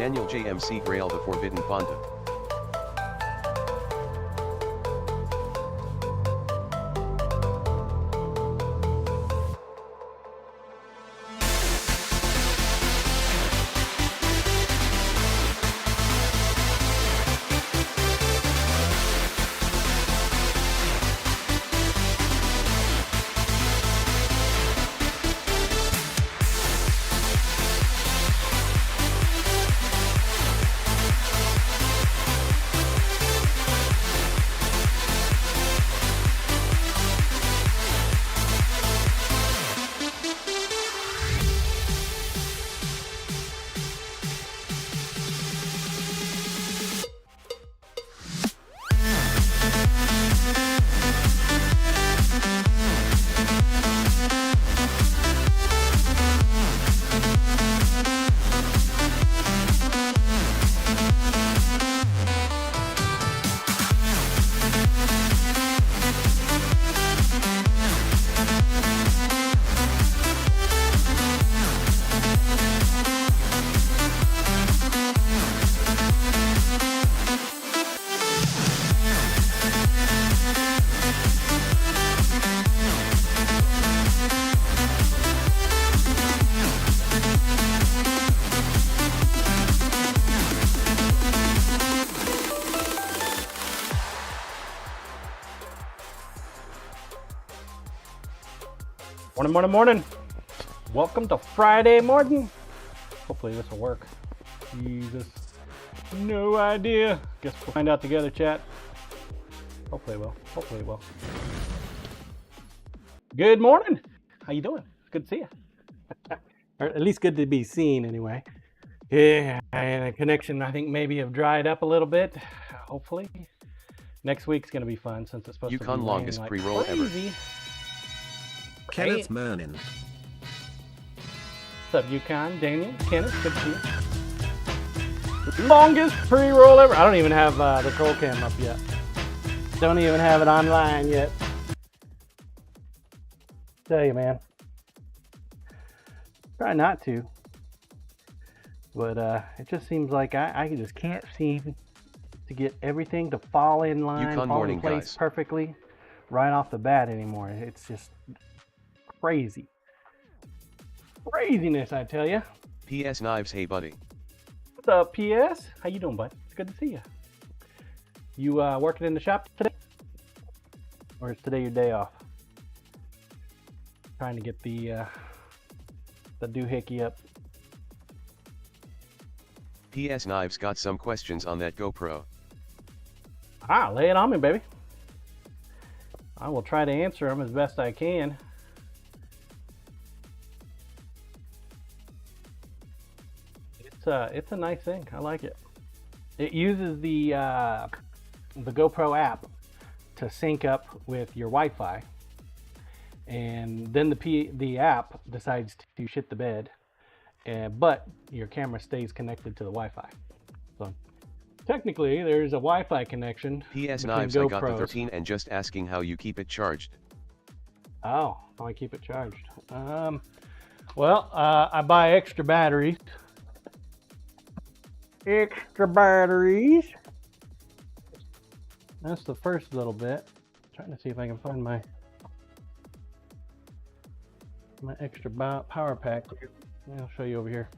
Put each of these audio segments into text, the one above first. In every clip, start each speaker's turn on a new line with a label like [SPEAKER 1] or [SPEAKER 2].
[SPEAKER 1] Daniel JMC Grail the Forbidden Fonda.
[SPEAKER 2] Morning. Welcome to Friday morning. Hopefully this will work. Jesus. No idea. Guess we'll find out together, chat. Hopefully it will. Good morning. How you doing? It's good to see you. Or at least good to be seen anyway. Yeah, and the connection I think maybe have dried up a little bit. Hopefully. Next week's gonna be fun since it's supposed to be
[SPEAKER 1] Yukon longest
[SPEAKER 2] like
[SPEAKER 1] pre-roll ever.
[SPEAKER 2] Hey.
[SPEAKER 3] Kenneth Mernin.
[SPEAKER 2] What's up, Yukon? Daniel? Kenneth? Good to see you. Longest pre-roll ever. I don't even have the troll cam up yet. Don't even have it online yet. Tell you, man. Try not to. But it just seems like I just can't seem to get everything to fall in line,
[SPEAKER 1] Yukon
[SPEAKER 2] fall
[SPEAKER 1] morning,
[SPEAKER 2] in place
[SPEAKER 1] guys.
[SPEAKER 2] perfectly right off the bat anymore. It's just crazy. Craziness, I tell you.
[SPEAKER 1] PS Knives, hey buddy.
[SPEAKER 2] What's up, PS? How you doing, bud? It's good to see you. You working in the shop today? Or is today your day off? Trying to get the doohickey up.
[SPEAKER 1] PS Knives got some questions on that GoPro.
[SPEAKER 2] Lay it on me, baby. I will try to answer them as best I can. It's a nice thing. I like it. It uses the GoPro app to sync up with your Wi-Fi, and then the app decides to shit the bed, but your camera stays connected to the Wi-Fi. So technically, there's a Wi-Fi connection.
[SPEAKER 1] PS
[SPEAKER 2] between
[SPEAKER 1] Knives, I got the
[SPEAKER 2] GoPros.
[SPEAKER 1] 13 and just asking how you keep it charged.
[SPEAKER 2] Oh, how I keep it charged? Well, I buy extra batteries. That's the first little bit. Trying to see if I can find my extra power pack. I'll show you over here.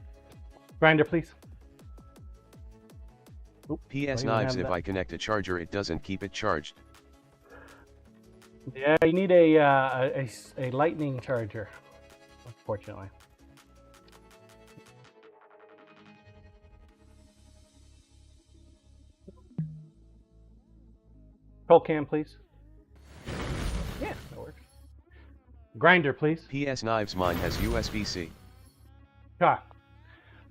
[SPEAKER 2] Grinder, please. Oop,
[SPEAKER 1] PS
[SPEAKER 2] don't even
[SPEAKER 1] Knives,
[SPEAKER 2] have
[SPEAKER 1] if
[SPEAKER 2] that.
[SPEAKER 1] I connect a charger it doesn't keep it charged.
[SPEAKER 2] Yeah, you need a lightning charger, unfortunately. Roll cam, please. Yeah, that works. Grinder, please.
[SPEAKER 1] PS Knives, mine has USB-C.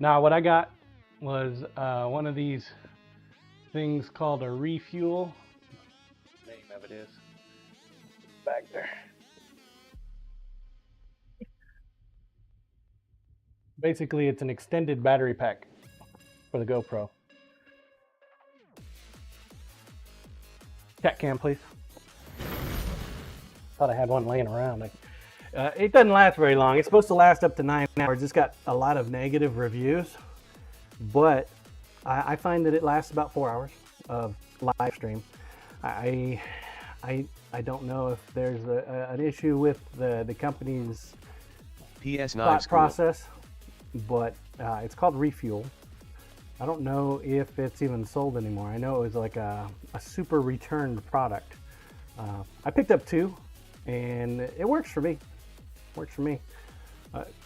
[SPEAKER 2] Now, what I got was one of these things called a refuel. The name of it is back there. Basically, it's an extended battery pack for the GoPro. Cat cam, please. Thought I had one laying around. It doesn't last very long. It's supposed to last up to 9 hours. It's got a lot of negative reviews, but I find that it lasts about 4 hours of live stream. I I don't know if there's an issue with the company's
[SPEAKER 1] PS
[SPEAKER 2] thought
[SPEAKER 1] Knives cool.
[SPEAKER 2] process, but it's called Refuel. I don't know if it's even sold anymore. I know it was like a super returned product. I picked up 2, and it works for me. Works for me,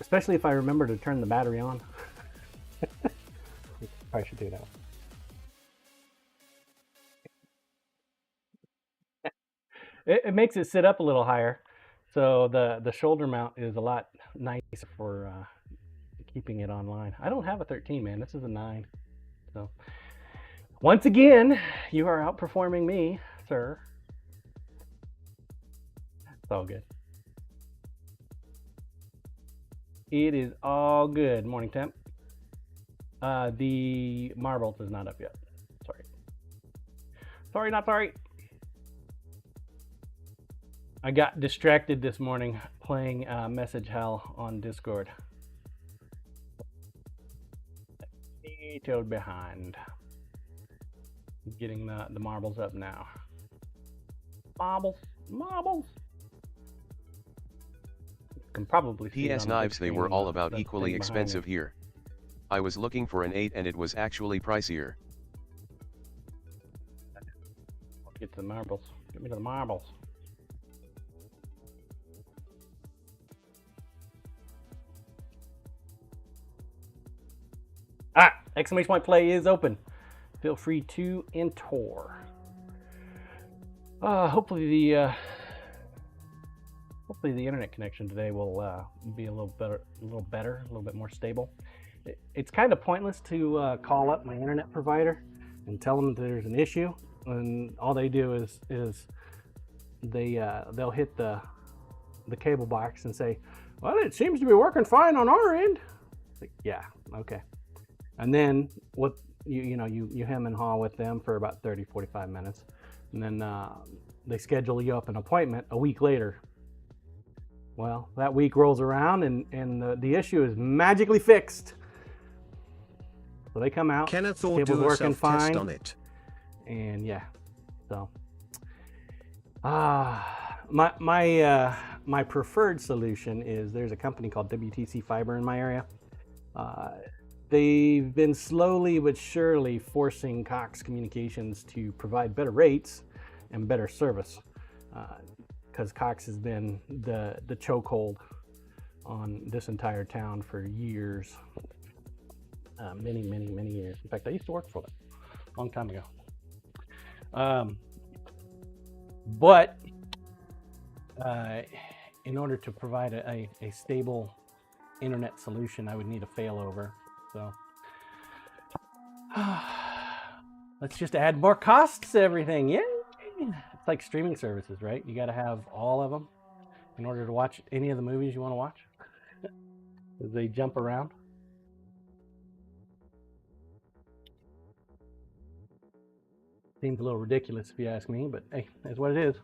[SPEAKER 2] especially if I remember to turn the battery on. Probably should do that. It makes it sit up a little higher, so the shoulder mount is a lot nicer for keeping it online. I don't have a 13, man. This is a 9. So once again, you are outperforming me, sir. It's all good. It is all good. Morning temp. The marbles is not up yet. Sorry. Sorry, not sorry. I got distracted this morning playing Message Hell on Discord. Vetoed behind. Getting the marbles up now. Marbles. Can probably see
[SPEAKER 1] PS
[SPEAKER 2] on
[SPEAKER 1] Knives,
[SPEAKER 2] the
[SPEAKER 1] they were
[SPEAKER 2] screen,
[SPEAKER 1] all about
[SPEAKER 2] the
[SPEAKER 1] equally
[SPEAKER 2] thing behind
[SPEAKER 1] expensive
[SPEAKER 2] it.
[SPEAKER 1] here. I was looking for an 8 and it was actually pricier.
[SPEAKER 2] Get to the marbles. Get me to the marbles. Exclamation point play is open. Feel free to enter. Hopefully the internet connection today will be a little better, a little bit more stable. It's kind of pointless to call up my internet provider and tell them that there's an issue, and all they do is they'll hit the cable box and say, "Well, it seems to be working fine on our end." Like, yeah, okay. And then what you hem and haw with them for about 30-45 minutes, and then they schedule you up an appointment a week later. Well, that week rolls around and the issue is magically fixed. So they come out,
[SPEAKER 3] Kenneth or
[SPEAKER 2] cable's
[SPEAKER 3] do a
[SPEAKER 2] working
[SPEAKER 3] self-test
[SPEAKER 2] fine,
[SPEAKER 3] on it.
[SPEAKER 2] and yeah. So my preferred solution is there's a company called WTC Fiber in my area. They've been slowly but surely forcing Cox Communications to provide better rates and better service, because Cox has been the chokehold on this entire town for years, many years. In fact, I used to work for them a long time ago. But in order to provide a stable internet solution, I would need a failover. So let's just add more costs to everything. Yeah, it's like streaming services, right? You got to have all of them in order to watch any of the movies you want to watch. As they jump around. Seems a little ridiculous if you ask me, but hey, that's what it is.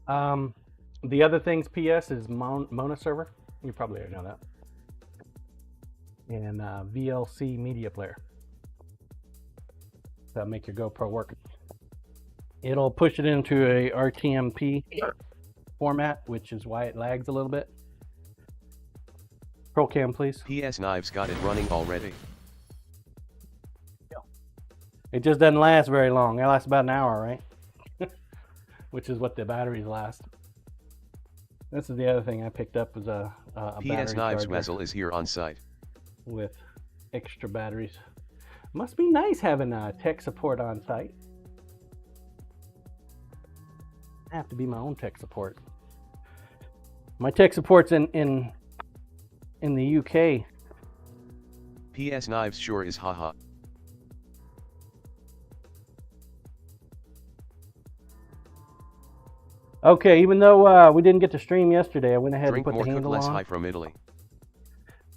[SPEAKER 2] The other things, PS, is Mona server. You probably already know that. And VLC media player. That'll make your GoPro work. It'll push it into a RTMP format, which is why it lags a little bit. Pro cam, please.
[SPEAKER 1] PS Knives got it running already.
[SPEAKER 2] It just doesn't last very long. It lasts about an hour, right? Which is what the batteries last. This is the other thing I picked up, was a battery
[SPEAKER 1] PS Knives
[SPEAKER 2] charger
[SPEAKER 1] Weasel is here on site.
[SPEAKER 2] with extra batteries. Must be nice having tech support on site. I have to be my own tech support. My tech support's in the UK.
[SPEAKER 1] PS Knives sure is haha.
[SPEAKER 2] Okay, even though we didn't get to stream yesterday, I went ahead
[SPEAKER 1] Drink
[SPEAKER 2] and put
[SPEAKER 1] more,
[SPEAKER 2] the
[SPEAKER 1] cook
[SPEAKER 2] handle
[SPEAKER 1] less.
[SPEAKER 2] on.
[SPEAKER 1] Hi from Italy.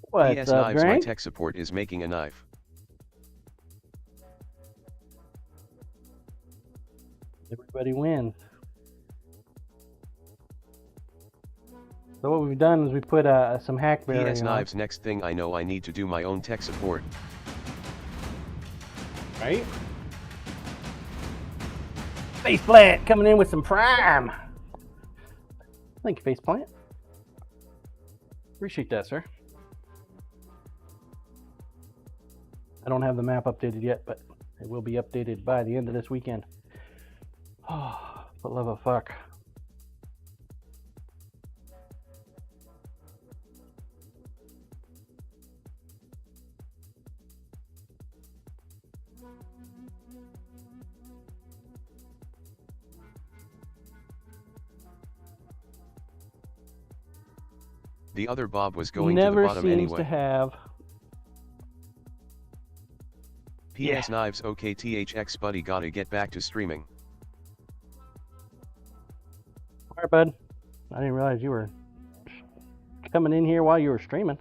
[SPEAKER 2] What's
[SPEAKER 1] PS
[SPEAKER 2] up,
[SPEAKER 1] Knives, my
[SPEAKER 2] Drink?
[SPEAKER 1] tech support is making a knife. Everybody
[SPEAKER 2] wins. So what we've done is we put some hackberry
[SPEAKER 1] PS
[SPEAKER 2] on.
[SPEAKER 1] knives. Next thing I know, I need to do my own tech support.
[SPEAKER 2] Right? Faceplant coming in with some prime. Thank you, Faceplant. Appreciate that, sir. I don't have the map updated yet, but it will be updated by the end of this weekend. Oh, for love of fuck.
[SPEAKER 1] The other Bob was going
[SPEAKER 2] Never
[SPEAKER 1] to the bottom
[SPEAKER 2] seems
[SPEAKER 1] anyway.
[SPEAKER 2] to have.
[SPEAKER 1] PS knives. Okay, THX buddy, gotta get back to streaming.
[SPEAKER 2] Alright, bud. I didn't realize you were coming in here while you were streaming.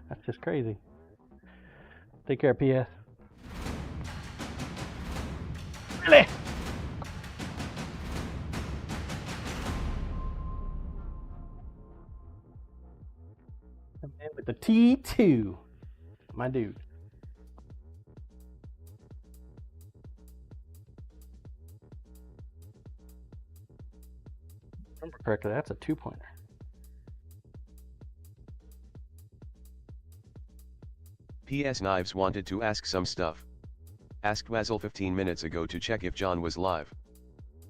[SPEAKER 2] That's just crazy. Take care, PS. Really? Coming in with the T2. My dude. Remember correctly, that's a 2-pointer.
[SPEAKER 1] PS knives wanted to ask some stuff. Asked Wazzle 15 minutes ago to check if John was live.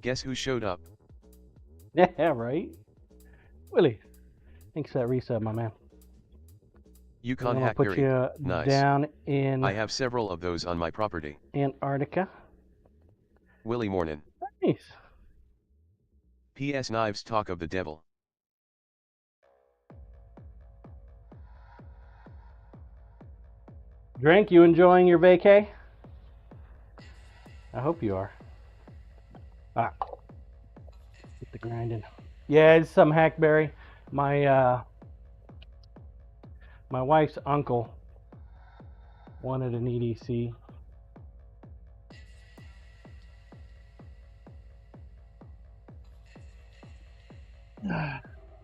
[SPEAKER 1] Guess who showed up?
[SPEAKER 2] Yeah, right? Willie. Thanks for that resub, my man.
[SPEAKER 1] Yukon
[SPEAKER 2] I'm gonna put
[SPEAKER 1] Hackberry.
[SPEAKER 2] you
[SPEAKER 1] Nice.
[SPEAKER 2] down in
[SPEAKER 1] I have several of those on my property.
[SPEAKER 2] Antarctica.
[SPEAKER 1] Willie Mornin.
[SPEAKER 2] Nice.
[SPEAKER 1] PS knives talk of the devil.
[SPEAKER 2] Drink, you enjoying your vacay? I hope you are. Ah, get the grinding. Yeah, it's some hackberry. My my wife's uncle wanted an EDC.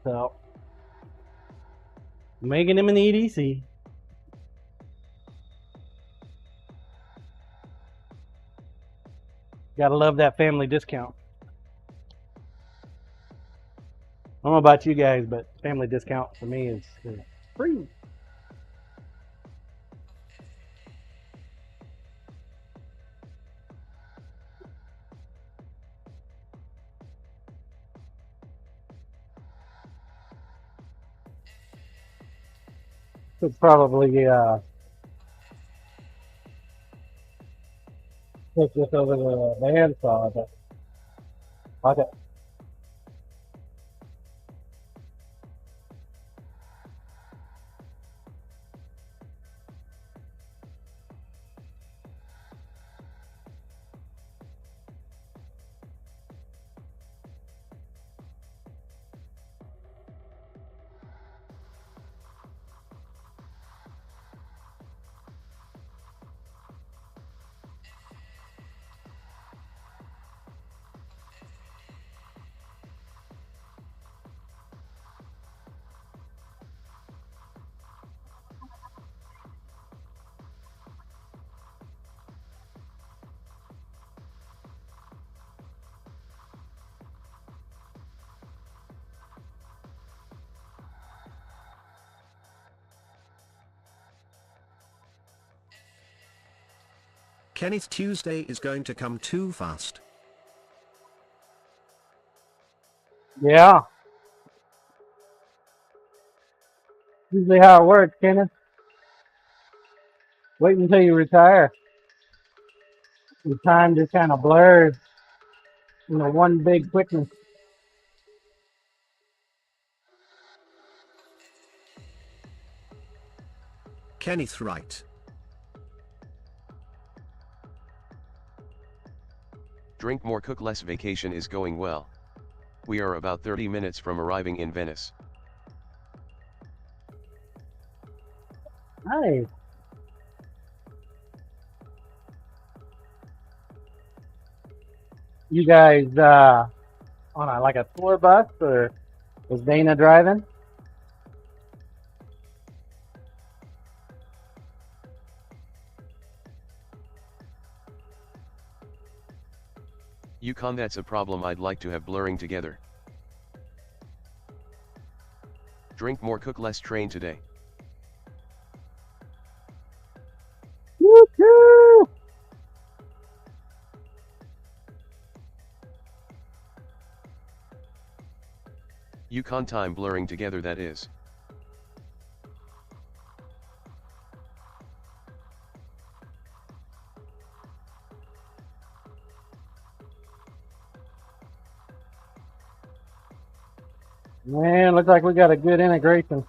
[SPEAKER 2] So, making him an EDC. Gotta love that family discount. I don't know about you guys, but family discount for me is free. Could probably put this over the bandsaw, but okay.
[SPEAKER 3] Kenneth, Tuesday is going to come too fast.
[SPEAKER 2] Yeah. Usually how it works, Kenneth. Wait until you retire. The time just kind of blurs into one big quickness.
[SPEAKER 3] Kenneth, right.
[SPEAKER 1] Drink more, cook less. Vacation is going well. We are about 30 minutes from arriving in Venice.
[SPEAKER 2] Nice. You guys on like a tour bus or Is Dana driving?
[SPEAKER 1] Yukon, that's a problem I'd like to have blurring together. Drink more, cook less, train today.
[SPEAKER 2] Woo-hoo!
[SPEAKER 1] Yukon time blurring together, that is.
[SPEAKER 2] Man, looks like we got a good integration.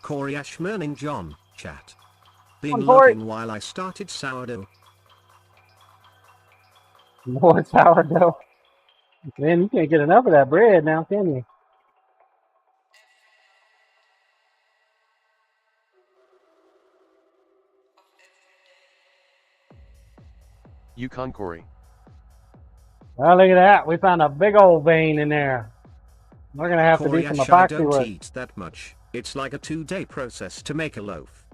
[SPEAKER 3] Corey Ashmerning John, chat. Been
[SPEAKER 2] Come for it.
[SPEAKER 3] looking while I started sourdough.
[SPEAKER 2] More sourdough. Man, you can't get enough of that bread now, can you?
[SPEAKER 1] Yukon Corey.
[SPEAKER 2] Oh, look at that. We found a big old vein in there. We're going to have to
[SPEAKER 3] Corey
[SPEAKER 2] do some
[SPEAKER 3] Ash, I
[SPEAKER 2] epoxy
[SPEAKER 3] don't
[SPEAKER 2] work.
[SPEAKER 3] eat that much. It's like a 2-day process to make a loaf.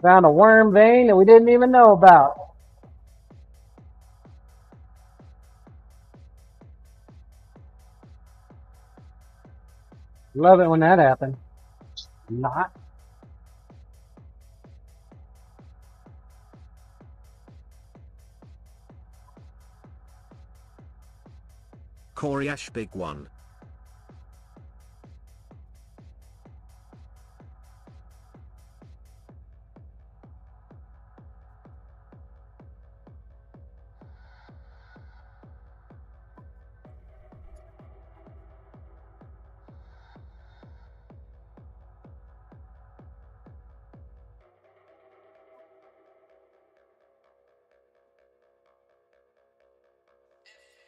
[SPEAKER 2] Found a worm vein that we didn't even know about. Love it when that happens. Not.
[SPEAKER 3] Corey Ash, big one.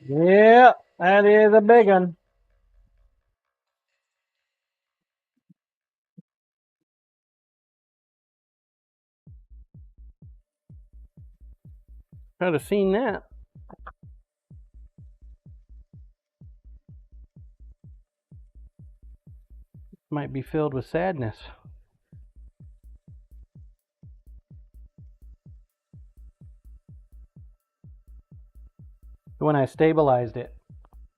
[SPEAKER 2] Yeah, that is a big one. Could have seen that. Might be filled with sadness. When I stabilized it,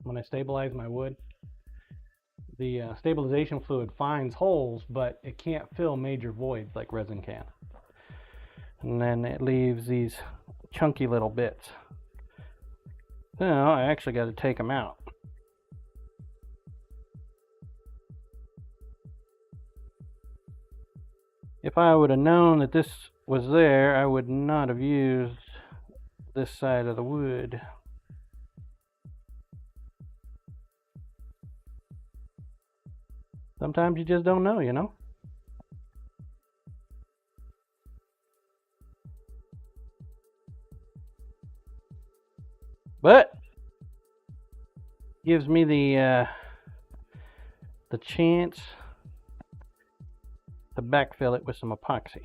[SPEAKER 2] when I stabilized my wood, the stabilization fluid finds holes, but it can't fill major voids like resin can. And then it leaves these chunky little bits. So I actually got to take them out. If I would have known that this was there, I would not have used this side of the wood. Sometimes you just don't know, you know? But gives me the chance to backfill it with some epoxy.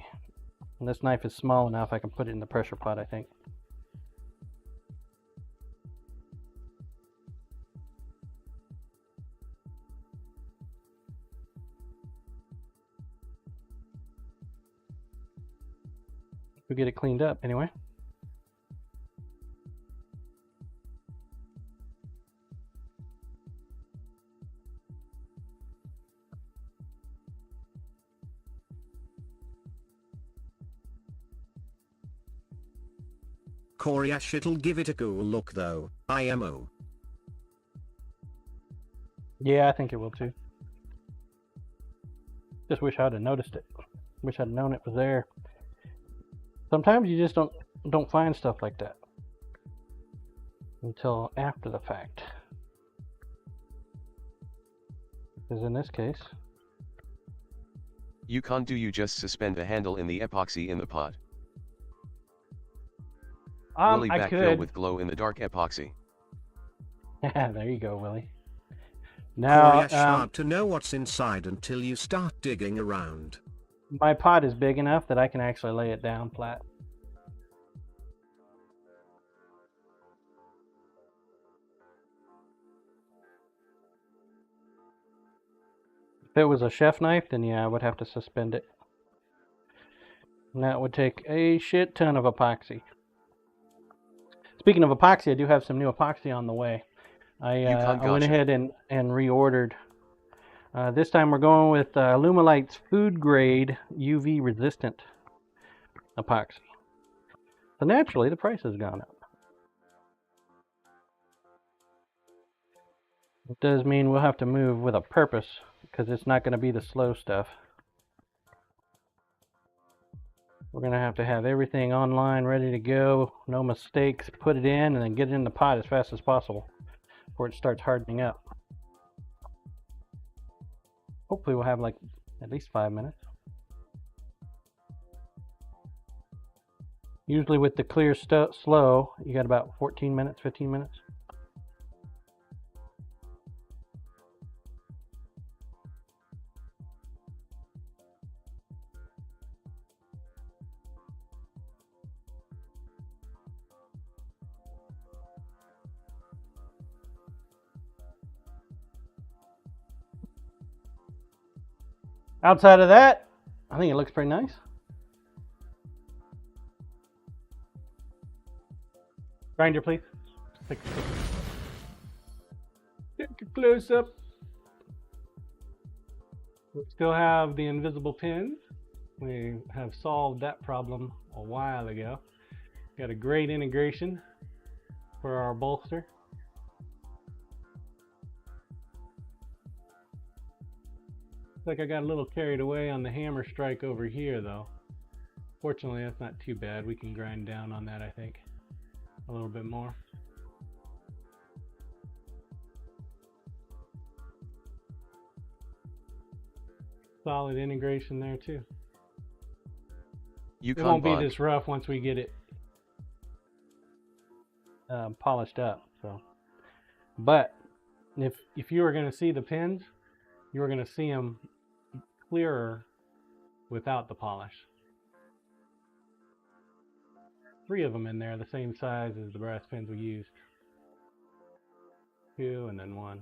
[SPEAKER 2] And this knife is small enough I can put it in the pressure pot, I think. We'll get it cleaned up anyway.
[SPEAKER 3] Corey Ash, it'll give it a cool look though, IMO.
[SPEAKER 2] Yeah, I think it will too. Just wish I'd have noticed it. Wish I'd known it was there. Sometimes you just don't find stuff like that until after the fact. Because in this case,
[SPEAKER 1] Yukon, do you just suspend a handle in the epoxy in the pot? Willie
[SPEAKER 2] I
[SPEAKER 1] backfill
[SPEAKER 2] could.
[SPEAKER 1] with glow in the dark epoxy.
[SPEAKER 2] There you go, Willie. Now,
[SPEAKER 3] It's hard to know what's inside until you start digging around.
[SPEAKER 2] my pot is big enough that I can actually lay it down flat. If it was a chef knife, then yeah, I would have to suspend it. And that would take a shit ton of epoxy. Speaking of epoxy, I do have some new epoxy on the way. I went ahead and reordered. This time we're going with Lumalite's food grade UV resistant epoxy. So naturally the price has gone up. It does mean we'll have to move with a purpose because it's not going to be the slow stuff. We're going to have everything online, ready to go, no mistakes, put it in, and then get it in the pot as fast as possible before it starts hardening up. Hopefully we'll have like at least 5 minutes. Usually with the clear slow, you got about 14 minutes, 15 minutes. Outside of that, I think it looks pretty nice. Grinder, please. Take a close up. We still have the invisible pins. We have solved that problem a while ago. Got a great integration for our bolster. Like I got a little carried away on the hammer strike over here though. Fortunately that's not too bad. We can grind down on that, I think, a little bit more. Solid integration there too. It won't be this rough once we get it polished up. So, but if you were going to see the pins, you were going to see them clearer without the polish. 3 of them in there, the same size as the brass pins we used. 2 and then 1.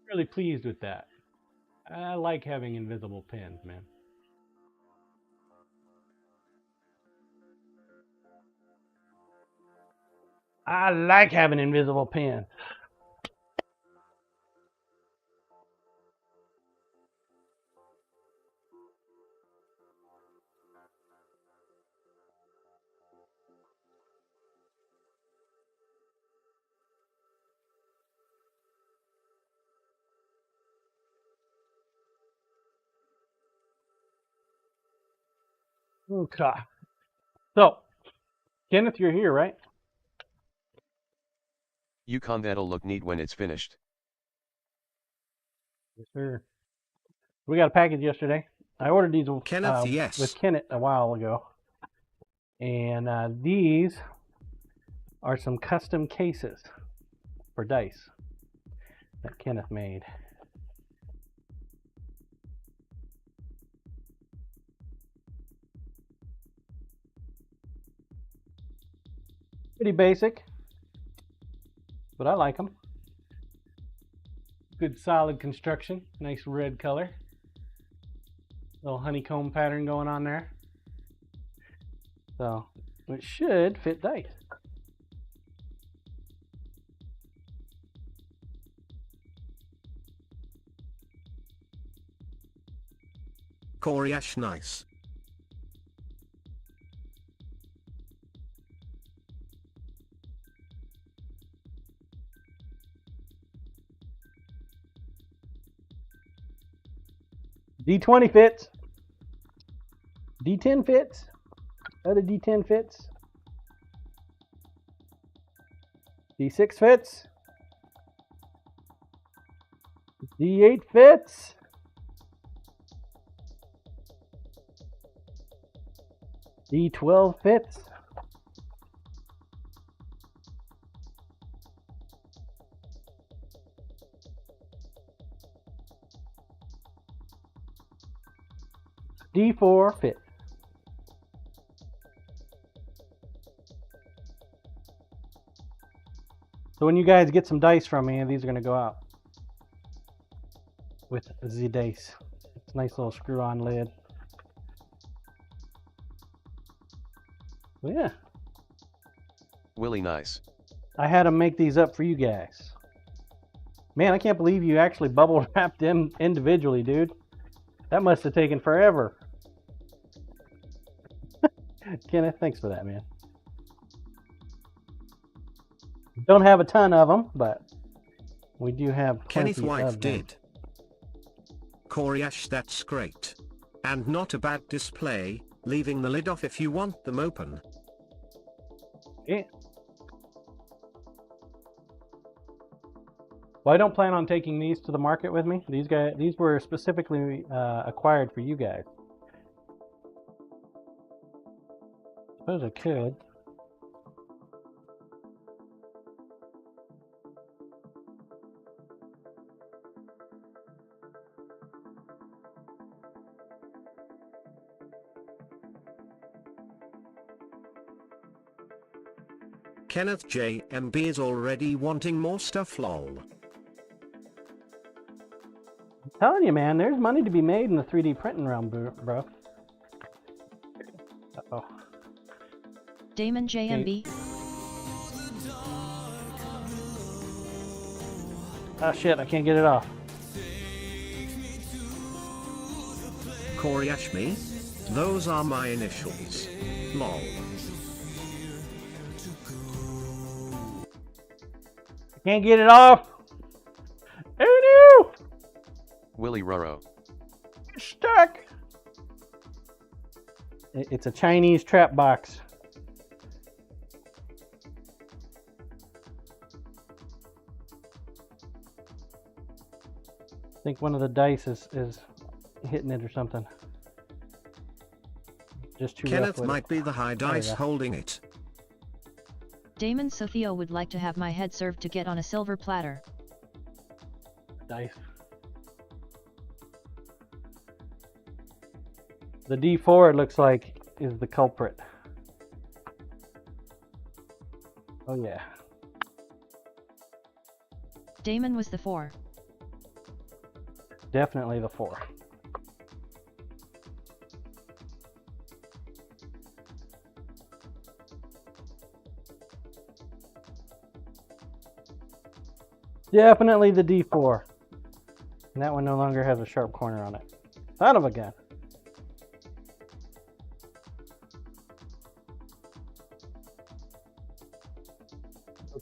[SPEAKER 2] Really pleased with that. I like having invisible pins, man. I like having invisible pins. Okay. So, Kenneth, you're here, right?
[SPEAKER 1] Yukon, that'll look neat when it's finished.
[SPEAKER 2] Yes, sir. We got a package yesterday. I ordered these
[SPEAKER 3] Kenneth, yes.
[SPEAKER 2] with Kenneth a while ago. And these are some custom cases for dice that Kenneth made. Pretty basic, but I like them. Good solid construction, nice red color. Little honeycomb pattern going on there. So it should fit dice.
[SPEAKER 3] Corey Ash, nice.
[SPEAKER 2] D20 fits. D10 fits. Other D10 fits. D6 fits. D8 fits. D12 fits. D4 fit. So when you guys get some dice from me, these are going to go out with the dice. It's a nice little screw-on lid. Yeah.
[SPEAKER 1] Willie nice.
[SPEAKER 2] I had them make these up for you guys. Man, I can't believe you actually bubble wrapped them individually, dude. That must have taken forever. Kenneth, thanks for that, man. Don't have a ton of them, but we do have plenty
[SPEAKER 3] Kenneth's wife
[SPEAKER 2] of them.
[SPEAKER 3] did. Coriash, that's great. And not a bad display, leaving the lid off if you want them open.
[SPEAKER 2] Yeah. Well, I don't plan on taking these to the market with me. These were specifically acquired for you guys. Suppose I could.
[SPEAKER 3] Kenneth JMB is already wanting more stuff, lol.
[SPEAKER 2] I'm telling you, man, there's money to be made in the 3D printing realm, bro. Uh-oh.
[SPEAKER 4] Damon JMB.
[SPEAKER 2] Oh shit, I can't get it off.
[SPEAKER 3] Coriash me? Those are my initials. Lol.
[SPEAKER 2] Can't get it off. Oh no!
[SPEAKER 1] Willie Ruro.
[SPEAKER 2] It's stuck. It's a Chinese trap box. I think one of the dice is hitting it or something. Just too rough
[SPEAKER 3] Kenneth
[SPEAKER 2] with
[SPEAKER 3] might
[SPEAKER 2] it.
[SPEAKER 3] be the high
[SPEAKER 2] There we
[SPEAKER 3] dice
[SPEAKER 2] go.
[SPEAKER 3] holding it.
[SPEAKER 4] Damon Sophia would like to have my head served to get on a silver platter.
[SPEAKER 2] Dice. The D4, it looks like, is the culprit. Oh yeah.
[SPEAKER 4] Damon was the 4.
[SPEAKER 2] Definitely the 4. Definitely the D4. And that one no longer has a sharp corner on it. Son of a gun.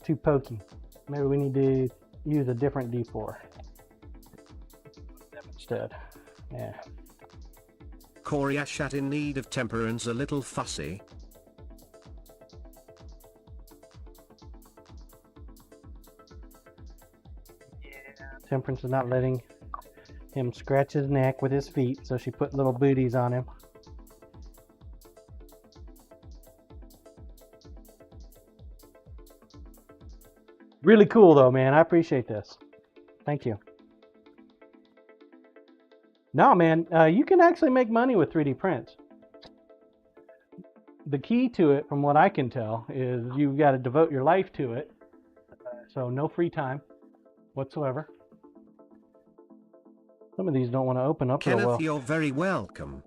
[SPEAKER 2] Too pokey. Maybe we need to use a different D4 instead. Yeah.
[SPEAKER 3] Coriash in need of temperance, a little fussy.
[SPEAKER 2] Temperance is not letting him scratch his neck with his feet, so she put little booties on him. Really cool though, man. I appreciate this. Thank you. No, man, you can actually make money with 3D prints. The key to it, from what I can tell, is you've got to devote your life to it. So no free time whatsoever. Some of these don't want to open up real
[SPEAKER 3] Kenneth,
[SPEAKER 2] well.
[SPEAKER 3] you're very welcome.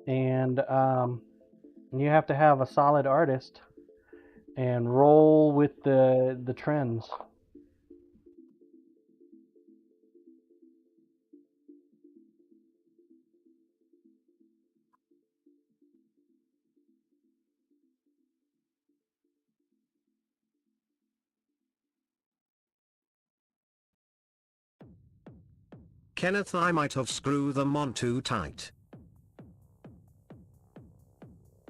[SPEAKER 2] And you have to have a solid artist and roll with the trends.
[SPEAKER 3] Kenneth, I might have screwed them on too tight.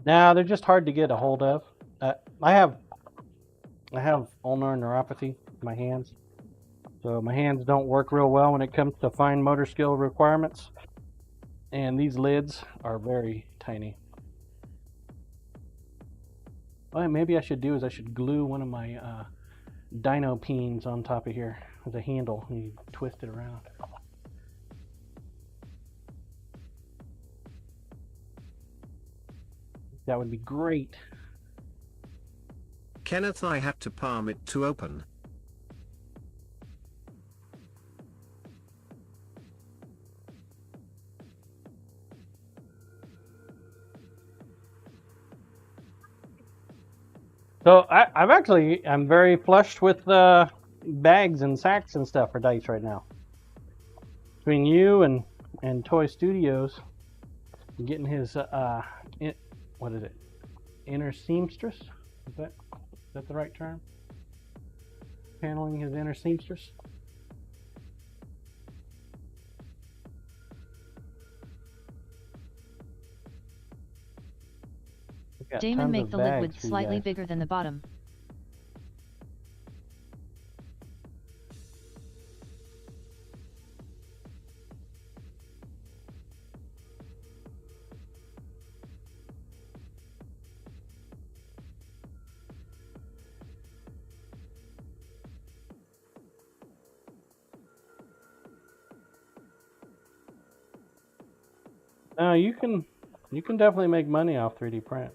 [SPEAKER 2] Now they're just hard to get a hold of. I have ulnar neuropathy in my hands, so my hands don't work real well when it comes to fine motor skill requirements. And these lids are very tiny. What maybe I should do is I should glue one of my dino peens on top of here as a handle and you twist it around. That would be great.
[SPEAKER 3] Kenneth, I had to palm it to open.
[SPEAKER 2] So I'm very flushed with bags and sacks and stuff for dice right now. Between you and Toy Studios, getting his what is it? Inner seamstress? Is that the right term? Paneling his inner seamstress.
[SPEAKER 4] Damon, make the lid width slightly bigger than the bottom.
[SPEAKER 2] No, you can definitely make money off 3D print.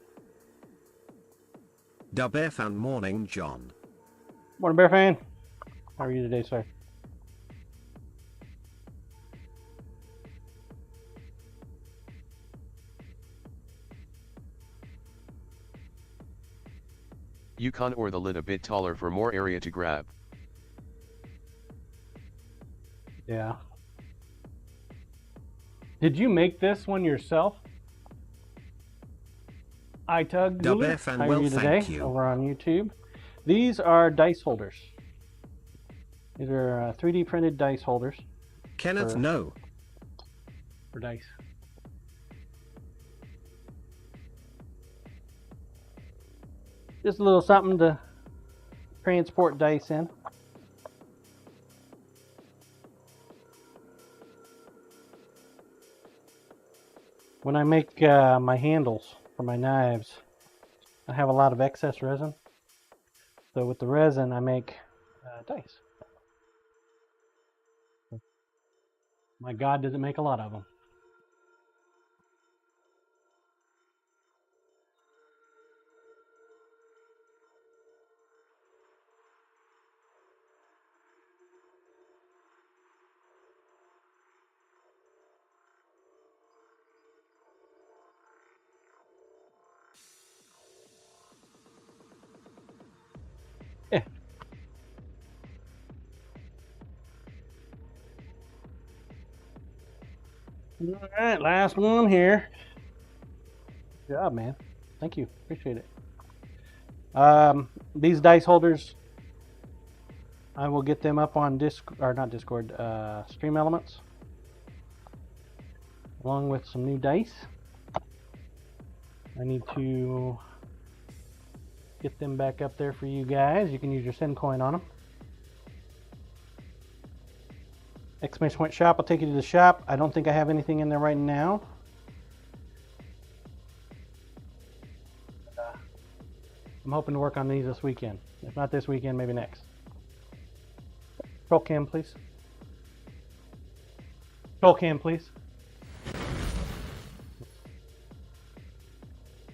[SPEAKER 3] Bear fan morning, John.
[SPEAKER 2] Morning, Bear fan. How are you today, sir?
[SPEAKER 1] You contour the lid a bit taller for more area to grab.
[SPEAKER 2] Yeah. Did you make this one yourself? iTug
[SPEAKER 3] Bear fan,
[SPEAKER 2] how are
[SPEAKER 3] well,
[SPEAKER 2] you today?
[SPEAKER 3] thank you.
[SPEAKER 2] Over on YouTube. These are dice holders. These are 3D printed dice holders.
[SPEAKER 3] Kenneth, no.
[SPEAKER 2] For dice. Just a little something to transport dice in. When I make my handles for my knives, I have a lot of excess resin. So with the resin, I make dice. My God, does it make a lot of them. Yeah. All right, last one here. Good job, man. Thank you. Appreciate it. These dice holders, I will get them up on Discord, Stream Elements, along with some new dice. I need to get them back up there for you guys. You can use your send coin on them. Exclamation point shop, I'll take you to the shop. I don't think I have anything in there right now. I'm hoping to work on these this weekend. If not this weekend, maybe next. Roll cam, please. Roll cam, please.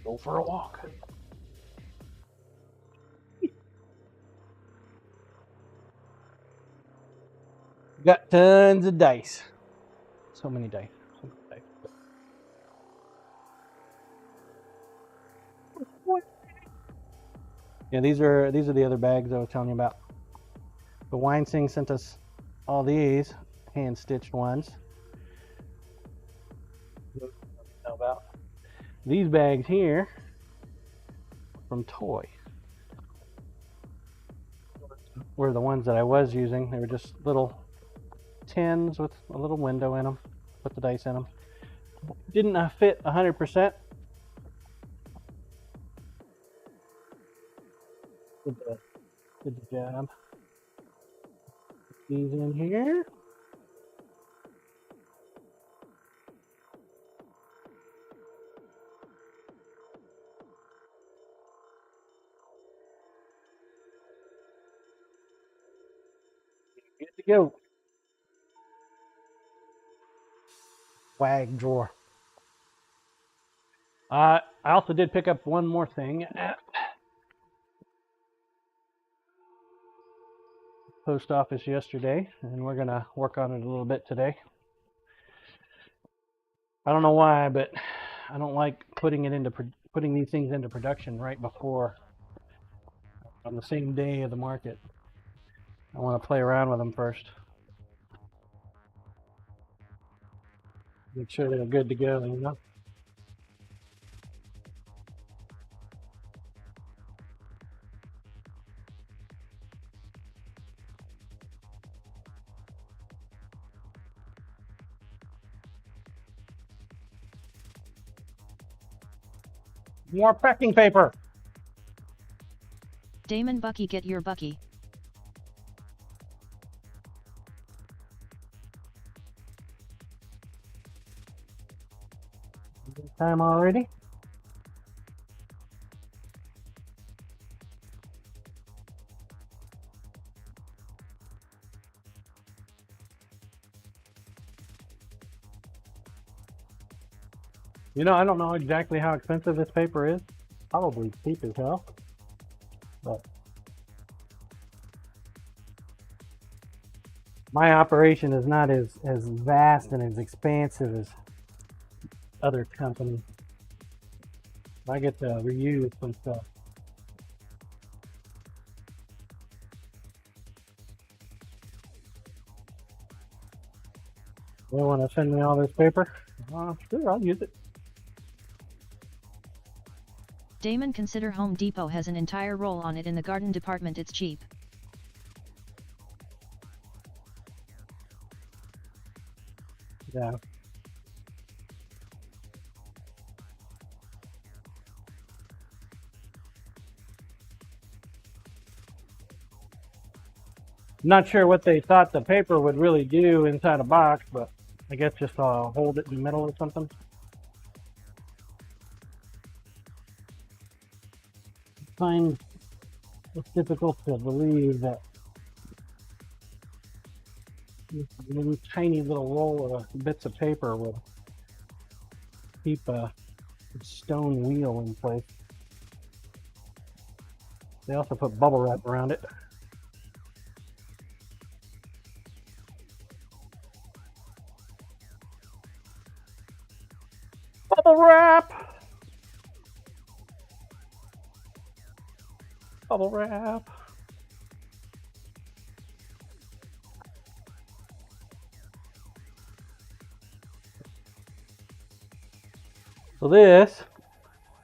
[SPEAKER 2] Go for a walk. Got tons of dice. So many dice. So many dice. Yeah, these are the other bags I was telling you about. The Wine Sing sent us all these hand stitched ones. Know about these bags here from Toy were the ones that I was using. They were just little tins with a little window in them. Put the dice in them. Didn't fit 100%. Did the job. These in here. Good to go. Wag drawer. I I also did pick up one more thing at post office yesterday, and we're gonna work on it a little bit today. I don't know why, but I don't like putting these things into production right before, on the same day of the market. I want to play around with them first. Make sure they're good to go, you know? More packing paper!
[SPEAKER 4] Damon Bucky, get your Bucky.
[SPEAKER 2] Time already? You know, I don't know exactly how expensive this paper is. Probably cheap as hell. But my operation is not as vast and as expansive as other companies. I get to reuse some stuff. They want to send me all this paper? Sure, I'll use it.
[SPEAKER 4] Damon, consider Home Depot has an entire roll on it in the garden department. It's cheap.
[SPEAKER 2] Yeah. Not sure what they thought the paper would really do inside a box, but I guess just hold it in the middle or something. I find it's difficult to believe that this little tiny little roll of bits of paper would keep a stone wheel in place. They also put bubble wrap around it. Bubble wrap! Bubble wrap! So this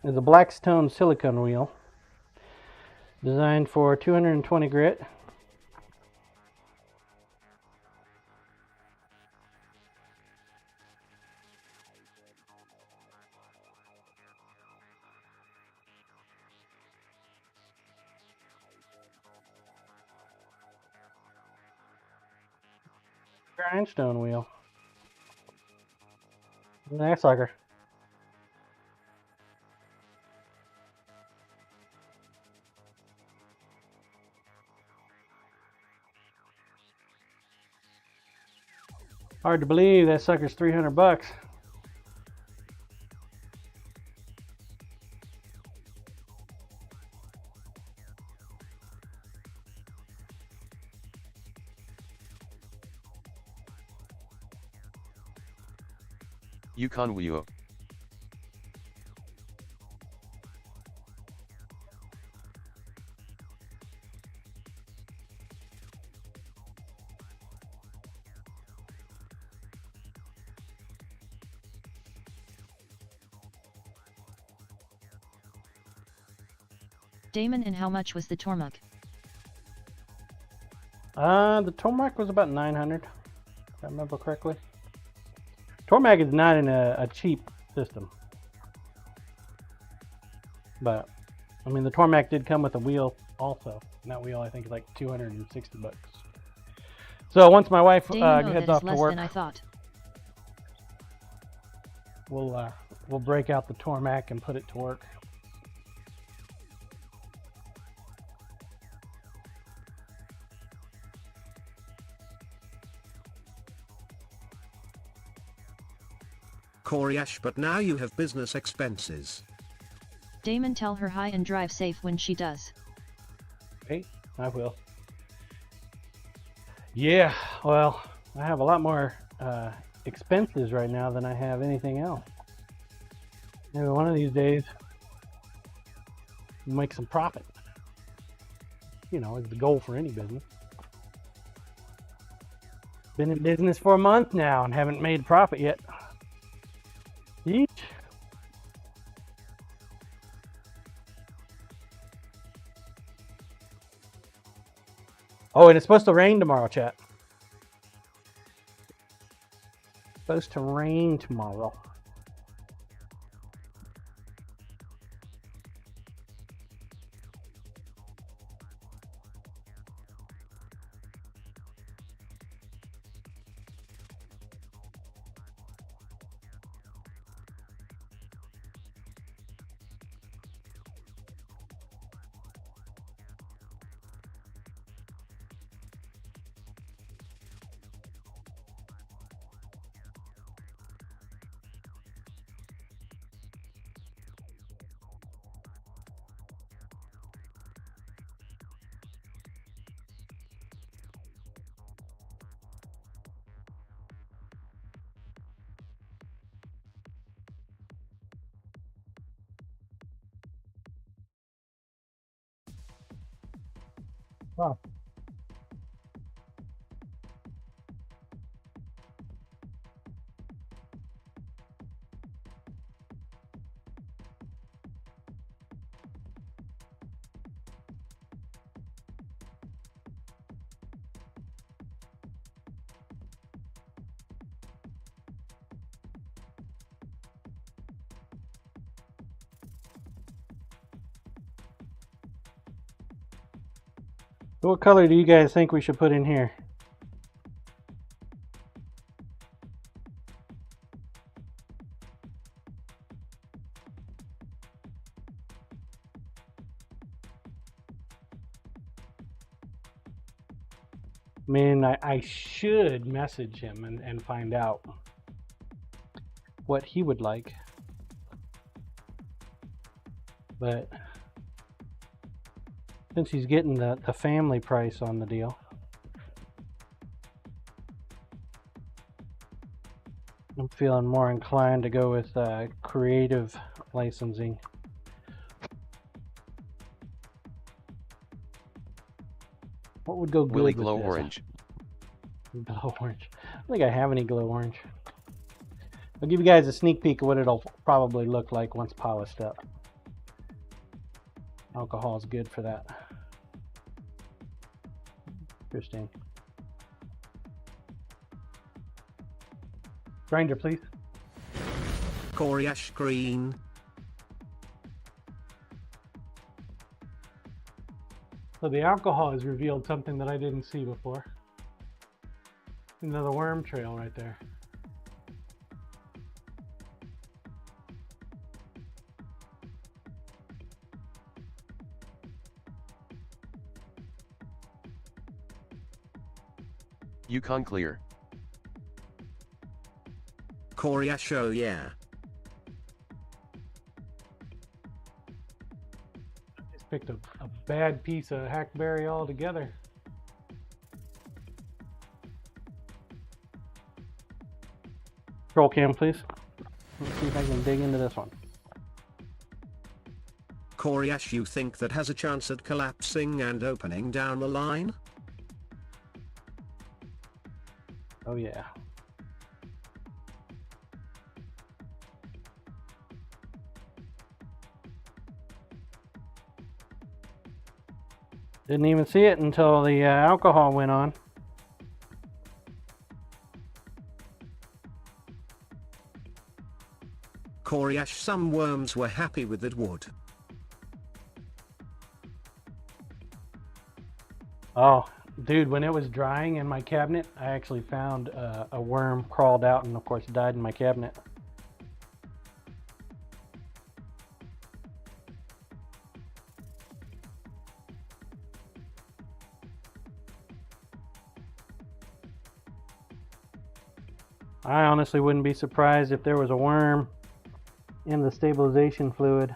[SPEAKER 2] is a Blackstone silicone wheel designed for 220 grit. Grindstone wheel. Nice sucker. Hard to believe that sucker's 300 bucks.
[SPEAKER 1] Yukon Wio.
[SPEAKER 4] Damon, and how much was the Tormach?
[SPEAKER 2] The Tormach was about 900, if I remember correctly. Tormach is not in a cheap system. But, I mean, the Tormach did come with a wheel also. And that wheel, I think, is like 260 bucks. So once my wife heads off to work,
[SPEAKER 4] than I thought.
[SPEAKER 2] we'll break out the Tormach and put it to work.
[SPEAKER 3] Corey Ash, but now you have business expenses.
[SPEAKER 4] Damon, tell her hi and drive safe when she does.
[SPEAKER 2] Okay, I will. Yeah, well, I have a lot more expenses right now than I have anything else. Maybe one of these days, we'll make some profit. You know, it's the goal for any business. Been in business for a month now and haven't made profit yet. Yeesh. Oh, and it's supposed to rain tomorrow, chat. Supposed to rain tomorrow. Wow. So what color do you guys think we should put in here? I mean, I should message him and find out what he would like. But since he's getting the family price on the deal, I'm feeling more inclined to go with creative licensing. What would go good
[SPEAKER 1] Willy
[SPEAKER 2] with
[SPEAKER 1] Glow
[SPEAKER 2] this?
[SPEAKER 1] Orange.
[SPEAKER 2] Glow orange. I don't think I have any glow orange. I'll give you guys a sneak peek of what it'll probably look like once polished up. Alcohol is good for that. Interesting. Grinder, please.
[SPEAKER 3] Coriace green.
[SPEAKER 2] So the alcohol has revealed something that I didn't see before. Another worm trail right there.
[SPEAKER 1] Yukon Clear.
[SPEAKER 3] Coriace, oh yeah.
[SPEAKER 2] Just picked a bad piece of hackberry altogether. Roll cam, please. Let's see if I can dig into this one.
[SPEAKER 3] Coriace, you think that has a chance at collapsing and opening down the line?
[SPEAKER 2] Oh yeah. Didn't even see it until the alcohol went on.
[SPEAKER 3] Coriace, some worms were happy with that wood.
[SPEAKER 2] Oh, dude, when it was drying in my cabinet, I actually found a worm crawled out and of course died in my cabinet. I honestly wouldn't be surprised if there was a worm in the stabilization fluid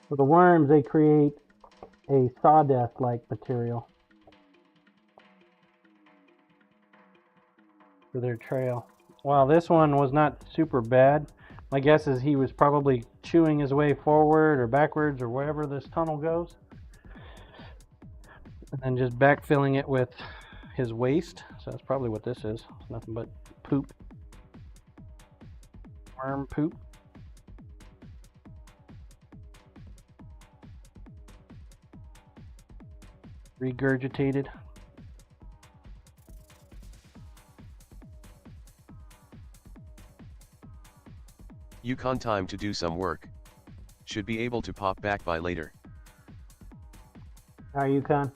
[SPEAKER 2] For the worms, they create a sawdust-like material for their trail. While this one was not super bad, my guess is he was probably chewing his way forward or backwards or wherever this tunnel goes, and then just backfilling it with his waste. So that's probably what this is. It's nothing but poop. Worm poop. Regurgitated.
[SPEAKER 1] Yukon time to do some work. Should be able to pop back by later.
[SPEAKER 2] How are Yukon?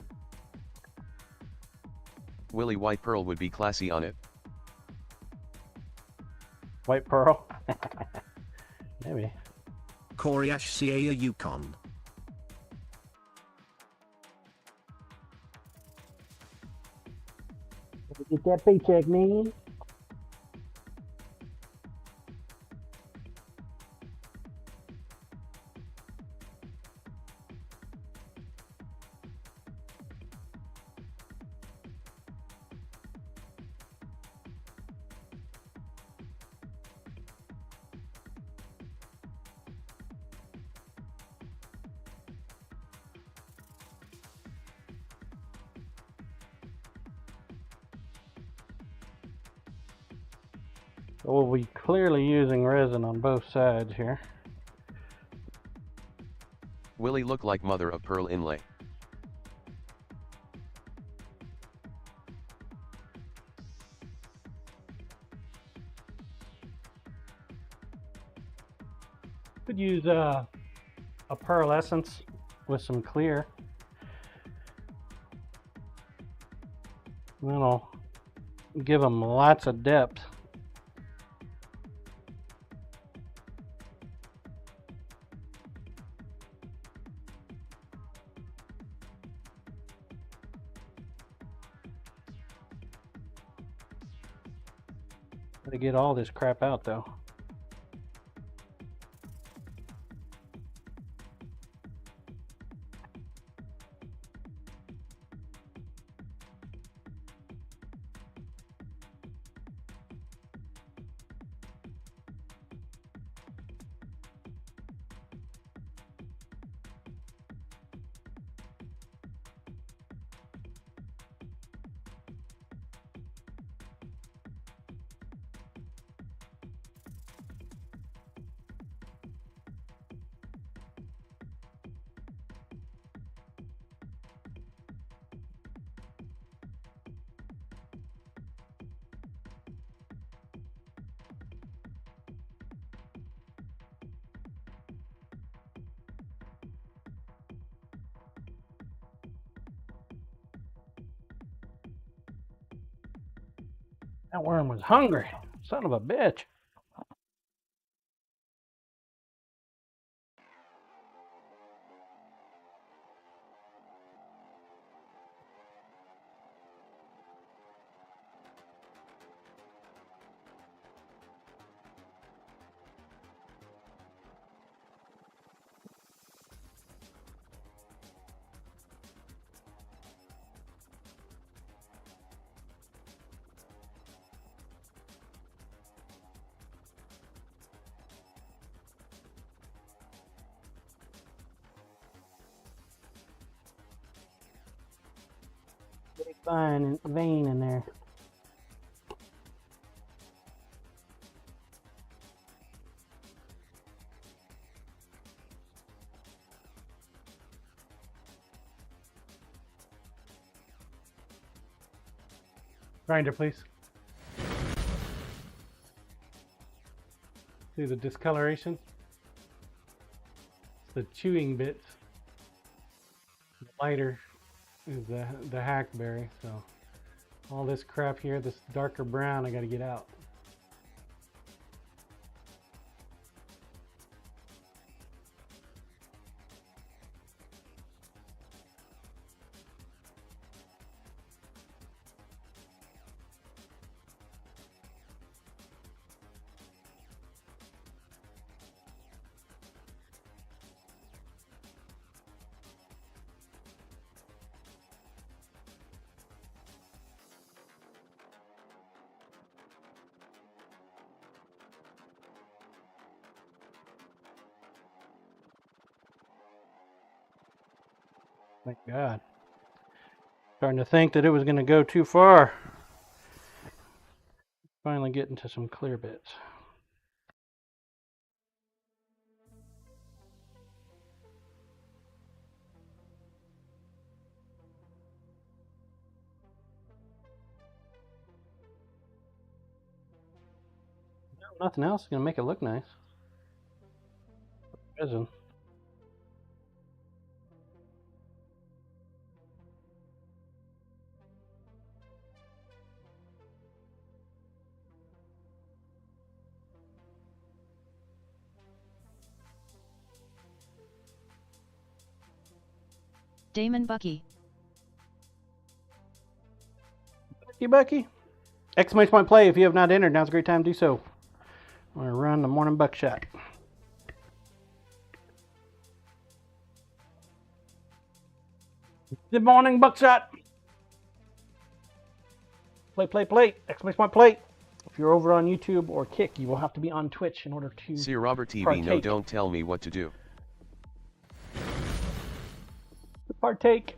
[SPEAKER 1] Willy White Pearl would be classy on it.
[SPEAKER 2] White Pearl? Maybe.
[SPEAKER 3] Koryash Sia Yukon.
[SPEAKER 2] Get that paycheck, man. So we'll be clearly using resin on both sides here.
[SPEAKER 1] Willy look like mother of pearl inlay.
[SPEAKER 2] Could use a pearl essence with some clear. That'll give them lots of depth. Gotta get all this crap out though. That worm was hungry. Son of a bitch. Big fine vein in there. Grinder, please. See the discoloration? It's the chewing bits. The lighter is the hackberry, so all this crap here, this darker brown, I gotta get out. Thank God. Starting to think that it was going to go too far. Finally getting to some clear bits. No, nothing else is going to make it look nice. Resin.
[SPEAKER 4] Damon Bucky.
[SPEAKER 2] Bucky. Exclamation point play if you have not entered. Now's a great time to do so. I'm going to run the morning buckshot. Good morning, buckshot. Play. Exclamation point play. If you're over on YouTube or Kick, you will have to be on Twitch in order to
[SPEAKER 1] See Robert TV,
[SPEAKER 2] partake.
[SPEAKER 1] no, don't tell me what to do.
[SPEAKER 2] Partake.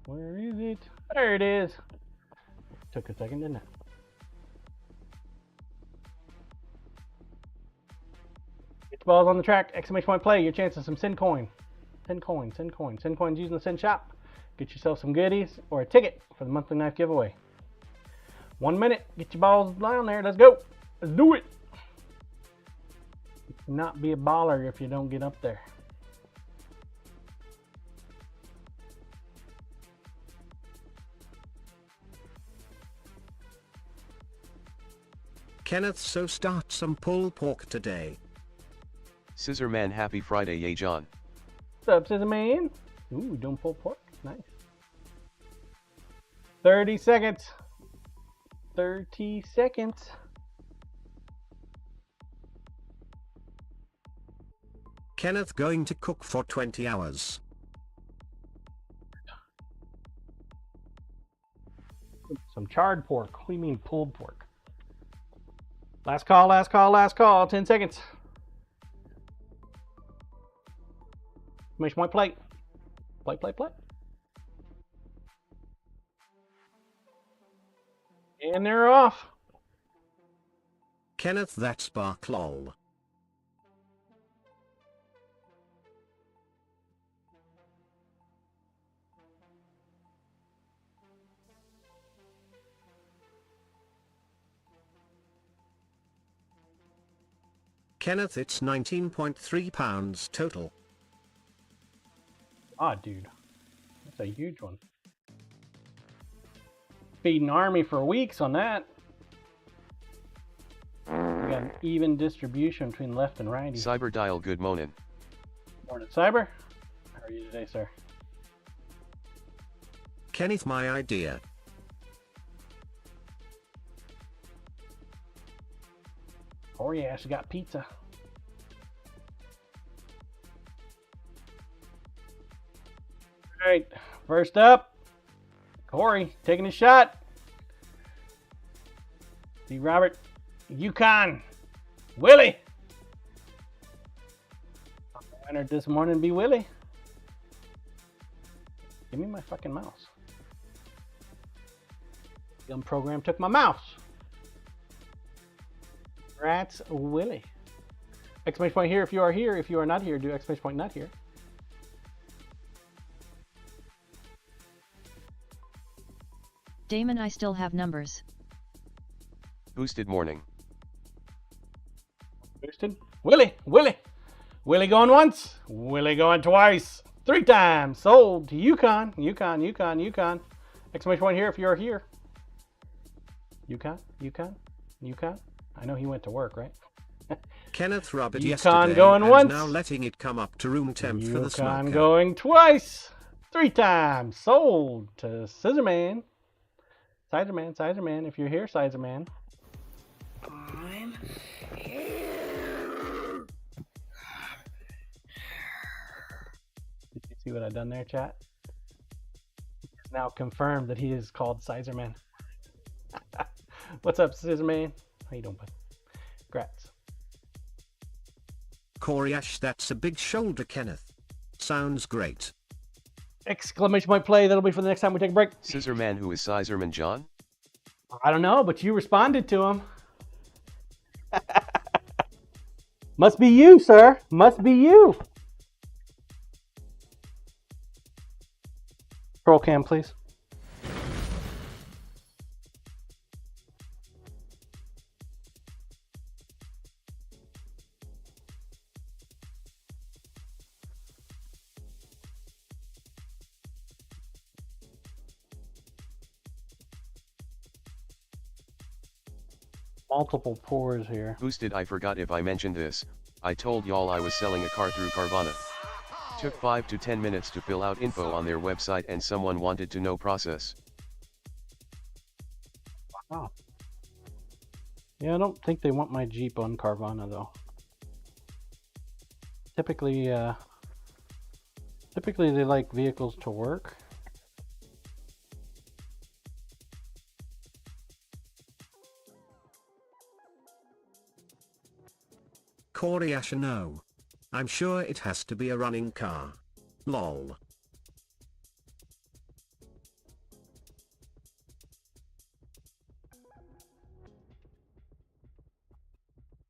[SPEAKER 2] Where is it? There it is. Took a second, didn't it? Get the balls on the track. Exclamation point play. Your chance of some Sin Coin. Sin coins using the Sin Shop. Get yourself some goodies or a ticket for the monthly knife giveaway. 1 minute. Get your balls down there. Let's go. Let's do it. Not be a baller if you don't get up there.
[SPEAKER 3] Kenneth, so start some pulled pork today.
[SPEAKER 1] Scissor Man, happy Friday, yay John.
[SPEAKER 2] What's up, Scissor Man? Ooh, doing pulled pork. Nice. 30 seconds. 30 seconds.
[SPEAKER 3] Kenneth going to cook for 20 hours.
[SPEAKER 2] Some charred pork. What do you mean pulled pork? Last call. 10 seconds. Exclamation point play. Play. And they're off.
[SPEAKER 3] Kenneth, that's bark lol. Kenneth, it's 19.3 pounds total.
[SPEAKER 2] Ah, dude. That's a huge one. Feeding Army for weeks on that. We got an even distribution between left and righty.
[SPEAKER 1] Cyber Dial, good morning.
[SPEAKER 2] Morning, Cyber. How are you today, sir?
[SPEAKER 3] Kenneth, my idea.
[SPEAKER 2] Oh yeah, she got pizza. All right, first up, Corey taking a shot. See Robert, Yukon, Willie. I entered this morning, be Willie. Give me my fucking mouse. Gun program took my mouse. Rats Willie. Exclamation point here if you are here. If you are not here, do exclamation point not here.
[SPEAKER 4] Damon, I still have numbers.
[SPEAKER 1] Boosted morning.
[SPEAKER 2] Boosted. Willie going once. Willie going twice. 3 times. Sold to Yukon. Exclamation point here if you are here. Yukon. I know he went to work, right?
[SPEAKER 3] Kenneth, Robert
[SPEAKER 2] Yukon
[SPEAKER 3] yesterday
[SPEAKER 2] going
[SPEAKER 3] and
[SPEAKER 2] once.
[SPEAKER 3] now letting it come up to room temp for the smoker.
[SPEAKER 2] Yukon going twice. 3 times. Sold to Scissorman. Sizerman, if you're here, Sizerman.
[SPEAKER 5] I'm
[SPEAKER 2] Did you see what I've done there, chat? It's now confirmed that he is called Sizerman. What's up, Scissorman? How you doing, bud? Congrats.
[SPEAKER 3] Coriash, that's a big shoulder, Kenneth. Sounds great.
[SPEAKER 2] Exclamation point play. That'll be for the next time we take a break.
[SPEAKER 1] Scissorman, who is Scissorman John?
[SPEAKER 2] I don't know, but you responded to him. Must be you, sir. Must be you. Roll cam, please. Multiple pours here.
[SPEAKER 1] Boosted, I forgot if I mentioned this. I told y'all I was selling a car through Carvana. Took 5 to 10 minutes to fill out info on their website and someone wanted to know process.
[SPEAKER 2] Wow. Yeah, I don't think they want my Jeep on Carvana though. Typically they like vehicles to work.
[SPEAKER 3] Coriash, no. I'm sure it has to be a running car. Lol.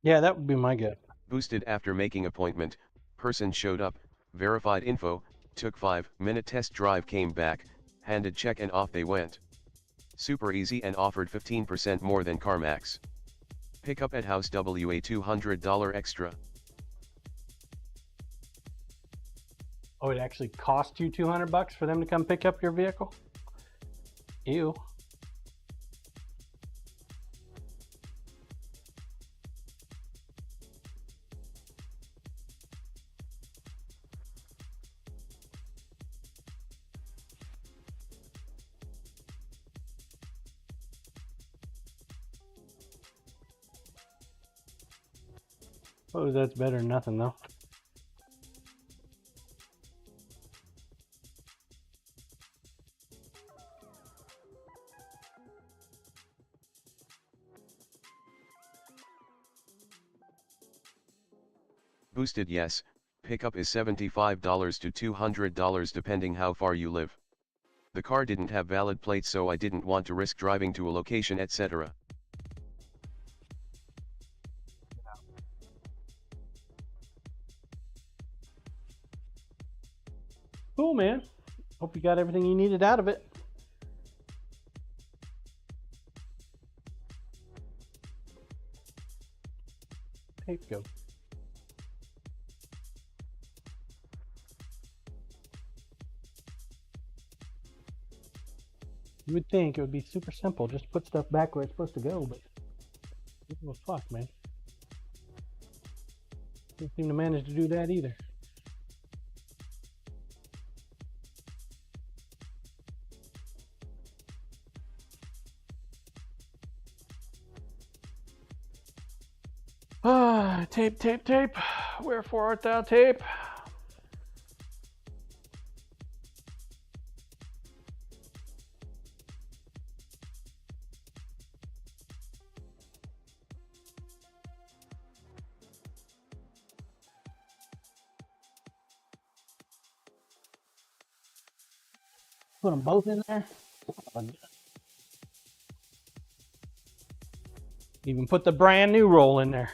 [SPEAKER 2] Yeah, that would be my guess.
[SPEAKER 1] Boosted, after making appointment, person showed up, verified info, took 5-minute test drive, came back, handed check and off they went. Super easy and offered 15% more than CarMax. Pickup at house, WA $200 extra.
[SPEAKER 2] Oh, it actually cost you $200 for them to come pick up your vehicle? Ew. Oh, that's better than nothing though.
[SPEAKER 1] Boosted, yes, pickup is $75 to $200 depending how far you live. The car didn't have valid plates, so I didn't want to risk driving to a location, etc.
[SPEAKER 2] Cool, man. Hope you got everything you needed out of it. Tape go. You would think it would be super simple, just put stuff back where it's supposed to go, but well, fuck, man. Didn't seem to manage to do that either. Ah, tape, tape, tape. Wherefore art thou, tape? Put them both in there. Even put the brand new roll in there.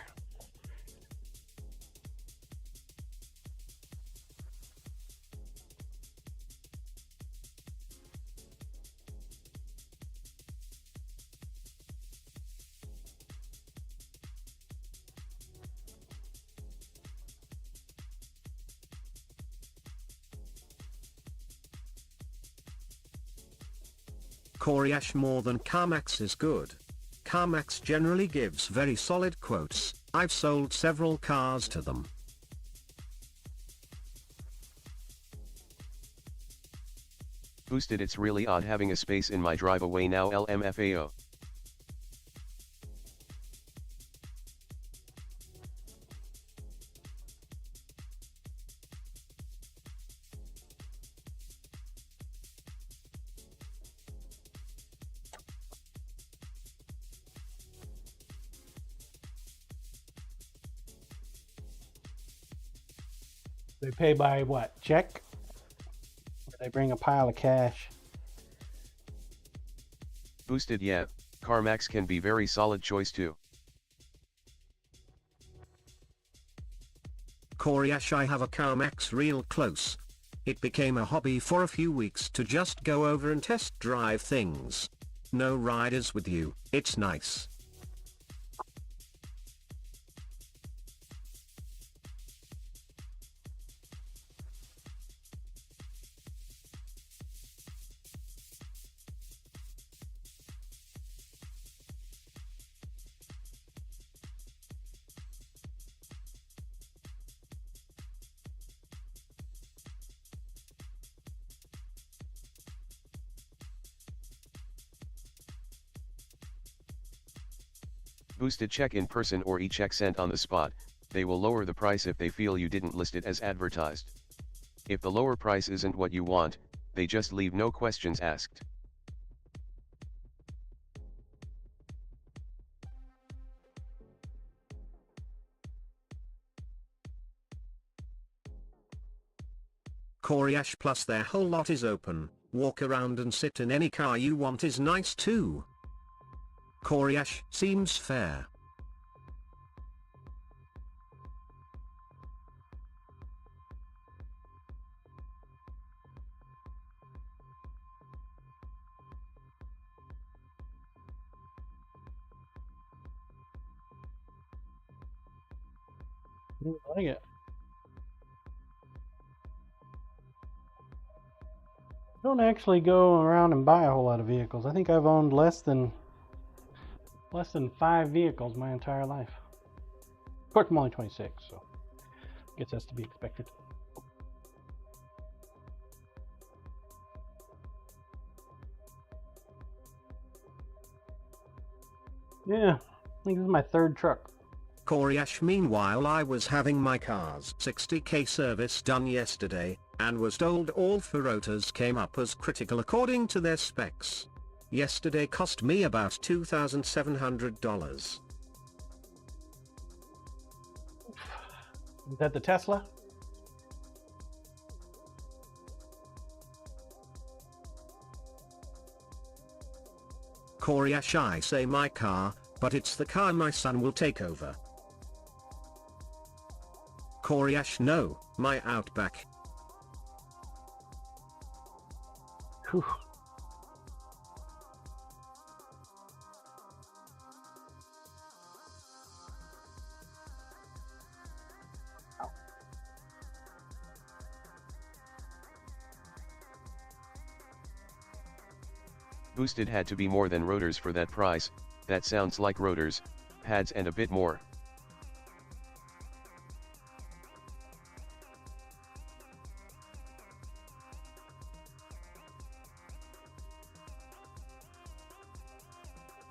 [SPEAKER 3] Coriash, more than CarMax is good. CarMax generally gives very solid quotes. I've sold several cars to them.
[SPEAKER 1] Boosted, it's really odd having a space in my driveway now, LMFAO.
[SPEAKER 2] They pay by what? Check? Or they bring a pile of cash?
[SPEAKER 1] Boosted, yeah, CarMax can be very solid choice too.
[SPEAKER 3] Koryash, I have a CarMax real close. It became a hobby for a few weeks to just go over and test drive things. No riders with you, it's nice.
[SPEAKER 1] Boosted, check in person or e-check sent on the spot. They will lower the price if they feel you didn't list it as advertised. If the lower price isn't what you want, they just leave no questions asked.
[SPEAKER 3] Koryash, plus their whole lot is open. Walk around and sit in any car you want is nice too. Koryash, seems fair.
[SPEAKER 2] I like it. I don't actually go around and buy a whole lot of vehicles. I think I've owned less than 5 vehicles my entire life. Of course, I'm only 26, so I guess that's to be expected. Yeah, I think this is my 3rd truck.
[SPEAKER 3] Koryash, meanwhile I was having my car's 60k service done yesterday, and was told all 4 rotors came up as critical according to their specs. Yesterday cost me about $2,700.
[SPEAKER 2] Is that the Tesla?
[SPEAKER 3] Koryash, I say my car, but it's the car my son will take over. Koryash, no, my Outback.
[SPEAKER 2] Whew.
[SPEAKER 1] Boosted had to be more than rotors for that price. That sounds like rotors, pads and a bit more.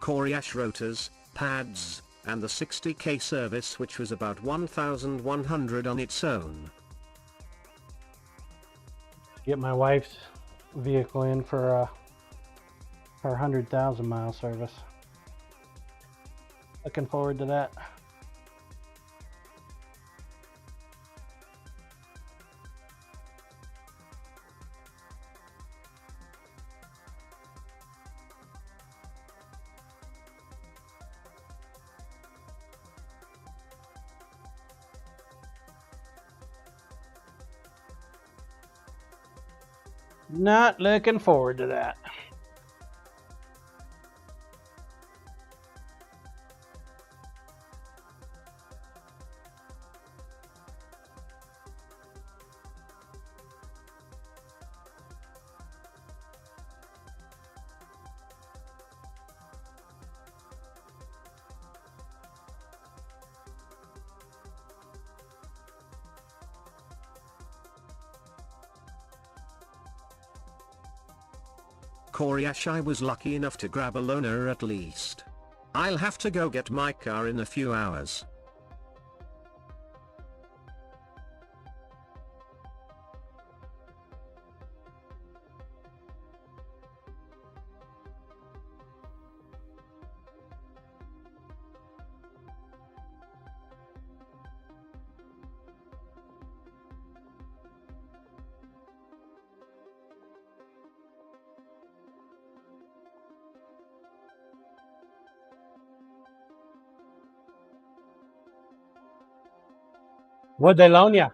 [SPEAKER 3] Koryash, rotors, pads, and the 60k service, which was about 1,100 on its own.
[SPEAKER 2] Get my wife's vehicle in for her 100,000 mile service. Looking forward to that. Not looking forward to that.
[SPEAKER 3] Koryash, I was lucky enough to grab a loaner at least. I'll have to go get my car in a few hours.
[SPEAKER 2] What'd they loan you?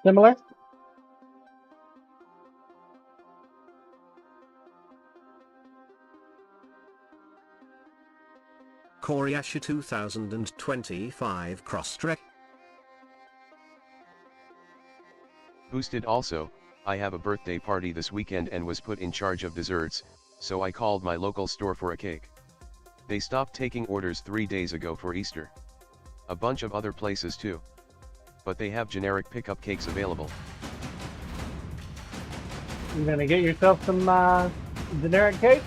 [SPEAKER 2] Similar?
[SPEAKER 3] Koryasha 2025 cross-trek.
[SPEAKER 1] Boosted also, I have a birthday party this weekend and was put in charge of desserts, so I called my local store for a cake. They stopped taking orders 3 days ago for Easter. A bunch of other places too. But they have generic pickup cakes available.
[SPEAKER 2] You gonna get yourself some generic cake?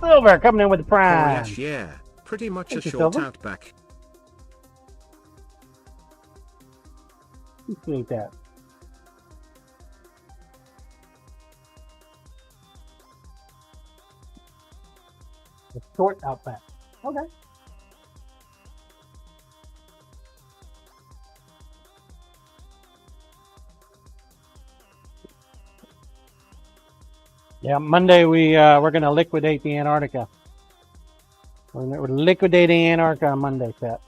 [SPEAKER 2] Silver coming in with the prime.
[SPEAKER 3] Koryash, yeah, pretty much
[SPEAKER 2] Thank
[SPEAKER 3] a
[SPEAKER 2] you,
[SPEAKER 3] short
[SPEAKER 2] Silver.
[SPEAKER 3] outback.
[SPEAKER 2] Appreciate that. A short outback. Okay. Yeah, Monday we're gonna liquidate the Antarctica. We're liquidating Antarctica on Monday, Seth.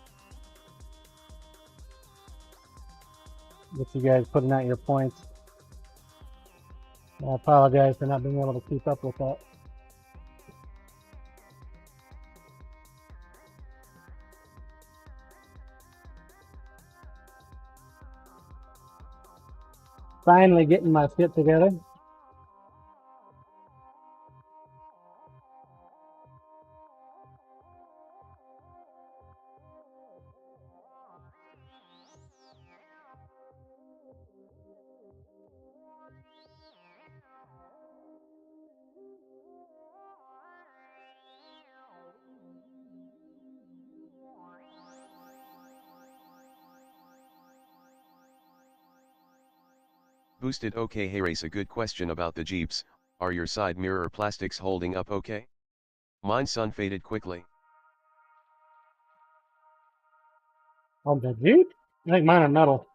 [SPEAKER 2] Get you guys putting out your points. I apologize for not being able to keep up with that. Finally getting my shit together.
[SPEAKER 1] Boosted okay. Hey Race, a good question about the Jeeps. Are your side mirror plastics holding up okay? Mine sun faded quickly.
[SPEAKER 2] Oh, the Jeep? I think mine are metal.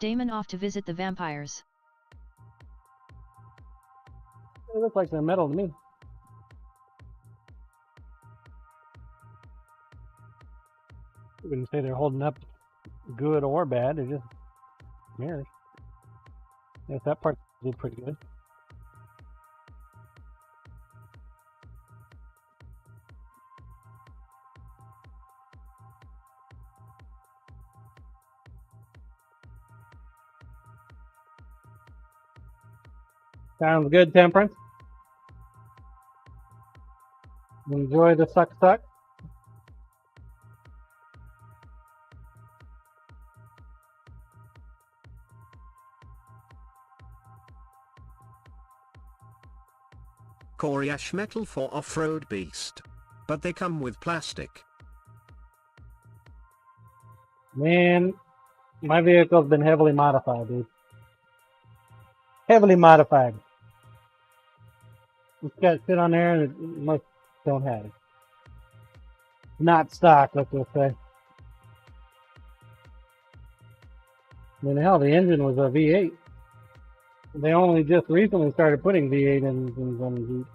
[SPEAKER 4] Damon off to visit the vampires.
[SPEAKER 2] They look like they're metal to me. I wouldn't say they're holding up good or bad. They're just mirrors. Yes, that part did pretty good. Sounds good, Temperance. Enjoy the suck.
[SPEAKER 3] Koryash metal for off-road beast. But they come with plastic.
[SPEAKER 2] Man, my vehicle's been heavily modified, dude. Heavily modified. It's got shit on there that most don't have. Not stock, let's just say. I mean, hell, the engine was a V8. They only just recently started putting V8 engines on the Jeep.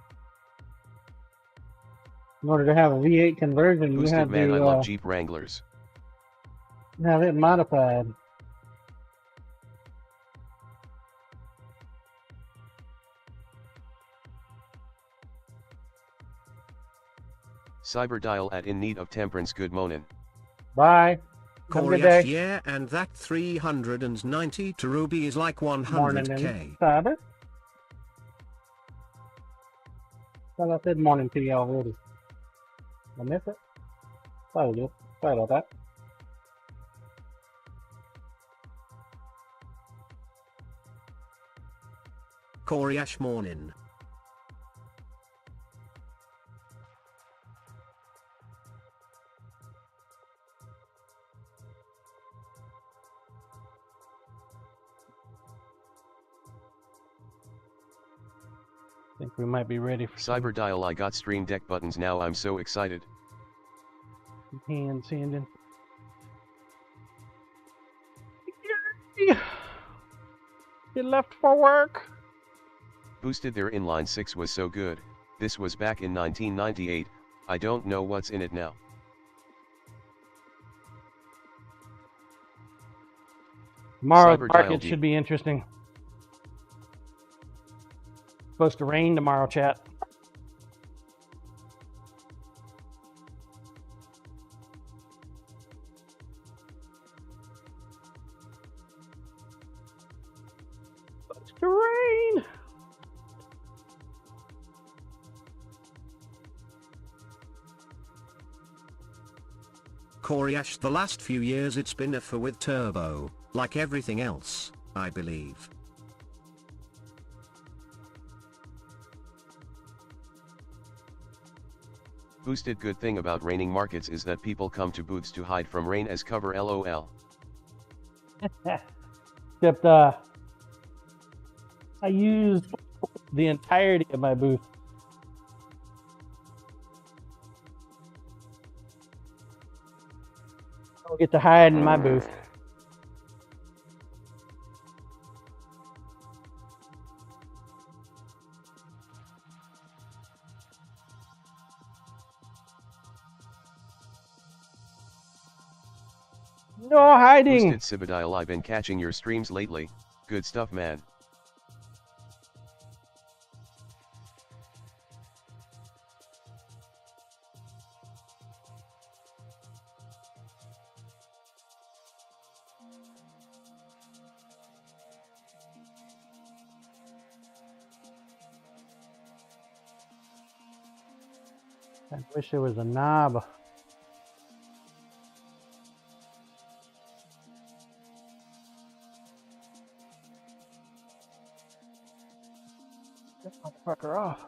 [SPEAKER 2] In order to have a V8 conversion, you
[SPEAKER 1] Boosted
[SPEAKER 2] have
[SPEAKER 1] man, I
[SPEAKER 2] to
[SPEAKER 1] love Jeep Wranglers.
[SPEAKER 2] have it modified.
[SPEAKER 1] Cyberdial at in need of temperance. Good monin'.
[SPEAKER 2] Bye. Have a good day.
[SPEAKER 3] Koryash, yeah, and that 390 to Ruby is like
[SPEAKER 2] Morning,
[SPEAKER 3] 100k.
[SPEAKER 2] Cyber. Well, I said morning to you already. I miss it? Sorry, dude. Sorry about that.
[SPEAKER 3] Koryash morning.
[SPEAKER 2] I think we might be ready for some
[SPEAKER 1] Cyberdial, I got Stream Deck buttons now. I'm so excited.
[SPEAKER 2] hand sanding. You left for work.
[SPEAKER 1] Boosted their inline 6 was so good, this was back in 1998, I don't know what's in it now.
[SPEAKER 2] Tomorrow's
[SPEAKER 1] Cyber
[SPEAKER 2] market
[SPEAKER 1] Dial D.
[SPEAKER 2] should be interesting. Supposed to rain tomorrow, chat. Supposed to rain.
[SPEAKER 3] Coriash, the last few years it's been a for with turbo, like everything else, I believe.
[SPEAKER 1] Boosted. Good thing about raining markets is that people come to booths to hide from rain as cover, lol.
[SPEAKER 2] Except, I used the entirety of my booth. I don't get to hide in my booth. No hiding.
[SPEAKER 1] Boosted Cibadile. I've been catching your streams lately, good stuff, man.
[SPEAKER 2] I wish there was a knob. Get the motherfucker off.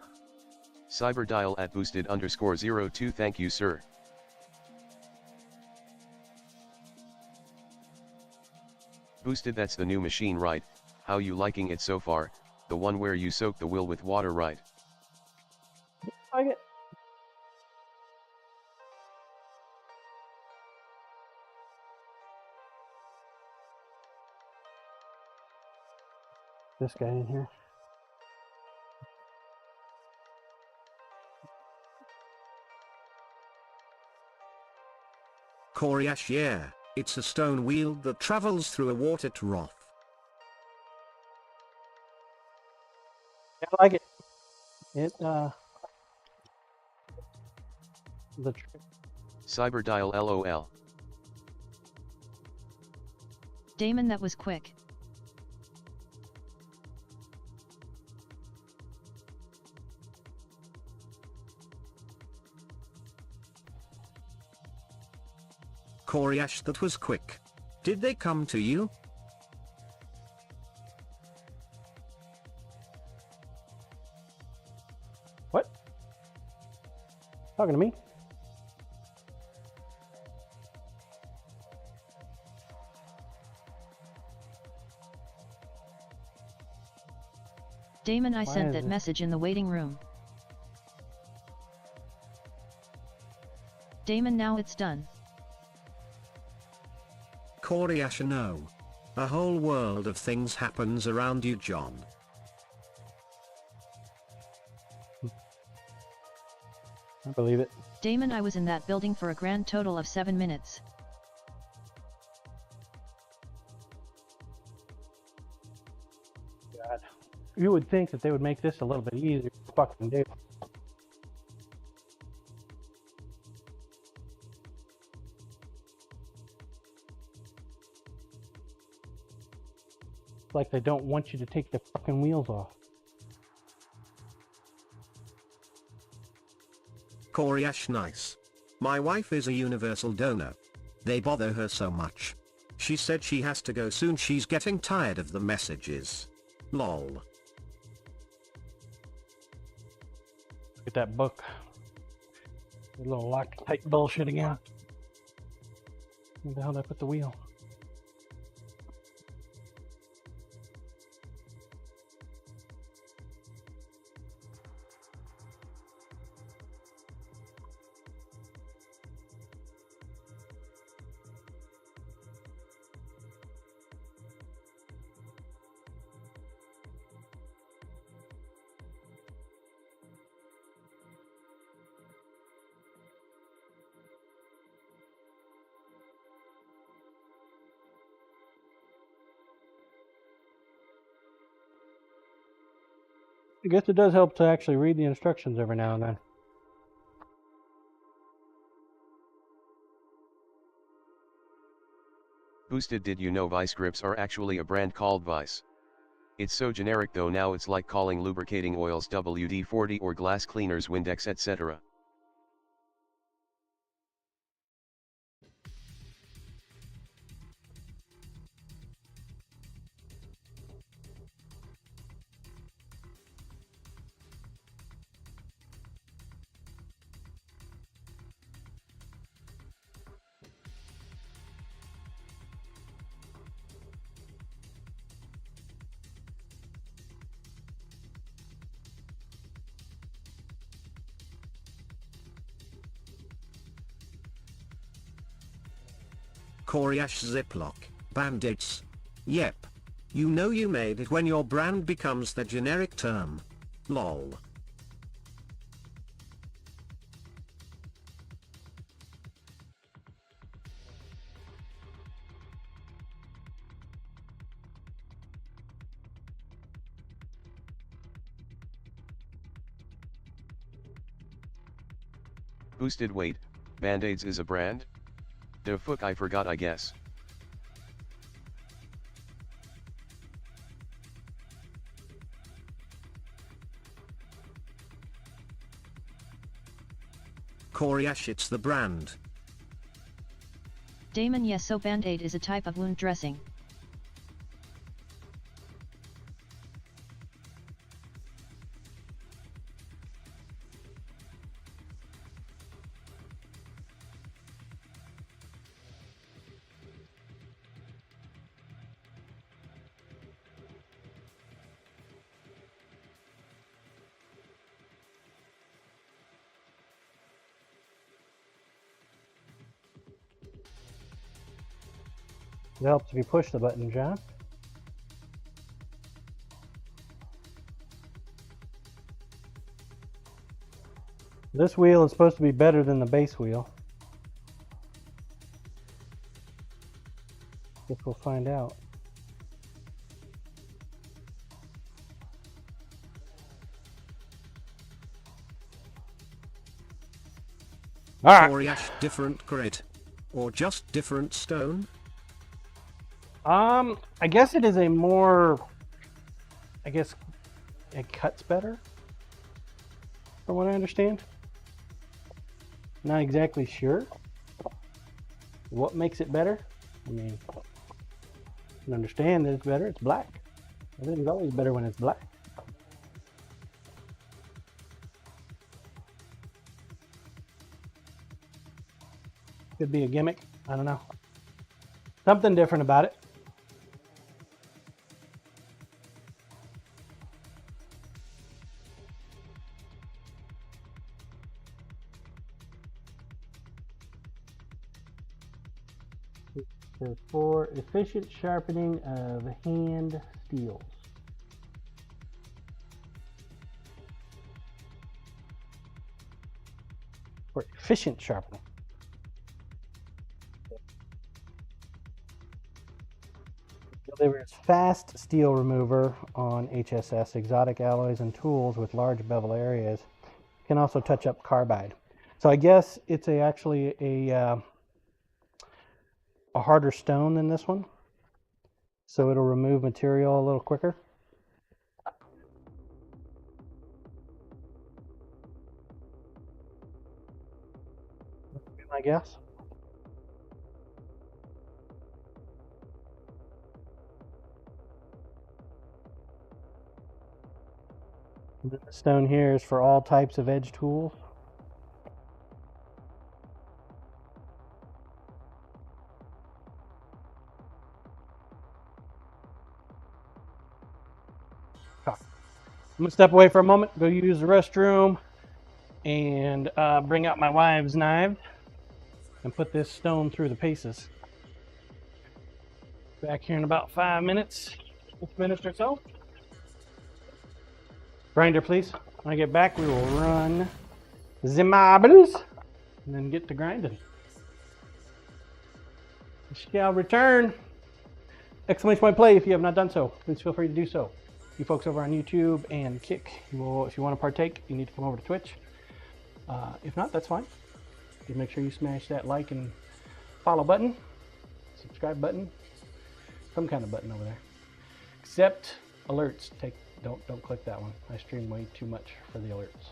[SPEAKER 1] Cyberdial at boosted_02. Thank you, sir. Boosted. That's the new machine, right? How you liking it so far? The one where you soak the wheel with water, right?
[SPEAKER 2] Like it. This guy in here.
[SPEAKER 3] Coriash, yeah, it's a stone wheel that travels through a water trough.
[SPEAKER 2] I like it. The
[SPEAKER 1] Cyberdial lol.
[SPEAKER 4] Damon, that was quick.
[SPEAKER 3] Coriash, that was quick. Did they come to you?
[SPEAKER 2] What? Talking to me?
[SPEAKER 4] Damon, I
[SPEAKER 2] Why
[SPEAKER 4] sent
[SPEAKER 2] is
[SPEAKER 4] that
[SPEAKER 2] it-
[SPEAKER 4] message in the waiting room. Damon, now it's done.
[SPEAKER 3] Coriash, no. A whole world of things happens around you, John.
[SPEAKER 2] I believe it.
[SPEAKER 4] Damon, I was in that building for a grand total of 7 minutes.
[SPEAKER 2] God. You would think that they would make this a little bit easier to fucking do. It's like they don't want you to take the fucking wheels off.
[SPEAKER 3] Coriash, nice. My wife is a universal donor. They bother her so much. She said she has to go soon. She's getting tired of the messages. Lol.
[SPEAKER 2] Look at that book. A little Loctite bullshit again. Where the hell did I put the wheel? I guess it does help to actually read the instructions every now and then.
[SPEAKER 1] Boosted, did you know Vice grips are actually a brand called Vice? It's so generic though, now it's like calling lubricating oils WD-40 or glass cleaners Windex, etc.
[SPEAKER 3] Coriash Ziploc Band-Aids. Yep. You know you made it when your brand becomes the generic term. Lol.
[SPEAKER 1] Boosted, wait, Band-Aids is a brand? The fuck, I forgot, I guess.
[SPEAKER 3] Coriash, it's the brand.
[SPEAKER 4] Damon, yes, so Band-Aid is a type of wound dressing.
[SPEAKER 2] It helps if you push the button, John. This wheel is supposed to be better than the base wheel. Guess we'll find out. All right.
[SPEAKER 3] Coriash, different grit. Or just different stone?
[SPEAKER 2] I guess it is a more, I guess it cuts better, from what I understand. Not exactly sure what makes it better. I mean, I can understand that it's better. It's black. Everything's always better when it's black. Could be a gimmick. I don't know. Something different about it. For efficient sharpening of hand steels. For efficient sharpening. Delivers fast steel remover on HSS, exotic alloys and tools with large bevel areas. Can also touch up carbide. So I guess it's actually a harder stone than this one, so it'll remove material a little quicker. I guess. And then the stone here is for all types of edge tools. I'm gonna step away for a moment, go use the restroom, and bring out my wives' knife and put this stone through the paces. Back here in about 5 minutes, 6 minutes or so. Grinder, please. When I get back, we will run the marbles and then get to grinding. We shall return. Exclamation point play if you have not done so. Please feel free to do so. You folks over on YouTube and Kick, if you want to partake, you need to come over to Twitch. If not, that's fine. Just make sure you smash that like and follow button, subscribe button, some kind of button over there. Except alerts. Don't click that one. I stream way too much for the alerts.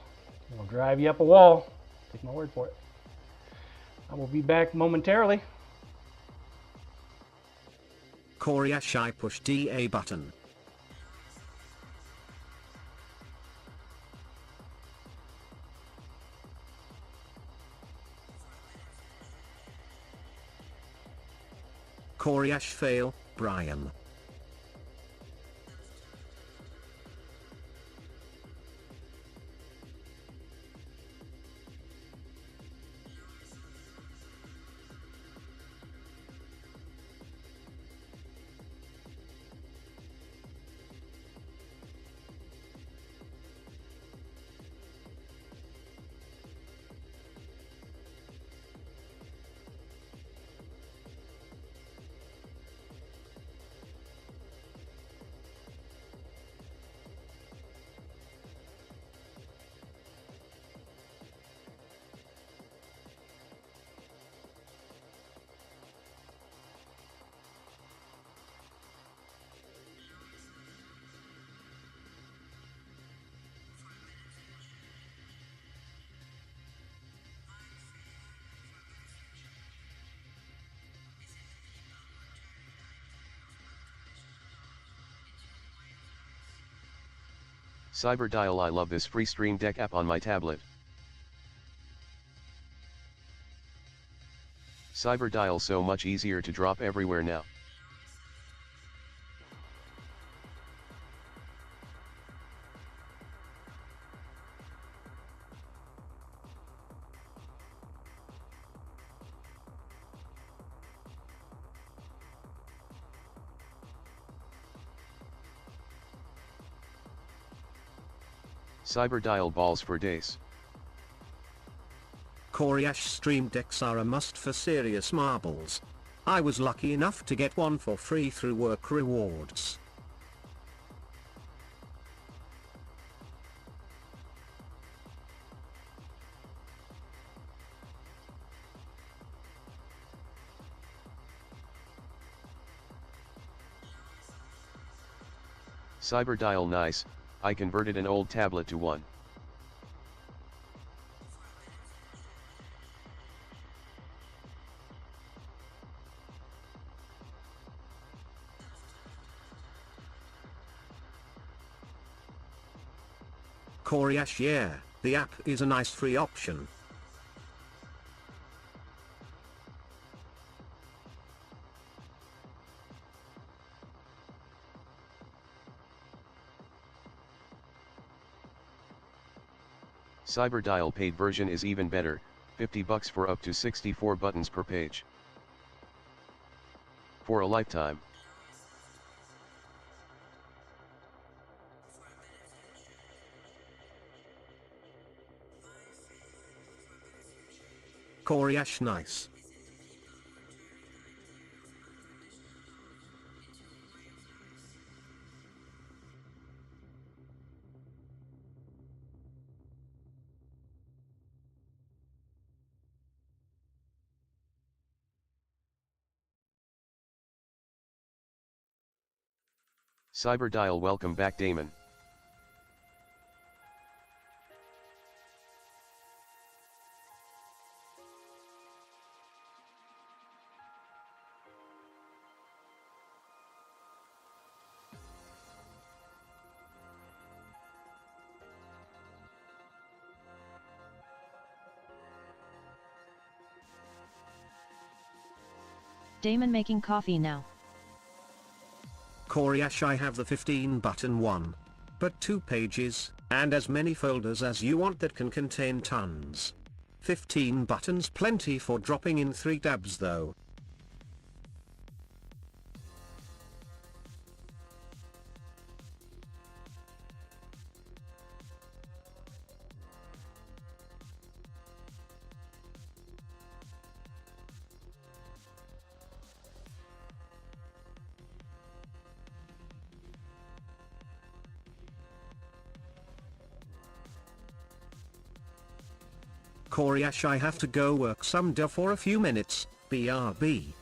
[SPEAKER 2] It'll drive you up a wall. Take my word for it. I will be back momentarily.
[SPEAKER 3] Koreash, I push DA button. Koreash fail, Brian.
[SPEAKER 1] Cyberdial, I love this free Stream Deck app on my tablet. Cyberdial, so much easier to drop everywhere now. Cyberdial, balls for days.
[SPEAKER 3] Koreash, Stream Decks are a must for serious marbles. I was lucky enough to get one for free through work rewards.
[SPEAKER 1] Cyberdial, nice. I converted an old tablet to one.
[SPEAKER 3] Koreash, yeah, the app is a nice free option.
[SPEAKER 1] Cyberdial paid version is even better, $50 for up to 64 buttons per page. For a lifetime.
[SPEAKER 3] Koreash, nice.
[SPEAKER 1] Cyberdial, welcome back, Damon.
[SPEAKER 4] Damon making coffee now.
[SPEAKER 3] Koreash, I have the 15 button one. But 2 pages, and as many folders as you want that can contain tons. 15 buttons plenty for dropping in 3 tabs though. Koryash, I have to go work some dough for a few minutes, BRB.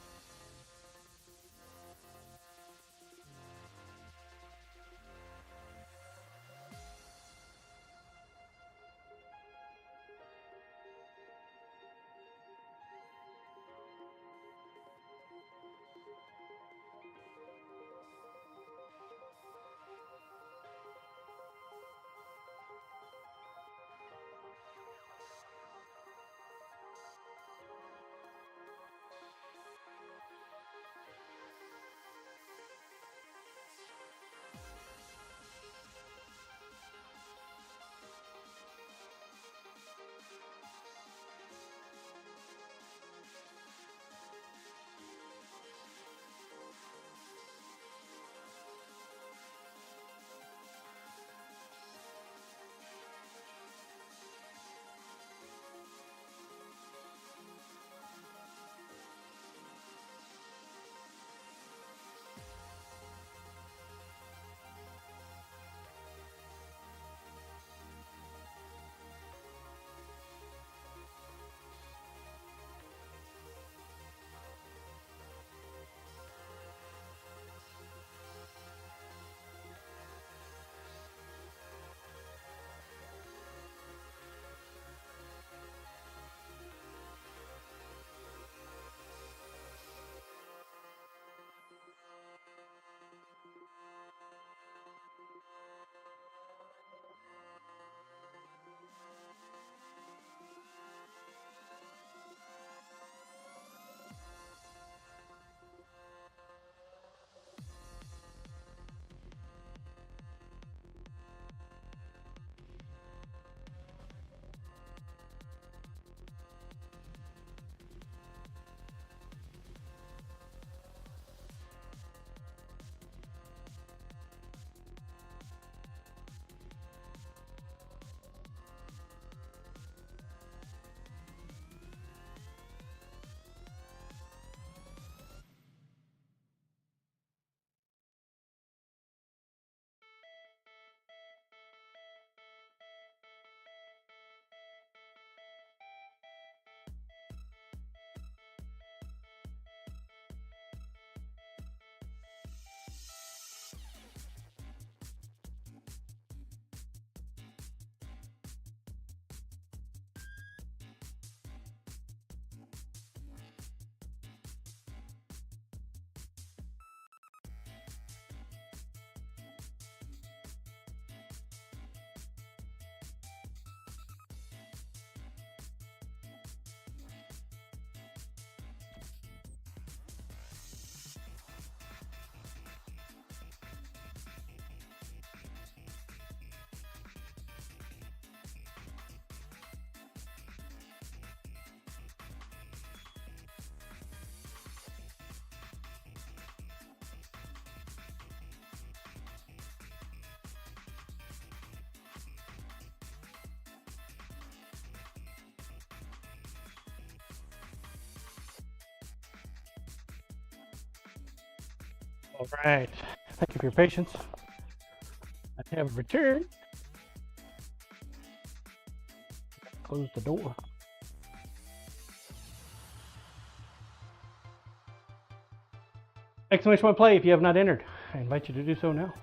[SPEAKER 2] All right. Thank you for your patience. I have returned. Close the door. Exclamation point play if you have not entered. I invite you to do so now.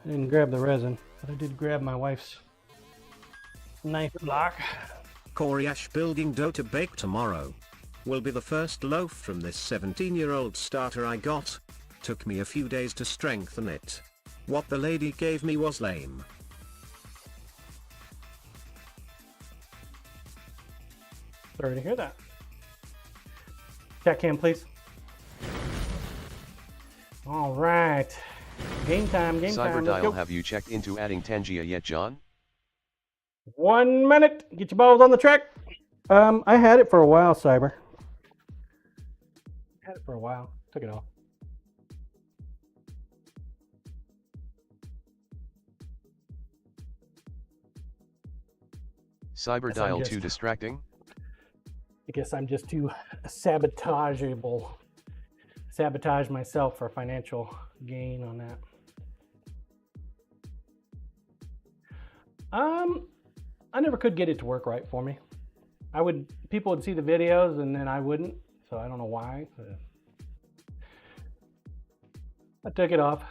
[SPEAKER 2] I didn't grab the resin, but I did grab my wife's knife block.
[SPEAKER 3] Koryash building dough to bake tomorrow. Will be the first loaf from this 17-year-old starter I got. Took me a few days to strengthen it. What the lady gave me was lame.
[SPEAKER 2] Sorry to hear that. Chat cam, please. All right. Game time, game time. Let's
[SPEAKER 1] Cyberdial,
[SPEAKER 2] go.
[SPEAKER 1] have you checked into adding Tangia yet, John?
[SPEAKER 2] 1 minute. Get your balls on the track. I had it for a while, Cyber. Had it for a while. Took it off.
[SPEAKER 1] Cyberdial too distracting?
[SPEAKER 2] I guess I'm just too sabotageable. Sabotage myself for financial gain on that. I never could get it to work right for me. People would see the videos and then I wouldn't, so I don't know why. I took it off.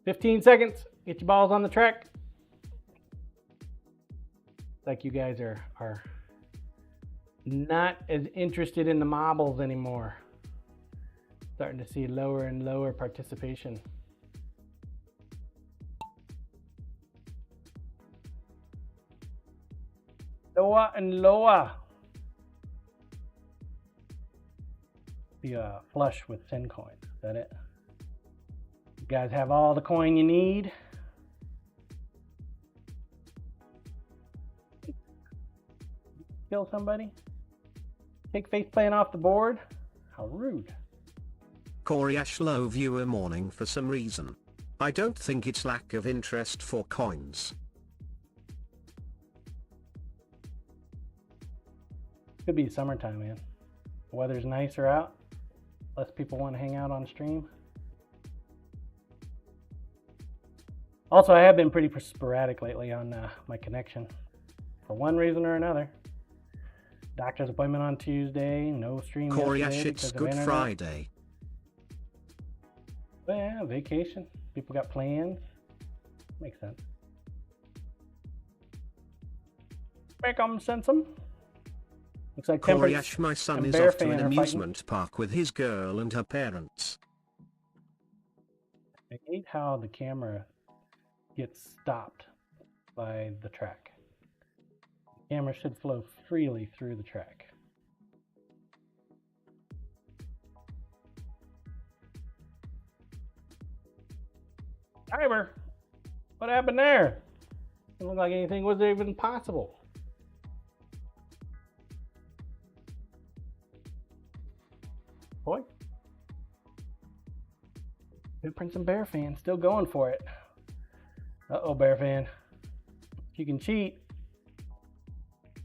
[SPEAKER 2] 15 seconds, get your balls on the track. Like you guys are not as interested in the marbles anymore. Starting to see lower and lower participation. Lower and lower. Be flush with 10 coins. Is that it? You guys have all the coin you need. Kill somebody? Take face plant off the board? How rude.
[SPEAKER 3] Corey Ash low viewer morning for some reason. I don't think it's lack of interest for coins.
[SPEAKER 2] Could be summertime, man. The weather's nicer out. Less people want to hang out on stream. Also, I have been pretty sporadic lately on my connection. For one reason or another. Doctor's appointment on Tuesday, no stream
[SPEAKER 3] Corey
[SPEAKER 2] yesterday
[SPEAKER 3] Ash,
[SPEAKER 2] because
[SPEAKER 3] it's
[SPEAKER 2] of
[SPEAKER 3] Good
[SPEAKER 2] internet.
[SPEAKER 3] Friday.
[SPEAKER 2] But yeah, vacation. People got plans. Makes sense. Make 'em sense 'em. Looks like
[SPEAKER 3] Corey
[SPEAKER 2] Temperance
[SPEAKER 3] Ash, my son
[SPEAKER 2] and
[SPEAKER 3] is
[SPEAKER 2] Bear
[SPEAKER 3] off to
[SPEAKER 2] Fan
[SPEAKER 3] an
[SPEAKER 2] are fighting.
[SPEAKER 3] amusement park with his girl and her parents.
[SPEAKER 2] I hate how the camera gets stopped by the track. The camera should flow freely through the track. Timer! What happened there? Didn't look like anything was even possible. Boy. Prince and Bear Fan still going for it. Uh-oh, Bear Fan. You can cheat.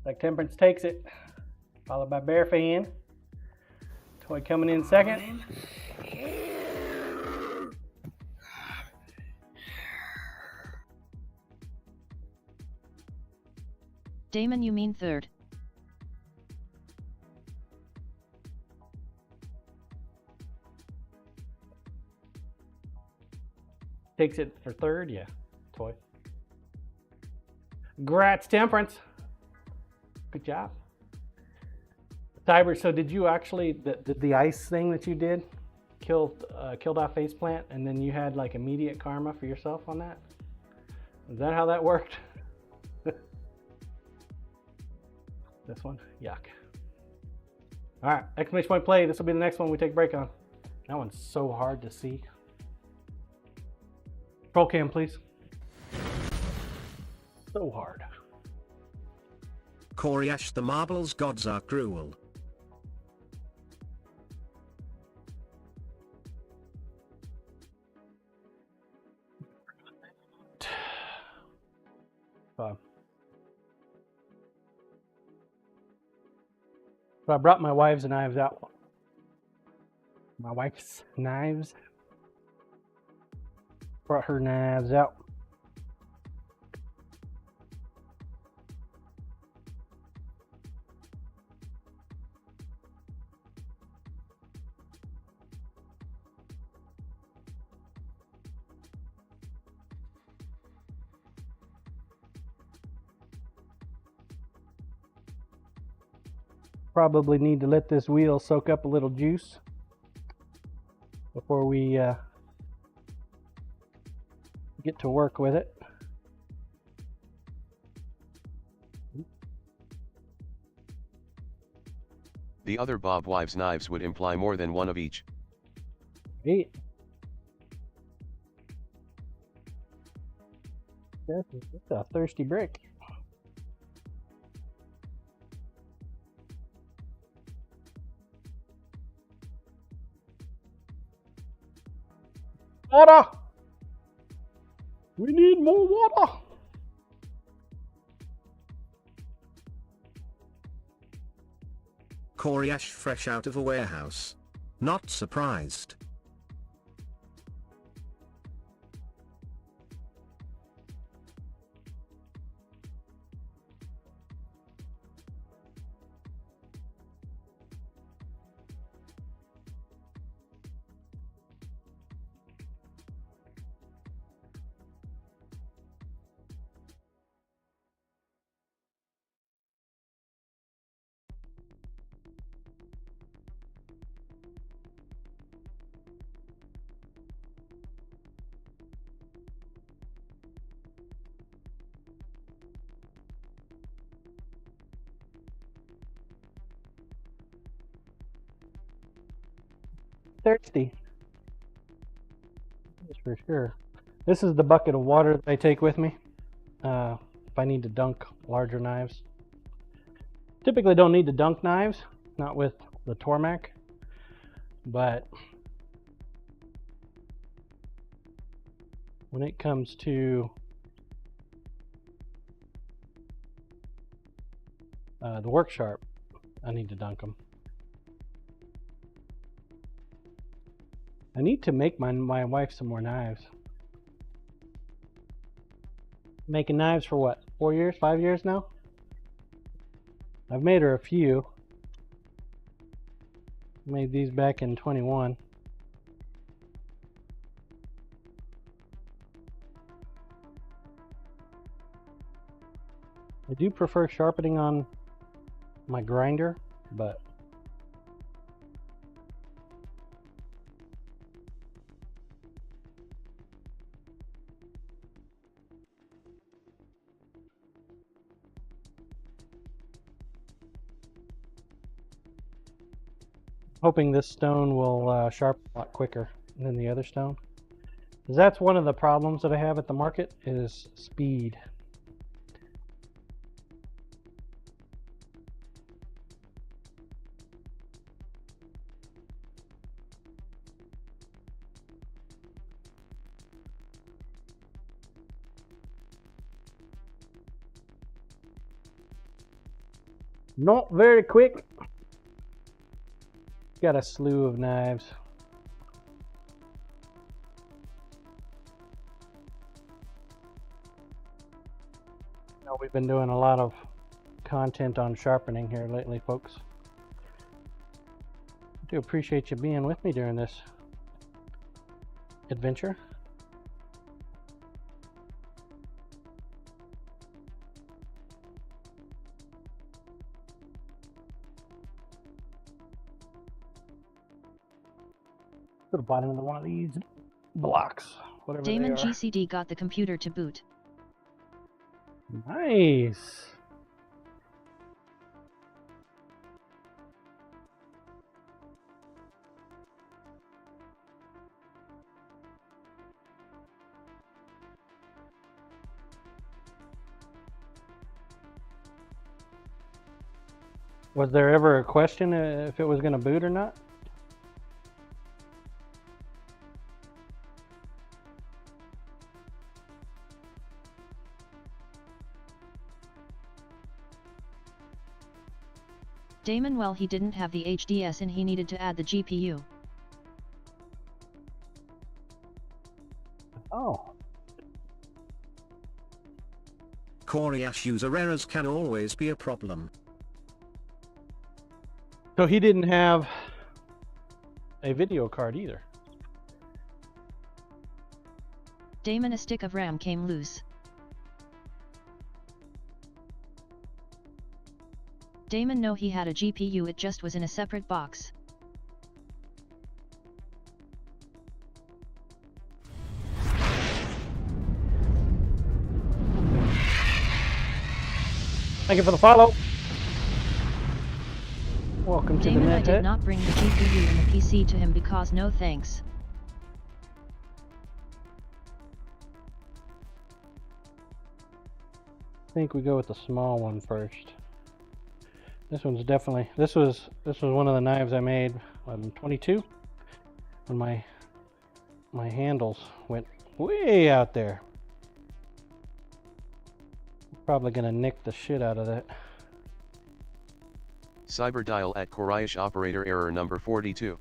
[SPEAKER 2] Like Temperance takes it. Followed by Bear Fan. Toy coming in second.
[SPEAKER 4] Damon, you mean third.
[SPEAKER 2] Takes it for third, yeah. Toy. Grats, Temperance. Good job. Tiber, so did you actually, the ice thing that you did, killed off Faceplant, and then you had like immediate karma for yourself on that? Is that how that worked? This one? Yuck. All right, exclamation point play. This will be the next one we take a break on. That one's so hard to see. Roll cam, please. So hard.
[SPEAKER 3] Corey Ash, the marbles gods are cruel.
[SPEAKER 2] So I brought my wife's knives out. My wife's knives. Brought her knives out. Probably need to let this wheel soak up a little juice before we get to work with it.
[SPEAKER 1] The other Bob Wives knives would imply more than one of each.
[SPEAKER 2] Eight. That's a thirsty brick. Water! We need more water!
[SPEAKER 3] Corey Ash, fresh out of a warehouse. Not surprised.
[SPEAKER 2] thirsty. That's for sure. This is the bucket of water that I take with me if I need to dunk larger knives. Typically don't need to dunk knives, not with the Tormac, but when it comes to the work sharp, I need to dunk them. I need to make my wife some more knives. Making knives for what, 4 years, 5 years now? I've made her a few. Made these back in 21. I do prefer sharpening on my grinder, but hoping this stone will sharpen a lot quicker than the other stone. Because that's one of the problems that I have at the market is speed. Not very quick. Got a slew of knives. We've been doing a lot of content on sharpening here lately, folks. I do appreciate you being with me during this adventure. Put the bottom of one of these blocks, whatever
[SPEAKER 4] Damon
[SPEAKER 2] they are.
[SPEAKER 4] GCD got the computer to boot.
[SPEAKER 2] Nice. Was there ever a question if it was going to boot or not?
[SPEAKER 4] Damon, well, he didn't have the HDS and he needed to add the GPU.
[SPEAKER 2] Oh.
[SPEAKER 3] Coriash user errors can always be a problem.
[SPEAKER 2] So he didn't have a video card either.
[SPEAKER 4] Damon, a stick of RAM came loose. Damon, no, he had a GPU, it just was in a separate box.
[SPEAKER 2] Thank you for the follow. Welcome to
[SPEAKER 4] Damon,
[SPEAKER 2] the
[SPEAKER 4] I
[SPEAKER 2] net.
[SPEAKER 4] did not bring the GPU and the PC to him because no thanks.
[SPEAKER 2] I think we go with the small one first. This one's definitely, this was one of the knives I made when 22, when my handles went way out there. Probably gonna nick the shit out of that.
[SPEAKER 1] Cyberdial at Coriash operator error number 42.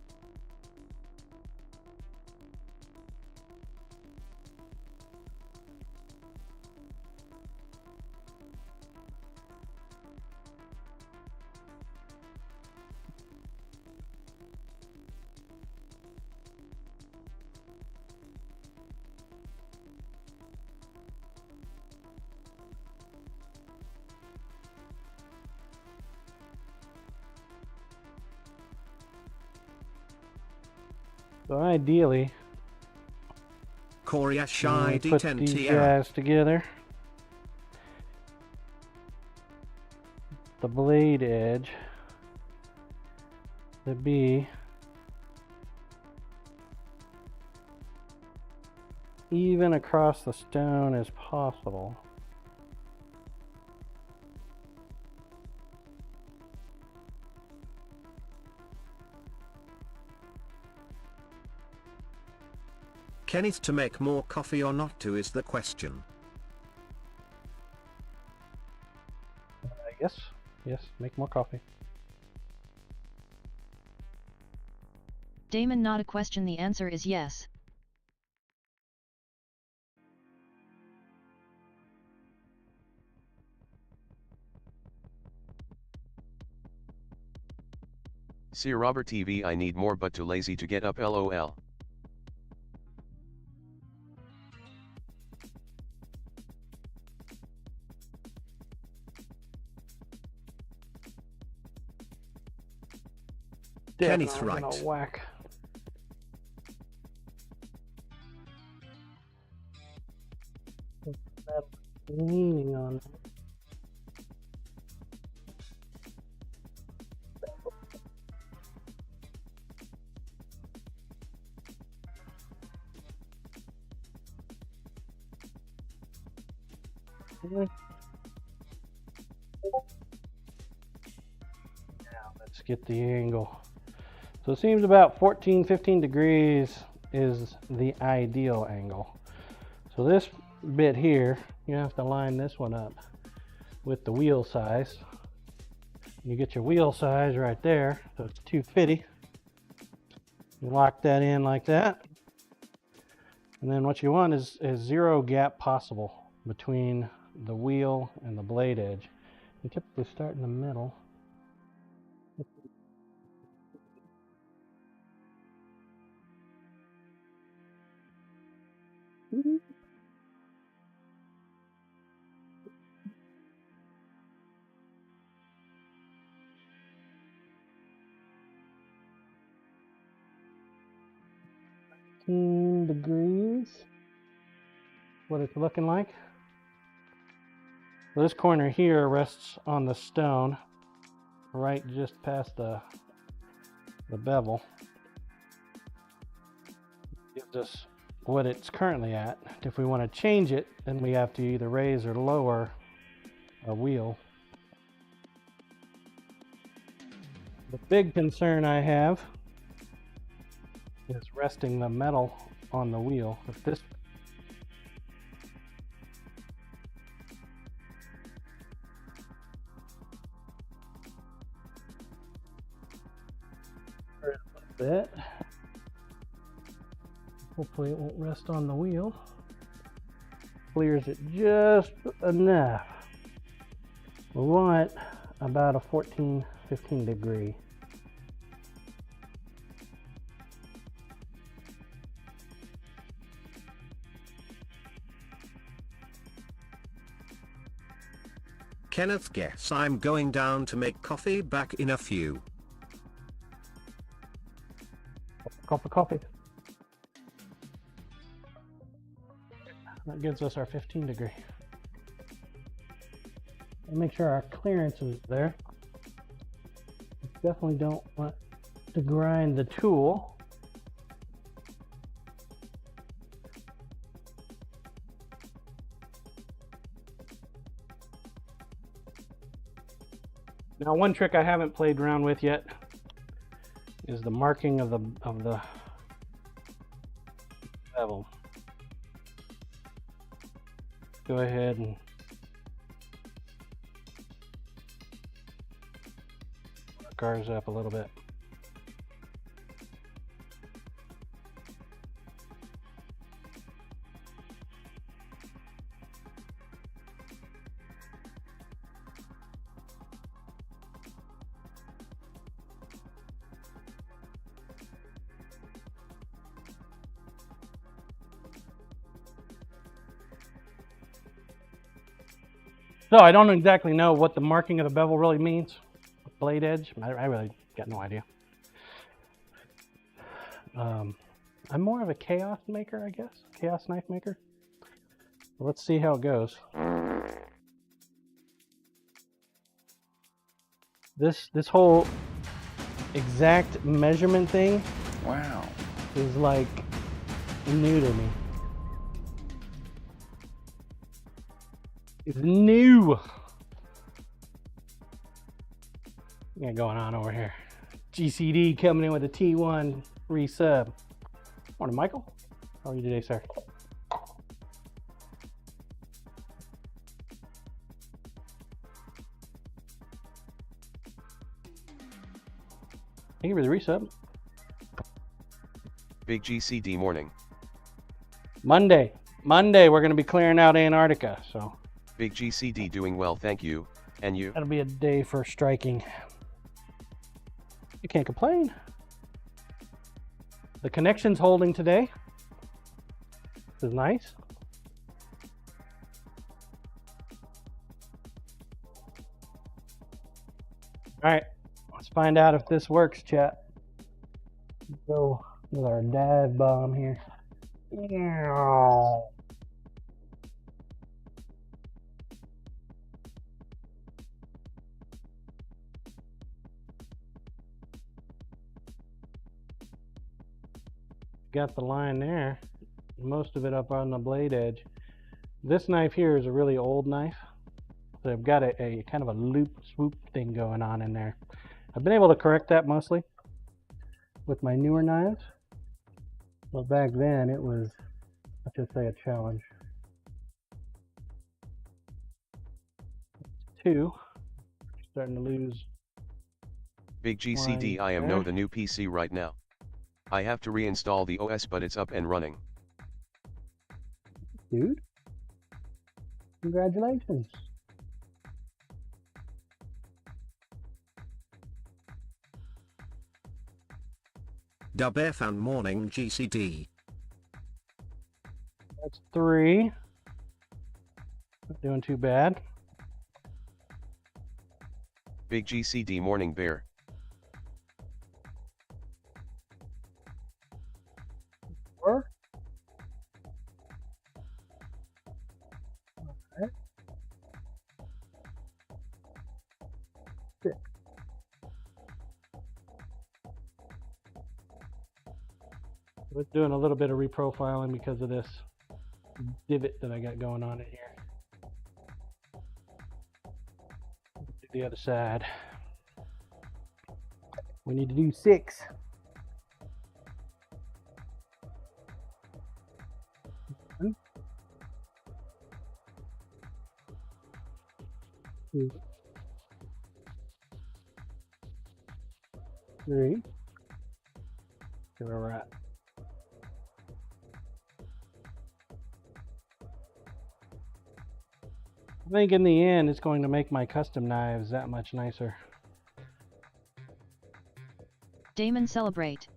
[SPEAKER 2] So ideally,
[SPEAKER 3] Coriash
[SPEAKER 2] we put these
[SPEAKER 3] ID10T error.
[SPEAKER 2] guys together. The blade edge to be even across the stone as possible.
[SPEAKER 3] Kenneth, to make more coffee or not to is the question.
[SPEAKER 2] Yes, make more coffee.
[SPEAKER 4] Damon, not a question, the answer is yes.
[SPEAKER 1] Sir Robert TV, I need more but too lazy to get up, lol.
[SPEAKER 3] Kenneth's
[SPEAKER 2] Definitely
[SPEAKER 3] right.
[SPEAKER 2] gonna whack. That leaning on. Now let's get the angle. So it seems about 14-15 degrees is the ideal angle. So this bit here, you have to line this one up with the wheel size. You get your wheel size right there, so it's 250. You lock that in like that. And then what you want is zero gap possible between the wheel and the blade edge. You typically start in the middle. Degrees, what it's looking like. So this corner here rests on the stone, right just past the bevel. Gives us what it's currently at. If we want to change it, then we have to either raise or lower a wheel. The big concern I have is resting the metal on the wheel. If this a little bit, hopefully it won't rest on the wheel. Clears it just enough. We want about a 14-15 degree.
[SPEAKER 3] Kenneth, guess I'm going down to make coffee, back in a few.
[SPEAKER 2] Coffee. That gives us our 15 degree. And make sure our clearance is there. Definitely don't want to grind the tool. Now, one trick I haven't played around with yet is the marking of the bevel. Go ahead and mark ours up a little bit. So I don't exactly know what the marking of the bevel really means. Blade edge, I really got no idea. I'm more of a chaos maker, I guess. Chaos knife maker. Let's see how it goes. This whole exact measurement thing,
[SPEAKER 6] Wow,
[SPEAKER 2] is like new to me. is new. What got going on over here? GCD coming in with a T1 resub. Morning, Michael. How are you today, sir? Thank you for the resub.
[SPEAKER 1] Big GCD morning.
[SPEAKER 2] Monday, we're going to be clearing out Antarctica, so
[SPEAKER 1] Big GCD doing well, thank you. And you?
[SPEAKER 2] that'll be a day for striking. You can't complain. The connection's holding today. This is nice. All right, let's find out if this works, chat. Let's go with our dive bomb here. Got the line there, most of it up on the blade edge. This knife here is a really old knife, so I've got a kind of a loop swoop thing going on in there. I've been able to correct that mostly with my newer knives, but back then it was, let's just say, a challenge. Two, starting to lose.
[SPEAKER 1] Big GCD, I am
[SPEAKER 2] there.
[SPEAKER 1] the new PC right now. I have to reinstall the OS, but it's up and running.
[SPEAKER 2] Dude, congratulations.
[SPEAKER 3] Dub F and morning GCD.
[SPEAKER 2] That's 3. Not doing too bad.
[SPEAKER 1] Big GCD morning bear.
[SPEAKER 2] 4. Okay. 6. We're doing a little bit of reprofiling because of this divot that I got going on in here. Do the other side. We need to do 6. One, 2, 3. See where we're at. I think in the end it's going to make my custom knives that much nicer.
[SPEAKER 4] Damon celebrate.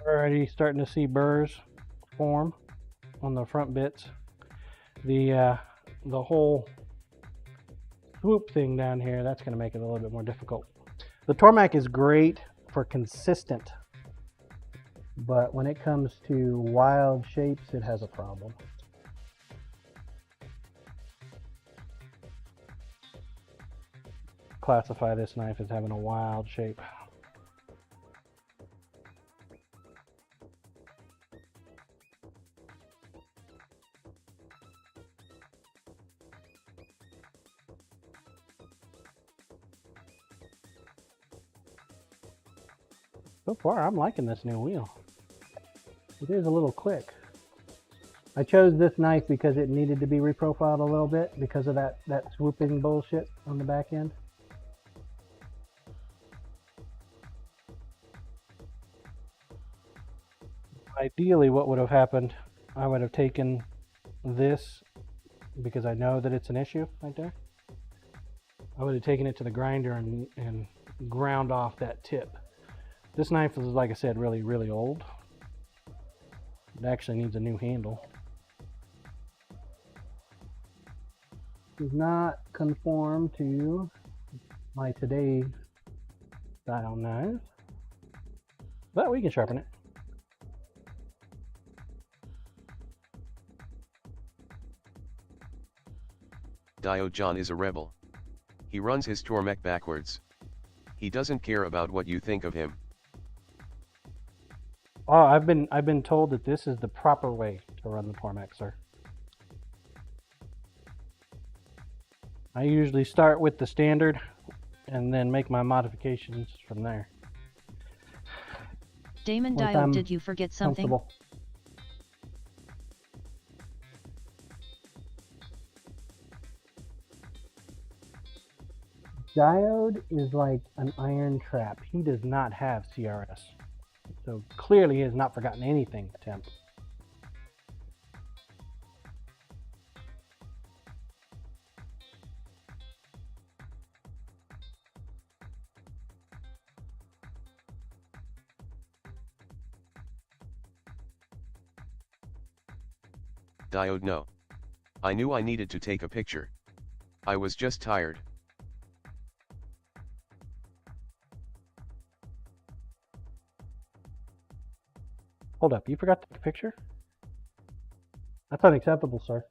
[SPEAKER 2] We're already starting to see burrs form on the front bits. The whole swoop thing down here, that's going to make it a little bit more difficult. The Tormac is great for consistent, but when it comes to wild shapes, it has a problem. Classify this knife as having a wild shape. So far, I'm liking this new wheel. It is a little quick. I chose this knife because it needed to be reprofiled a little bit because of that swooping bullshit on the back end. Ideally, what would have happened, I would have taken this, because I know that it's an issue right there. I would have taken it to the grinder and ground off that tip. This knife is, like I said, really, really old. It actually needs a new handle. Does not conform to my today's style knives, but we can sharpen it.
[SPEAKER 1] Diode John is a rebel. He runs his Tormek backwards. He doesn't care about what you think of him.
[SPEAKER 2] Oh, I've been told that this is the proper way to run the Tormek, sir. I usually start with the standard and then make my modifications from there.
[SPEAKER 4] Damon
[SPEAKER 2] Once
[SPEAKER 4] Diode,
[SPEAKER 2] I'm
[SPEAKER 4] did you forget something?
[SPEAKER 2] comfortable. Diode is like an iron trap. He does not have CRS. So clearly he has not forgotten anything, Temp.
[SPEAKER 1] Diode, no. I knew I needed to take a picture. I was just tired.
[SPEAKER 2] Hold up, you forgot to take a picture? That's unacceptable, sir.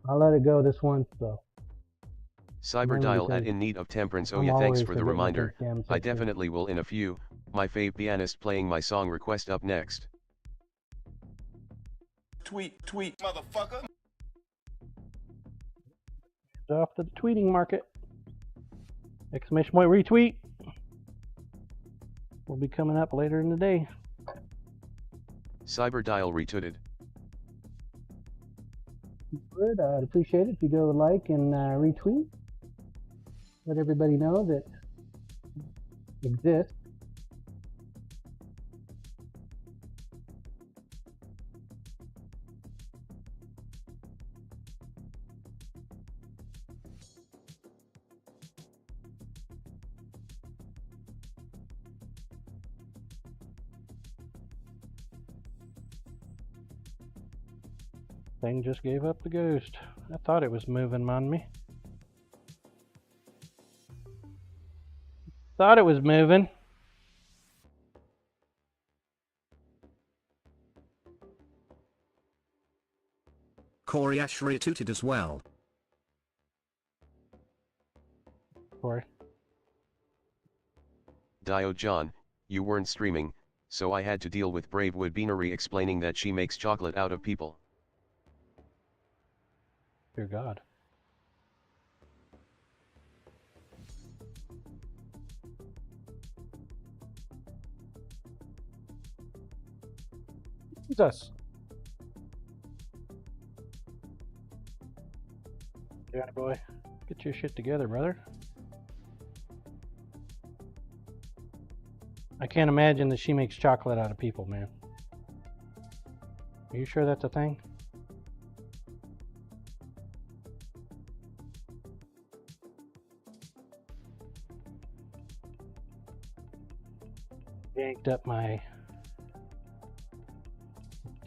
[SPEAKER 2] I'll let it go this once, though.
[SPEAKER 1] Cyberdial at in need of temperance. Oh yeah, thanks for the reminder. I definitely will in a few. My fave pianist playing my song request up next.
[SPEAKER 6] Tweet, motherfucker.
[SPEAKER 2] Off to the tweeting market. Exclamation point retweet. Will be coming up later in the day.
[SPEAKER 1] Cyberdial retweeted.
[SPEAKER 2] Good. I'd appreciate it if you go like and retweet. Let everybody know that exists. Thing just gave up the ghost. I thought it was moving on me. Thought it was moving.
[SPEAKER 3] Corey Ash retweeted as well.
[SPEAKER 2] Corey.
[SPEAKER 1] Diode John, you weren't streaming, so I had to deal with Bravewood Beanery explaining that she makes chocolate out of people.
[SPEAKER 2] Dear God. Jesus. Johnny boy, get your shit together, brother. I can't imagine that she makes chocolate out of people, man. Are you sure that's a thing? Yanked up my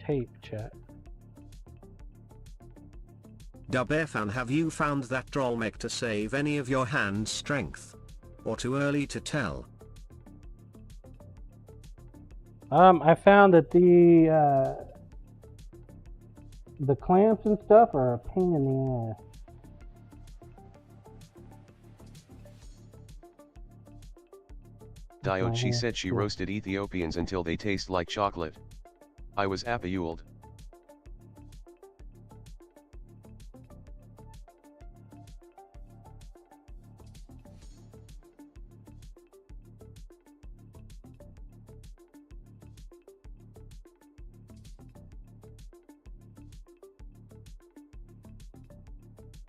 [SPEAKER 2] tape, chat.
[SPEAKER 3] Dubfan, have you found that droll mech to save any of your hand strength? Or too early to tell?
[SPEAKER 2] I found that the clamps and stuff are a pain in the ass.
[SPEAKER 1] Diode, she said she roasted Ethiopians until they taste like chocolate. I was appalled.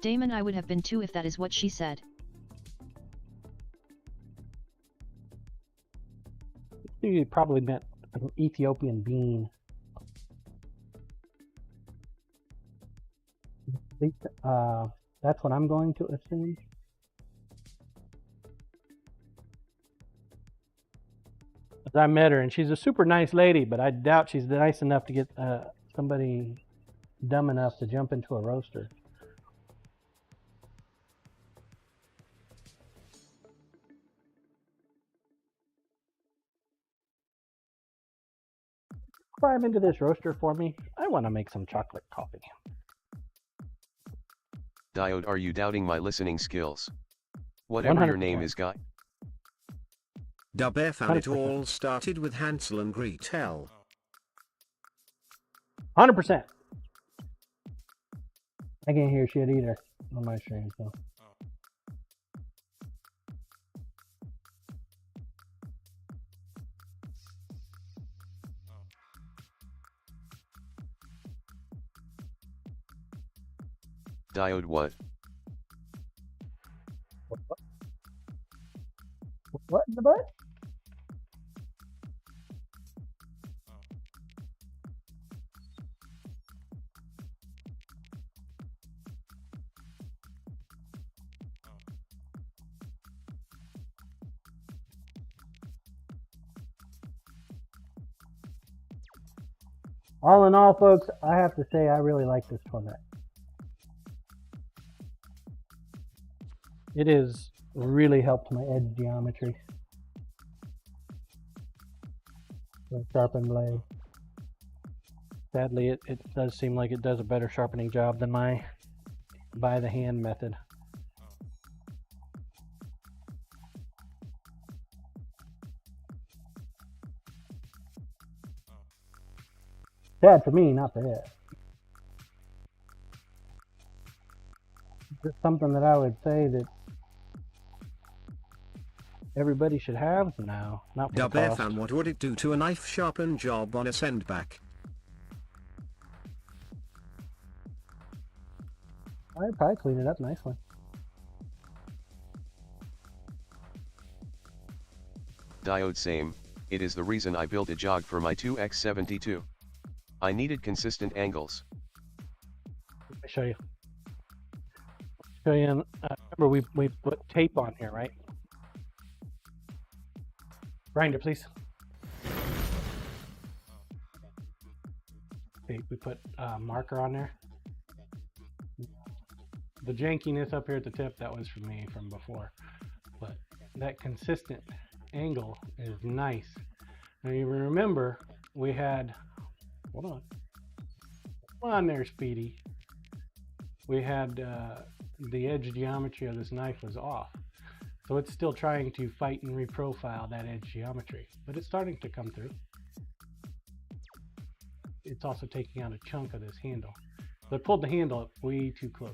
[SPEAKER 4] Damon, I would have been too if that is what she said.
[SPEAKER 2] You probably meant an Ethiopian bean. That's what I'm going to assume. I met her and she's a super nice lady, but I doubt she's nice enough to get somebody dumb enough to jump into a roaster. Climb into this roaster for me. I want to make some chocolate coffee.
[SPEAKER 1] Diode, are you doubting my listening skills? Whatever your name
[SPEAKER 2] 100%.
[SPEAKER 1] is, guy.
[SPEAKER 3] Dub F, and it
[SPEAKER 2] 100%.
[SPEAKER 3] all started with Hansel and Gretel.
[SPEAKER 2] 100%. I can't hear shit either on my stream, so.
[SPEAKER 1] Diode what?
[SPEAKER 2] What in the butt? All in all, folks, I have to say I really like this format. It has really helped my edge geometry. The sharpened blade. Sadly, it does seem like it does a better sharpening job than my by the hand method. Sad for me, not for it. Just something that I would say that everybody should have now. Not for the
[SPEAKER 3] Dub F,
[SPEAKER 2] cost.
[SPEAKER 3] and what would it do to a knife sharpen job on a sendback?
[SPEAKER 2] I'd probably clean it up nicely.
[SPEAKER 1] Diode same, it is the reason I built a jog for my 2x72. I needed consistent angles.
[SPEAKER 2] Let me show you. Remember we put tape on here, right? Grinder, please. Okay, we put marker on there. The jankiness up here at the tip, that was from me from before. But that consistent angle is nice. Now you remember we had, hold on. Come on there, Speedy. We had the edge geometry of this knife was off. So it's still trying to fight and reprofile that edge geometry, but it's starting to come through. It's also taking out a chunk of this handle. So I pulled the handle up way too close.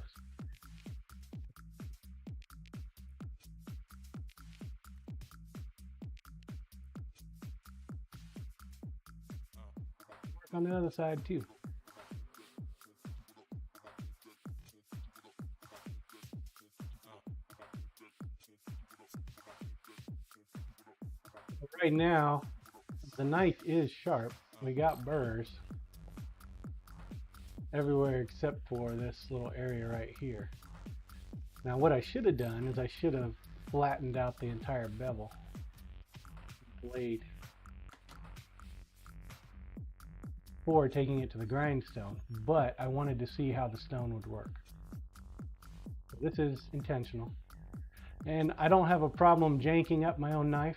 [SPEAKER 2] Work on the other side too. Right now, the knife is sharp. We got burrs everywhere except for this little area right here. Now what I should have done is I should have flattened out the entire bevel blade before taking it to the grindstone, but I wanted to see how the stone would work. This is intentional, and I don't have a problem janking up my own knife.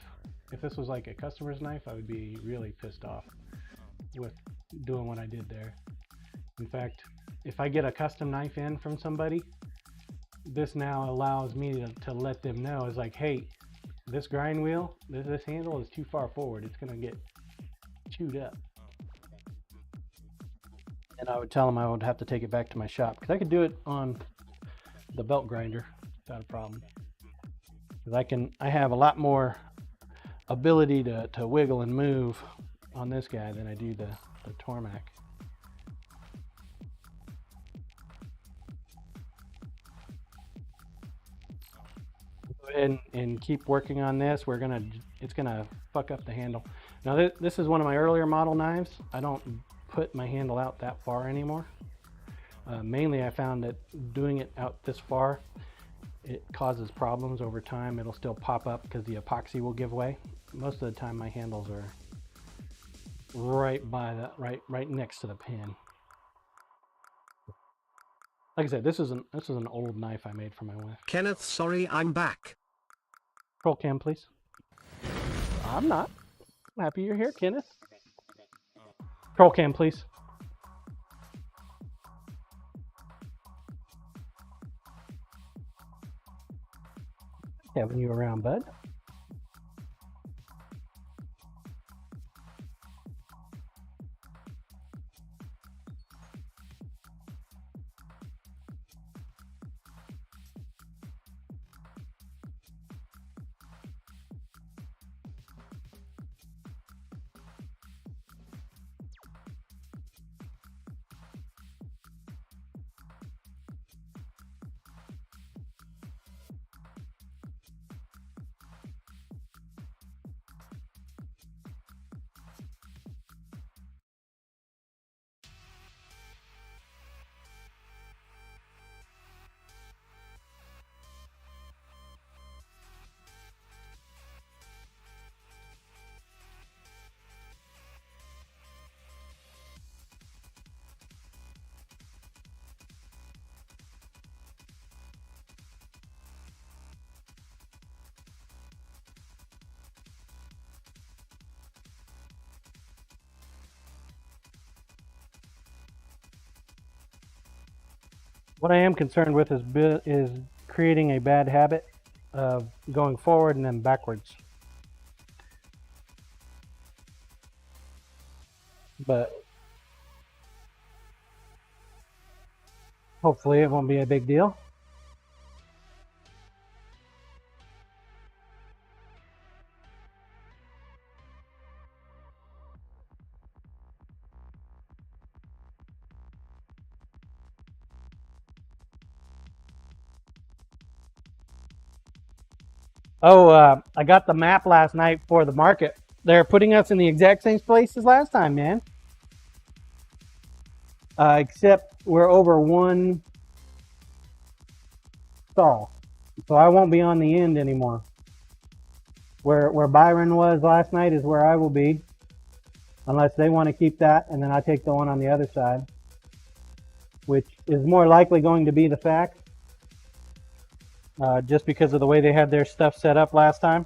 [SPEAKER 2] If this was like a customer's knife, I would be really pissed off with doing what I did there. In fact, if I get a custom knife in from somebody, this now allows me to let them know, is like, hey, this grind wheel, this handle is too far forward. It's gonna get chewed up. And I would tell them I would have to take it back to my shop, because I could do it on the belt grinder without a problem. Because I have a lot more ability to wiggle and move on this guy than I do the Tormac. Go ahead and keep working on this. It's gonna fuck up the handle. Now this is one of my earlier model knives. I don't put my handle out that far anymore. Mainly I found that doing it out this far, it causes problems over time. It'll still pop up because the epoxy will give way. Most of the time my handles are right by right next to the pin. Like I said, this is an old knife I made for my wife.
[SPEAKER 3] Kenneth, sorry, I'm back.
[SPEAKER 2] Roll cam, please. I'm not. I'm happy you're here, Kenneth. Roll cam, please. Having you around, bud. What I am concerned with is creating a bad habit of going forward and then backwards. But hopefully it won't be a big deal. Oh, I got the map last night for the market. They're putting us in the exact same place as last time, man. Except we're over one stall. So I won't be on the end anymore. Where Byron was last night is where I will be. Unless they want to keep that, and then I take the one on the other side. Which is more likely going to be the fact. Just because of the way they had their stuff set up last time.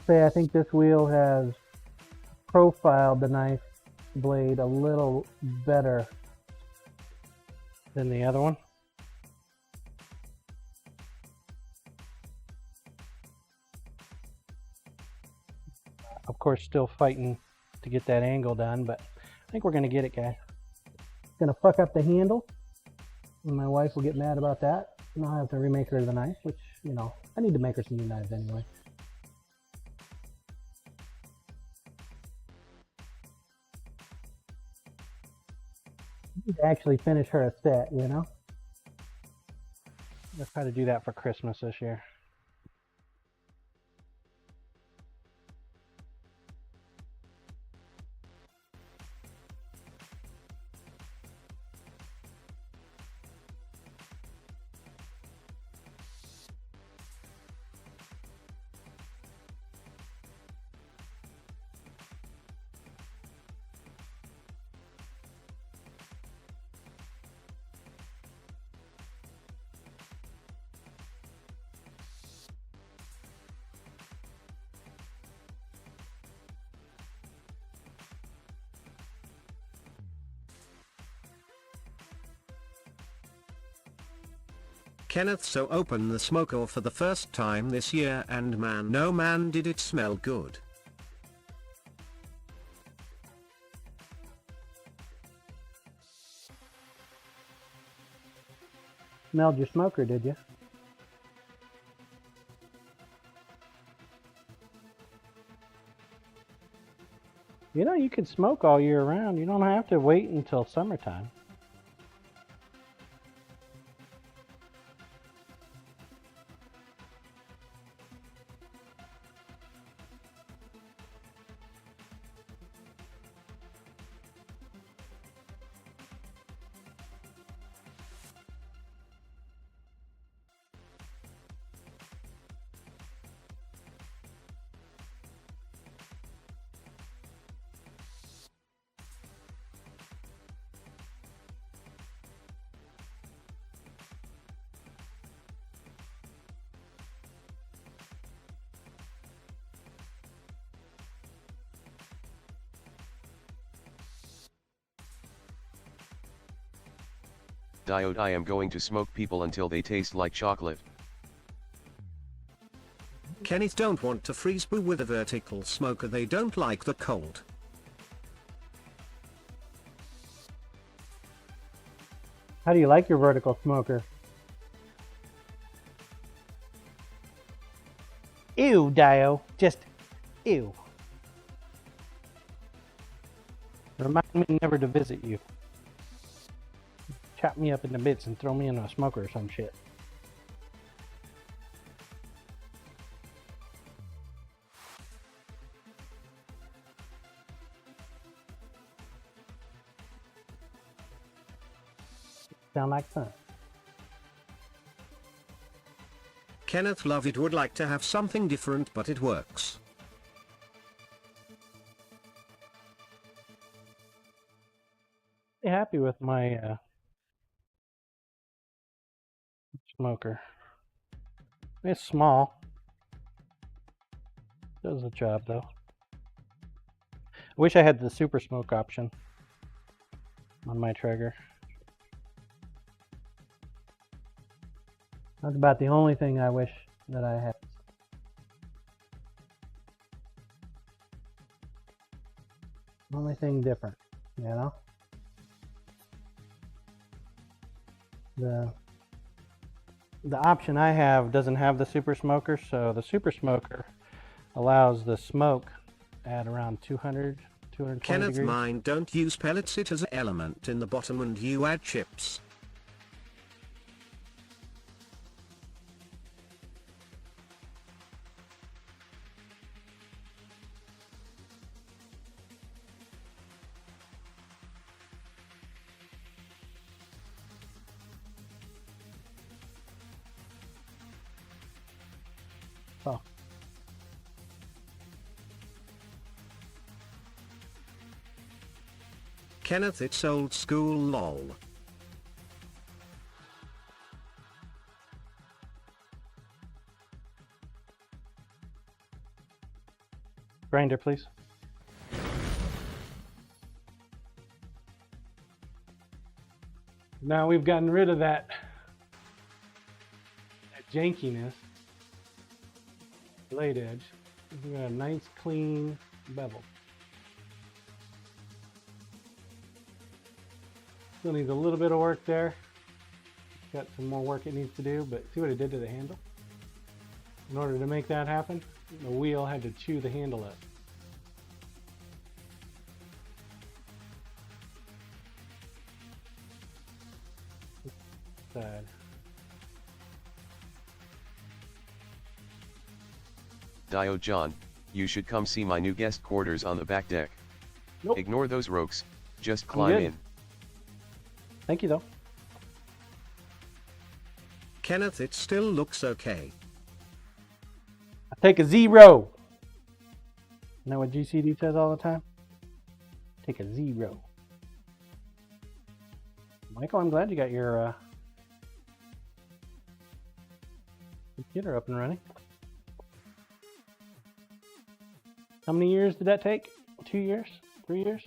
[SPEAKER 2] I think this wheel has profiled the knife blade a little better than the other one. Of course, still fighting to get that angle done, but I think we're going to get it, guys. Going to fuck up the handle, and my wife will get mad about that, and I'll have to remake her the knife, which, you know, I need to make her some new knives anyway. Actually finish her a set, you know. Let's try to do that for Christmas this year.
[SPEAKER 3] Kenneth, so open the smoker for the first time this year, and man, no man, did it smell good.
[SPEAKER 2] Smelled your smoker, did you? You know, you can smoke all year round. You don't have to wait until summertime.
[SPEAKER 1] Diode, I am going to smoke people until they taste like chocolate.
[SPEAKER 3] Kenneth don't want to freeze boo with a vertical smoker, they don't like the cold.
[SPEAKER 2] How do you like your vertical smoker? Ew, Dio. Just ew. Remind me never to visit you. Chop me up into bits and throw me in a smoker or some shit. Sound like fun.
[SPEAKER 3] Kenneth love it, would like to have something different, but it works.
[SPEAKER 2] Happy with my smoker. It's small. Does the job though. I wish I had the super smoke option on my Traeger. That's about the only thing I wish that I had. Only thing different, you know? The option I have doesn't have the super smoker, so the super smoker allows the smoke at around 200, 220
[SPEAKER 3] Kenneth,
[SPEAKER 2] degrees.
[SPEAKER 3] mine don't use pellets, it has an element in the bottom and you add chips.
[SPEAKER 2] Oh.
[SPEAKER 3] Kenneth, it's old school lol.
[SPEAKER 2] Grinder, please. Now we've gotten rid of that jankiness. Blade edge. We got a nice clean bevel. Still needs a little bit of work there. Got some more work it needs to do, but see what it did to the handle? In order to make that happen, the wheel had to chew the handle up. Side.
[SPEAKER 1] Diode John, you should come see my new guest quarters on the back deck.
[SPEAKER 2] Nope.
[SPEAKER 1] Ignore those ropes, just
[SPEAKER 2] I'm
[SPEAKER 1] climb
[SPEAKER 2] good.
[SPEAKER 1] in.
[SPEAKER 2] Thank you though.
[SPEAKER 3] Kenneth, it still looks okay.
[SPEAKER 2] I take a 0. You know what GCD says all the time? Take a 0. Michael, I'm glad you got your computer up and running. How many years did that take? 2 years? 3 years?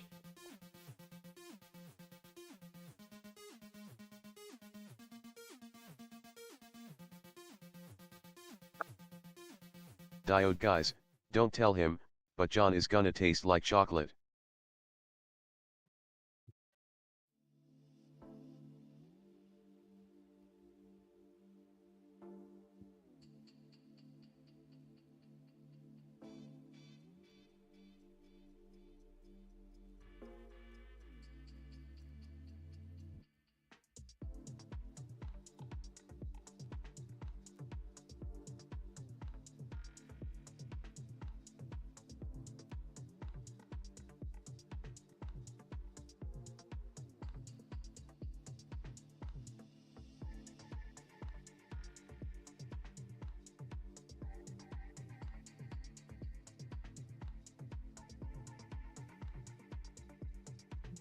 [SPEAKER 1] Diode guys, don't tell him, but John is gonna taste like chocolate.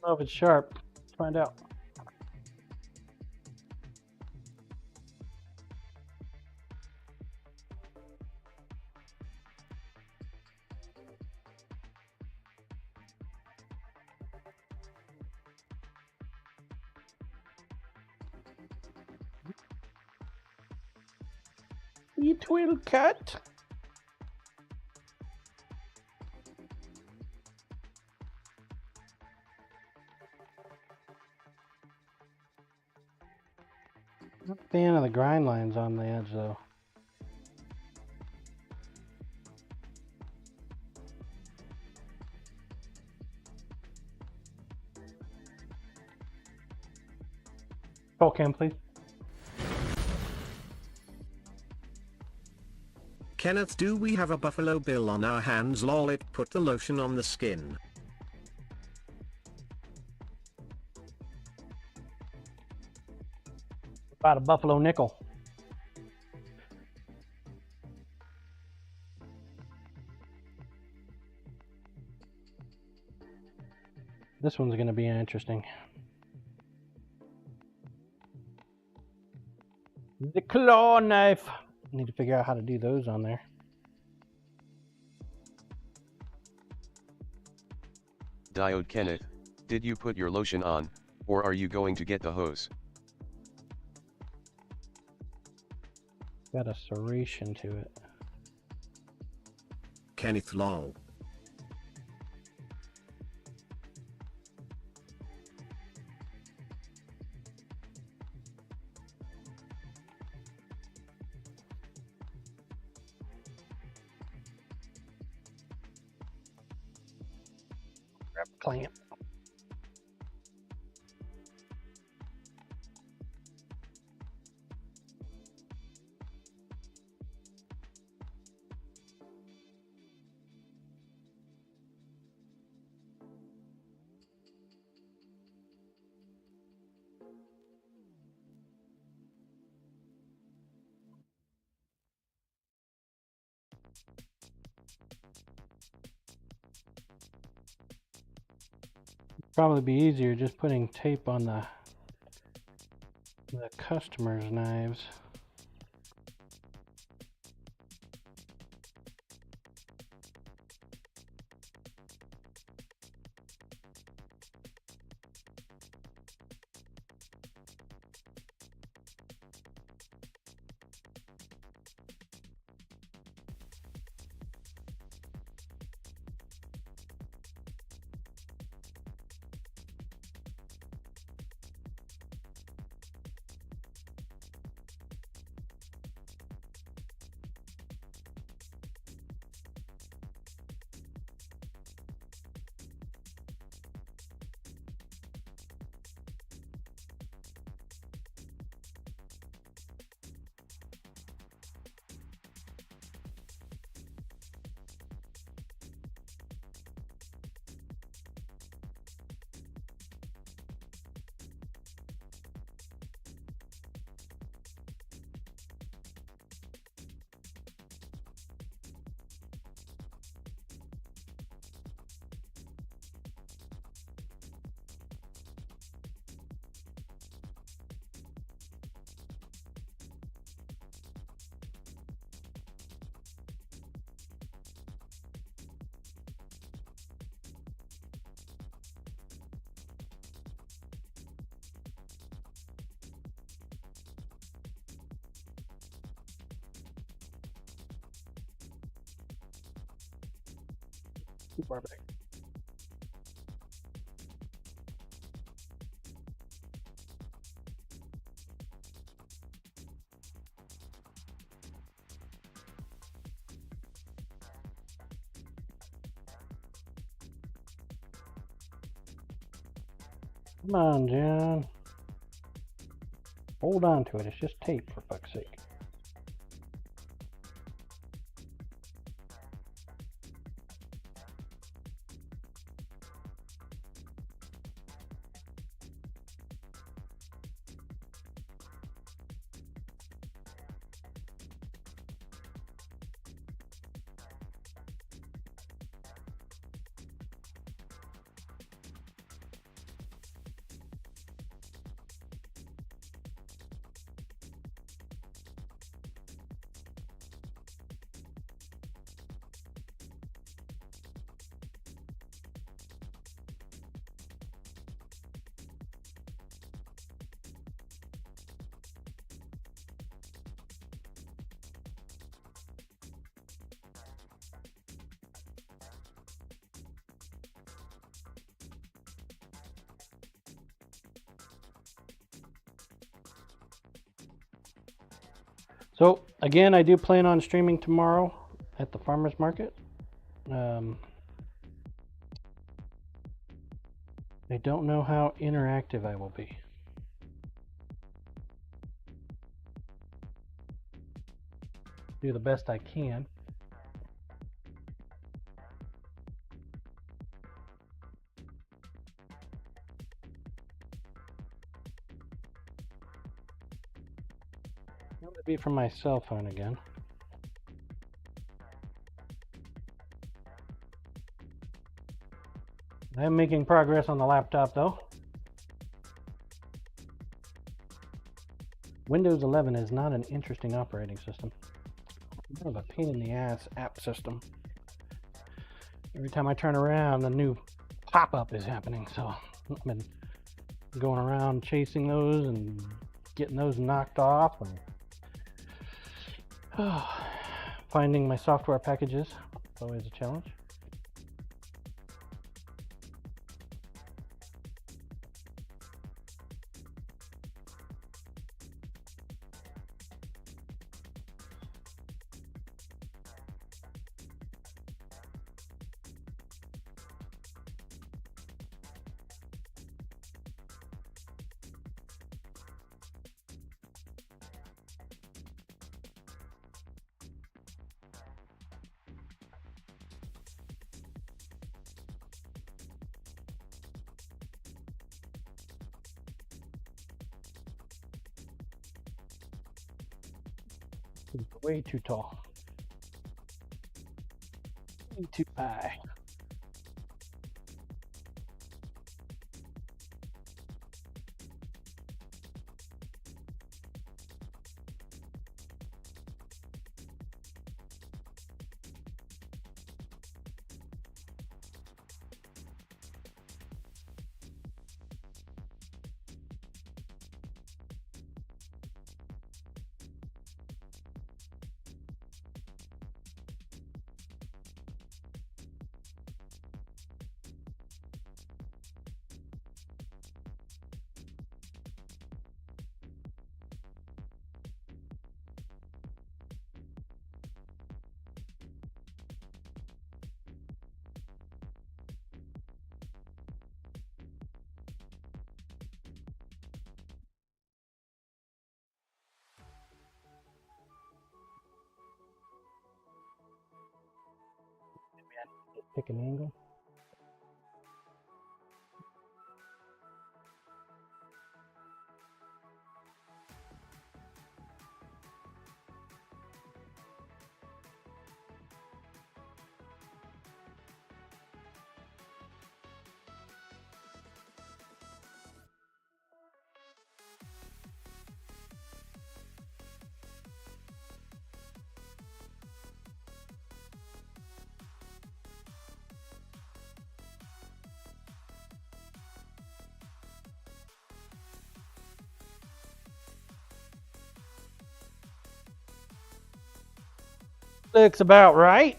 [SPEAKER 2] I don't know if it's sharp. Let's find out. It will cut. Not a fan of the grind lines on the edge though. Roll cam, please.
[SPEAKER 3] Kenneth, do we have a Buffalo Bill on our hands? Lol, it put the lotion on the skin.
[SPEAKER 2] About a buffalo nickel. This one's going to be interesting. The claw knife. Need to figure out how to do those on there.
[SPEAKER 1] Diode Kenneth, did you put your lotion on, or are you going to get the hose?
[SPEAKER 2] Got a serration to it.
[SPEAKER 3] Kenneth lol.
[SPEAKER 2] Grab a clamp. Probably be easier just putting tape on the customer's knives. Too far back. Come on, John. Hold on to it. It's just tape, for fuck's sake. So again, I do plan on streaming tomorrow at the farmers market. I don't know how interactive I will be. Do the best I can. That would be from my cell phone again. I am making progress on the laptop though. Windows 11 is not an interesting operating system. It's kind of a pain in the ass app system. Every time I turn around, a new pop-up is happening. So I've been going around chasing those and getting those knocked off and finding my software packages. It's always a challenge. Way too tall. Way too high. Pick an angle. Looks about right.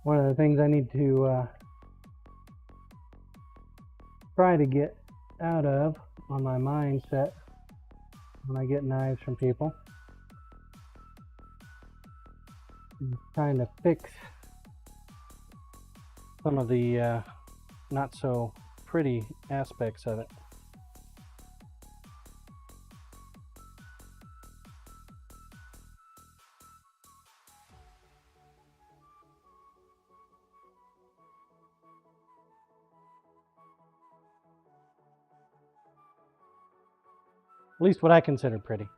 [SPEAKER 2] One of the things I need to try to get out of on my mindset when I get knives from people is trying to fix some of the not so pretty aspects of it. At least what I consider pretty.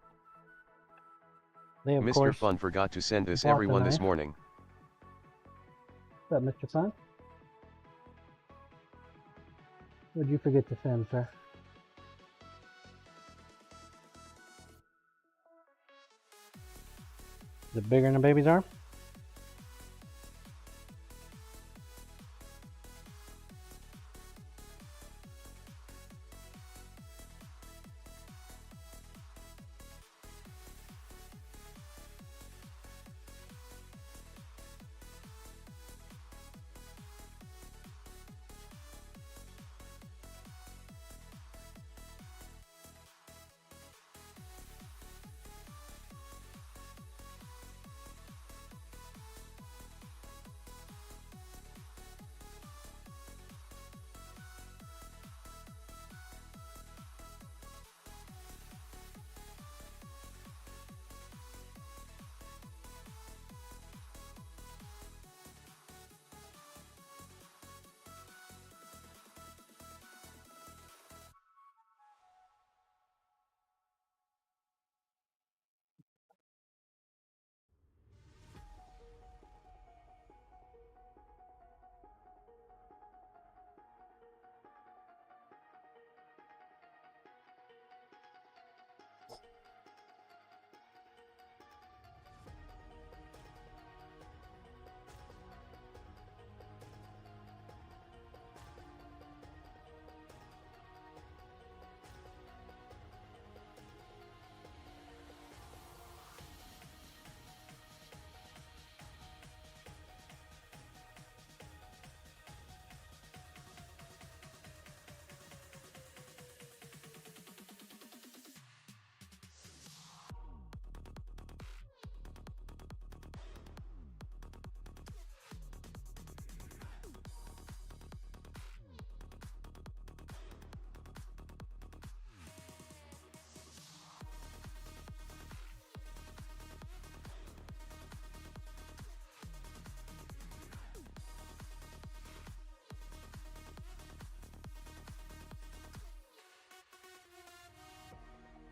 [SPEAKER 2] They, of
[SPEAKER 1] Mr.
[SPEAKER 2] course,
[SPEAKER 1] Fun forgot to send this
[SPEAKER 2] bought the
[SPEAKER 1] everyone this
[SPEAKER 2] knife.
[SPEAKER 1] morning.
[SPEAKER 2] What's up, Mr. Fun? What'd you forget to send, sir? Is it bigger than a baby's arm?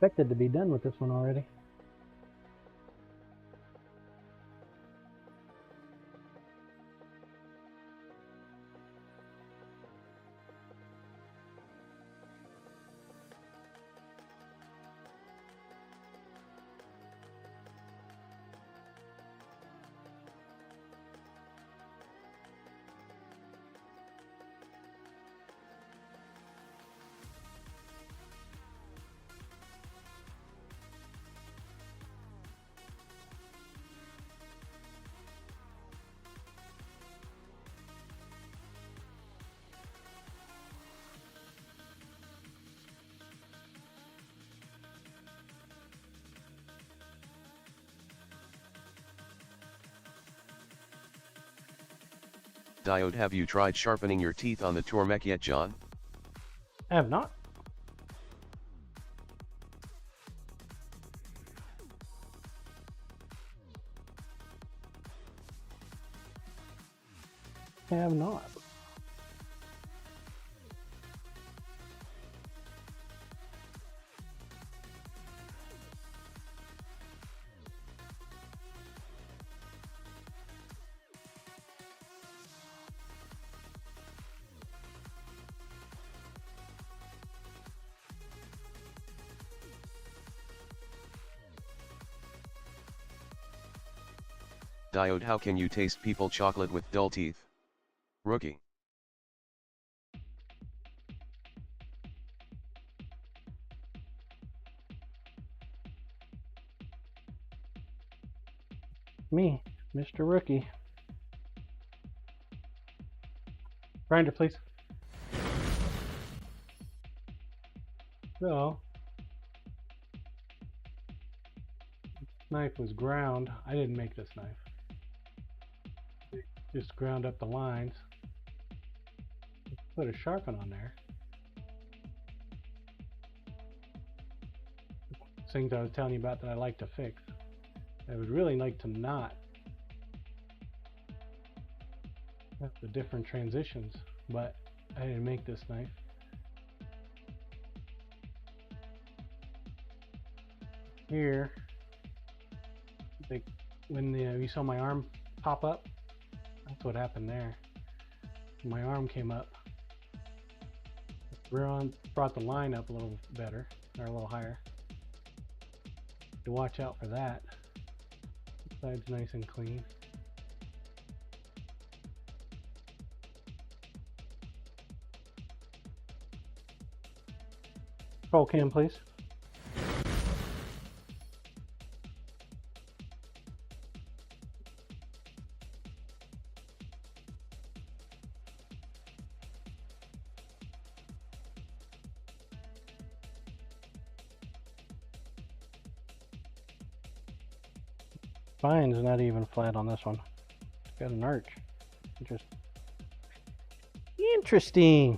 [SPEAKER 2] Expected to be done with this one already.
[SPEAKER 1] Diode, have you tried sharpening your teeth on the Tormek yet, John?
[SPEAKER 2] I have not. I have not.
[SPEAKER 1] Diode, how can you taste people chocolate with dull teeth? Rookie.
[SPEAKER 2] Me, Mr. Rookie. Grinder, please. So, knife was ground. I didn't make this knife. Just ground up the lines. Put a sharpen on there. Things I was telling you about that I like to fix. I would really like to not have the different transitions, but I didn't make this knife. Here, like when you saw my arm pop up, that's what happened there. My arm came up. Brought the line up a little better, or a little higher. To watch out for that. Side's nice and clean. Roll cam, please. Spine's not even flat on this one. It's got an arch. Just interesting.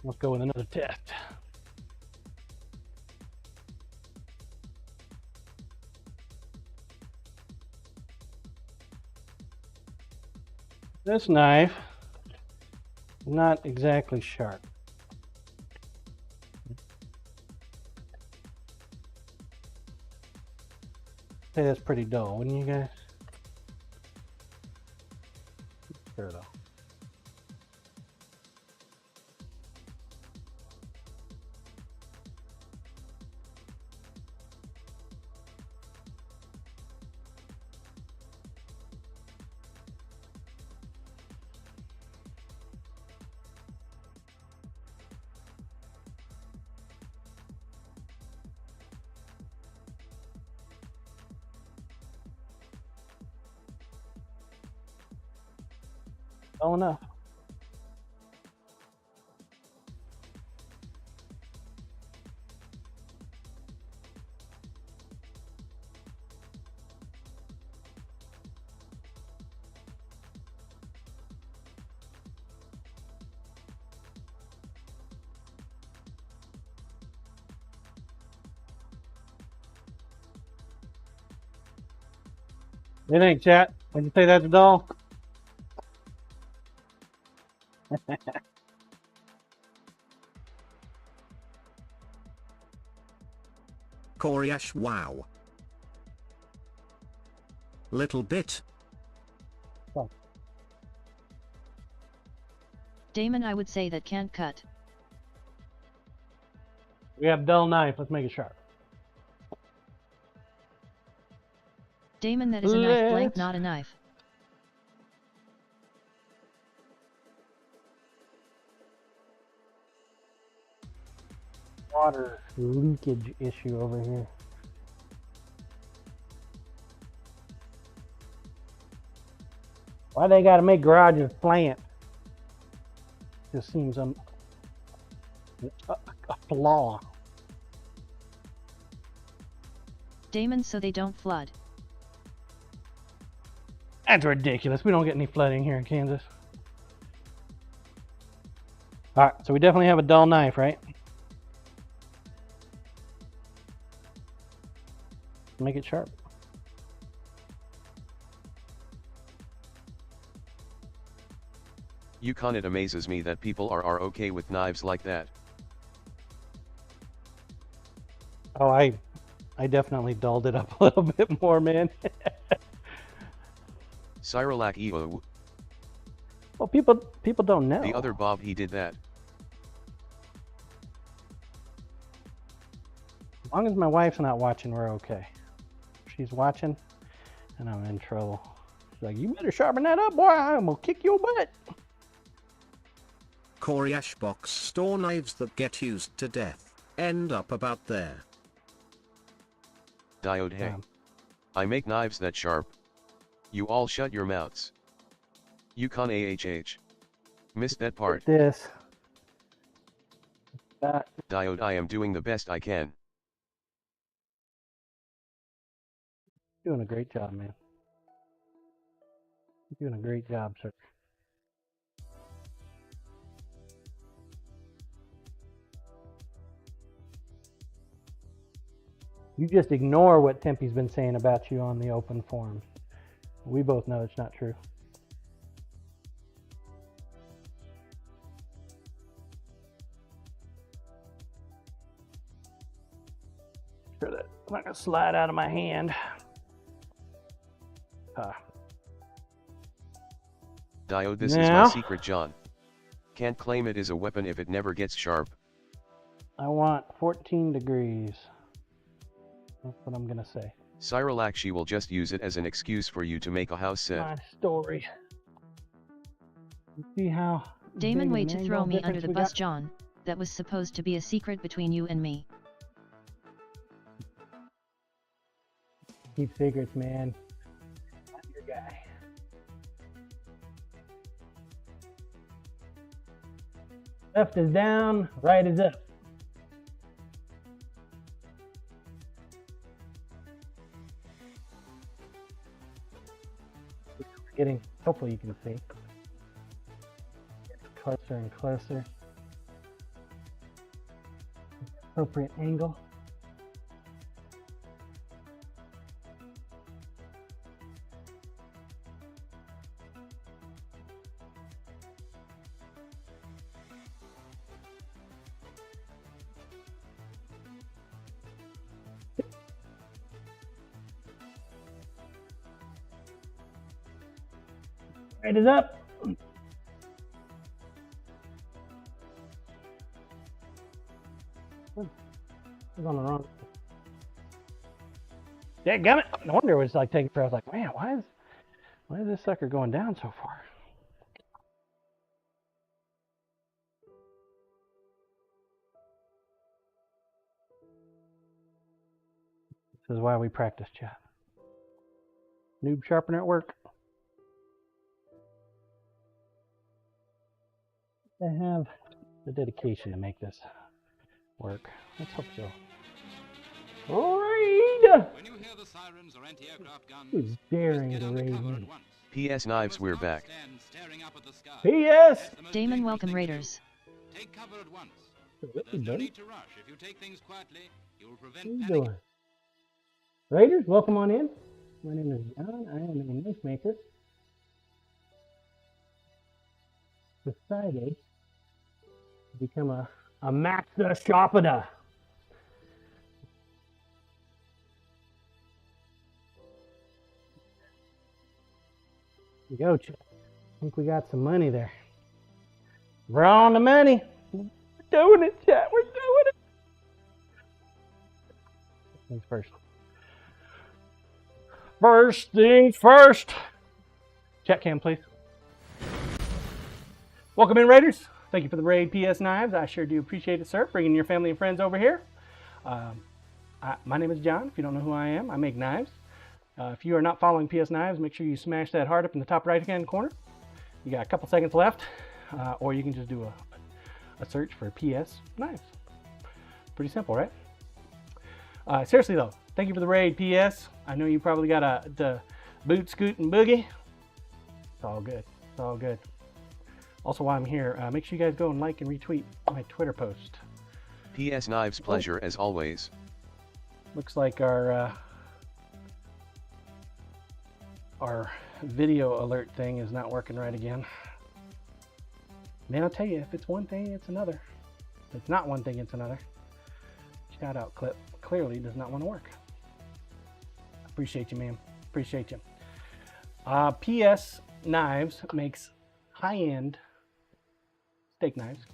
[SPEAKER 2] Let's go with another test. This knife is not exactly sharp. Say that's pretty dull, wouldn't you guys? Sure though. Dull enough. What do you think, chat? Would you say that's dull?
[SPEAKER 3] Coriash, wow. Little bit.
[SPEAKER 4] Damon, I would say that can't cut.
[SPEAKER 2] We have dull knife. Let's make it sharp.
[SPEAKER 4] Damon, that is a knife blank, not a knife.
[SPEAKER 2] Water leakage issue over here. Why they gotta make garages plant? Just seems a flaw.
[SPEAKER 4] Damon, so they don't flood.
[SPEAKER 2] That's ridiculous. We don't get any flooding here in Kansas. Alright, so we definitely have a dull knife, right? Make it sharp.
[SPEAKER 1] Yukon, it amazes me that people are okay with knives like that.
[SPEAKER 2] Oh, I definitely dulled it up a little bit more, man.
[SPEAKER 1] Cyrilak Evo.
[SPEAKER 2] Well, people don't know.
[SPEAKER 1] The other Bob, he did that.
[SPEAKER 2] As long as my wife's not watching, we're okay. If she's watching, and I'm in trouble. She's like, you better sharpen that up, boy. I'm gonna kick your butt.
[SPEAKER 3] Corey Ashbox store knives that get used to death end up about there.
[SPEAKER 1] Diode, hey. I make knives that sharp. You all shut your mouths. Yukon AHH. Missed that part.
[SPEAKER 2] This.
[SPEAKER 1] Diode, I am doing the best I can.
[SPEAKER 2] Doing a great job, man. You're doing a great job, sir. You just ignore what Tempe's been saying about you on the open forum. We both know it's not true. Sure that I'm not gonna slide out of my hand.
[SPEAKER 1] Diode, this is my secret, John. Can't claim it is a weapon if it never gets sharp.
[SPEAKER 2] I want 14 degrees. That's what I'm gonna say.
[SPEAKER 1] Cyrilakshi will just use it as an excuse for you to make a house set.
[SPEAKER 2] My story. You see how
[SPEAKER 4] Damon,
[SPEAKER 2] big
[SPEAKER 4] way
[SPEAKER 2] an
[SPEAKER 4] to
[SPEAKER 2] angle
[SPEAKER 4] throw me under
[SPEAKER 2] difference
[SPEAKER 4] the
[SPEAKER 2] we
[SPEAKER 4] bus,
[SPEAKER 2] got?
[SPEAKER 4] John. That was supposed to be a secret between you and me.
[SPEAKER 2] Keep secrets, man. I'm your guy. Left is down, right is up. Getting, hopefully you can see. Getting closer and closer. Appropriate angle. Right is up. It's on the wrong. Dadgummit! No wonder it was like taking forever. I was like, man, why is this sucker going down so far? This is why we practice, chat. Noob sharpener at work. I have the dedication to make this work. Let's hope so. Raid!
[SPEAKER 7] When you hear the sirens or anti-aircraft guns,
[SPEAKER 2] Who's daring
[SPEAKER 7] get
[SPEAKER 2] to
[SPEAKER 7] under
[SPEAKER 2] raid
[SPEAKER 7] cover
[SPEAKER 2] me?
[SPEAKER 7] at once.
[SPEAKER 1] PS Knives, we're
[SPEAKER 7] You must
[SPEAKER 1] back.
[SPEAKER 7] not stand staring up at the sky.
[SPEAKER 2] P.S.
[SPEAKER 7] That's the most
[SPEAKER 4] Damon,
[SPEAKER 7] dangerous
[SPEAKER 4] welcome,
[SPEAKER 7] thing to do.
[SPEAKER 4] Raiders.
[SPEAKER 7] Take cover at once.
[SPEAKER 2] Listen,
[SPEAKER 7] There's no
[SPEAKER 2] buddy.
[SPEAKER 7] need to rush. If you take things quietly, you will
[SPEAKER 2] What
[SPEAKER 7] prevent
[SPEAKER 2] are you
[SPEAKER 7] panic.
[SPEAKER 2] doing? Raiders, welcome on in. My name is John. I am a knife maker. Decided to become a master sharpener. Here we go, chat. I think we got some money there. We're on the money. We're doing it, chat. We're doing it. Things first. First things first. Chat cam, please. Welcome in, Raiders. Thank you for the raid, PS Knives. I sure do appreciate it, sir. Bringing your family and friends over here. My name is John. If you don't know who I am, I make knives. If you are not following PS Knives, make sure you smash that heart up in the top right-hand corner. You got a couple seconds left, or you can just do a search for PS Knives. Pretty simple, right? Seriously though, thank you for the raid, PS. I know you probably got the boot, scoot, and boogie. It's all good. It's all good. Also, while I'm here, make sure you guys go and like and retweet my Twitter post.
[SPEAKER 1] PS Knives, pleasure as always.
[SPEAKER 2] Looks like our video alert thing is not working right again. Man, I'll tell you, if it's one thing, it's another. If it's not one thing, it's another. Shout out clip clearly does not want to work. Appreciate you, man. Appreciate you. PS Knives makes high-end steak knives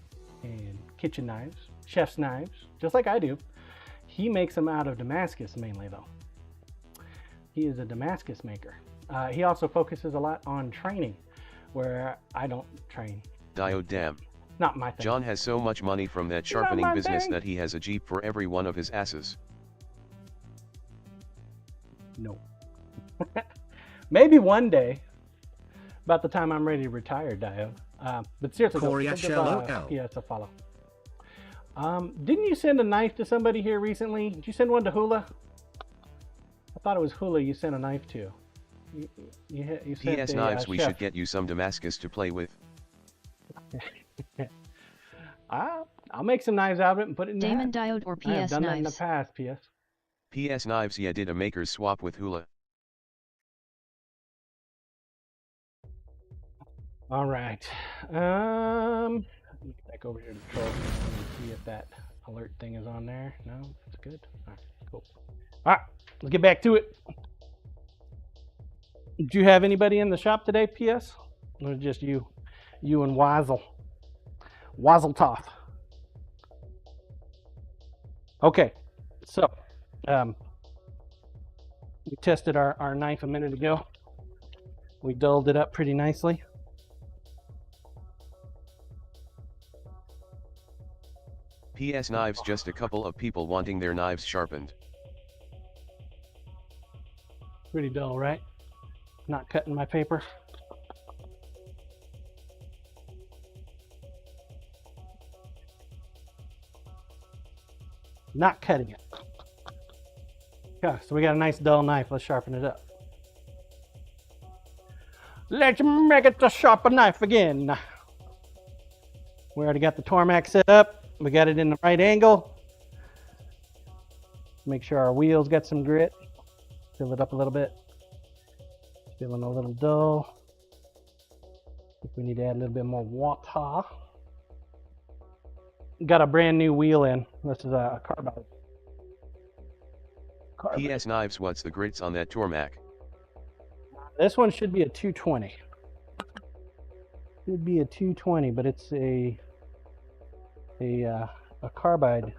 [SPEAKER 2] and kitchen knives, chef's knives, just like I do. He makes them out of Damascus mainly, though. He is a Damascus maker. He also focuses a lot on training, where I don't train.
[SPEAKER 1] Diode damn.
[SPEAKER 2] Not my thing.
[SPEAKER 1] John has so much money from that
[SPEAKER 2] Not
[SPEAKER 1] sharpening
[SPEAKER 2] my
[SPEAKER 1] business
[SPEAKER 2] thing.
[SPEAKER 1] that he has a Jeep for every one of his asses.
[SPEAKER 2] No. Maybe one day, about the time I'm ready to retire, Diode. But seriously,
[SPEAKER 3] Corey
[SPEAKER 2] go give
[SPEAKER 3] HLOL.
[SPEAKER 2] PS a follow. Didn't you send a knife to somebody here recently? Did you send one to Hula? I thought it was Hula you sent a knife to. You sent
[SPEAKER 1] PS
[SPEAKER 2] a,
[SPEAKER 1] knives, we
[SPEAKER 2] chef.
[SPEAKER 1] should get you some Damascus to play with.
[SPEAKER 2] I'll make some knives out of it and put it in
[SPEAKER 4] Damon
[SPEAKER 2] the hat.
[SPEAKER 4] Diode or
[SPEAKER 2] I have
[SPEAKER 4] PS
[SPEAKER 2] done that in the
[SPEAKER 4] Knives?
[SPEAKER 2] past, PS.
[SPEAKER 1] PS knives, yeah, did a maker's swap with Hula.
[SPEAKER 2] All right. Let me get back over here to control and see if that alert thing is on there. No, it's good. All right, cool. All right, let's get back to it. Do you have anybody in the shop today, PS? Or just you and Wazeltoff. Okay, so we tested our knife a minute ago. We dulled it up pretty nicely.
[SPEAKER 1] PS knives, just a couple of people wanting their knives sharpened.
[SPEAKER 2] Pretty dull, right? Not cutting my paper. Not cutting it. Okay, so we got a nice dull knife. Let's sharpen it up. Let's make it a sharper knife again. We already got the Tormac set up. We got it in the right angle. Make sure our wheels got some grit. Fill it up a little bit. Feeling a little dull. I think we need to add a little bit more water. Got a brand new wheel in. This is a carbide.
[SPEAKER 1] PS knives, what's the grits on that Tormac?
[SPEAKER 2] This one should be a 220. Should be a 220, but it's a carbide.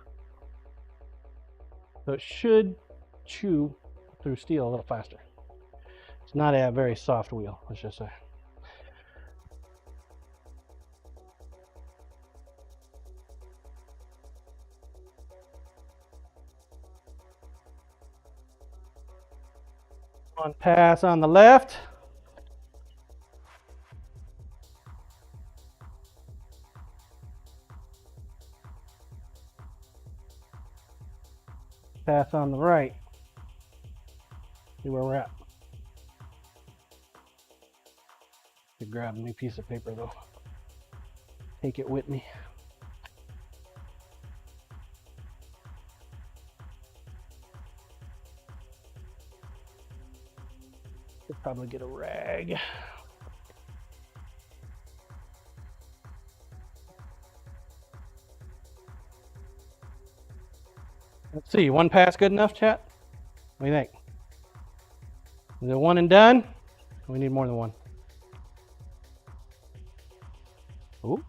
[SPEAKER 2] So it should chew through steel a little faster. It's not a very soft wheel, let's just say. One pass on the left. Pass on the right. See where we're at. Could grab a new piece of paper though. Take it with me. Could probably get a rag. Let's see, one pass good enough, chat? What do you think? Is it one and done? We need more than one. Oh.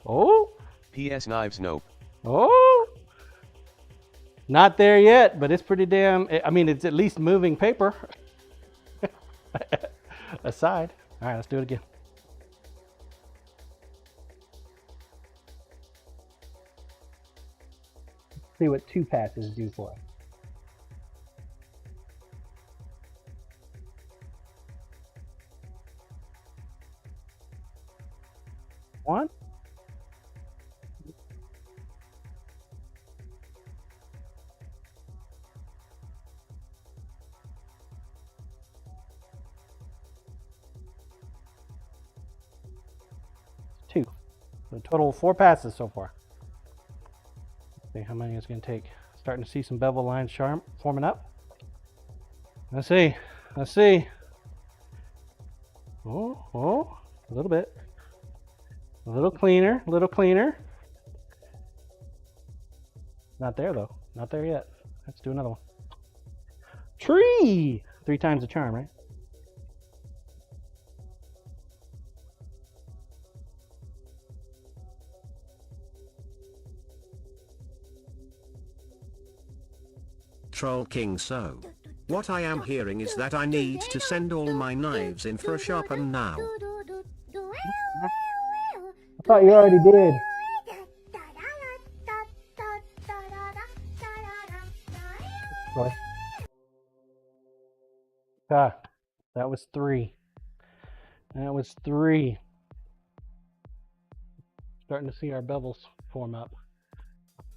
[SPEAKER 2] Oh.
[SPEAKER 1] PS knives, nope.
[SPEAKER 2] Oh. Not there yet, but it's pretty damn, I mean, it's at least moving paper. Aside. All right, let's do it again. See what two passes do for us. One. Two. So total 4 passes so far. See how many it's going to take. Starting to see some bevel lines forming up. Let's see. Let's see. Oh, a little bit. A little cleaner, a little cleaner. Not there though. Not there yet. Let's do another one. Tree! 3 times the charm, right?
[SPEAKER 3] Troll King so. What I am hearing is that I need to send all my knives in for a sharpen now.
[SPEAKER 2] I thought you already did. Sorry. Ah, that was 3. That was 3. Starting to see our bevels form up.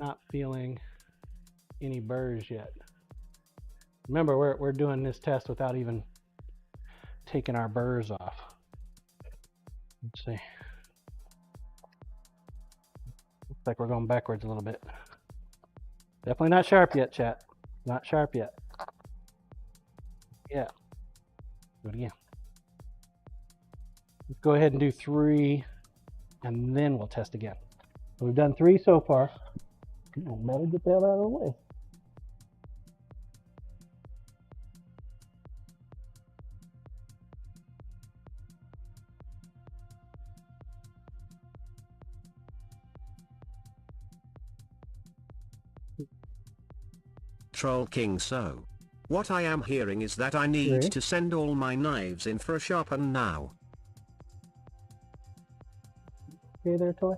[SPEAKER 2] Not feeling any burrs yet. Remember, we're doing this test without even taking our burrs off. Let's see. Looks like we're going backwards a little bit. Definitely not sharp yet, chat. Not sharp yet. Yeah. Do it again. Let's go ahead and do 3, and then we'll test again. So we've done 3 so far. Come on, better get that out of the way.
[SPEAKER 3] Troll King, so what I am hearing is that I need
[SPEAKER 2] 3.
[SPEAKER 3] to send all my knives in for a sharpen now.
[SPEAKER 2] Okay there, Toy?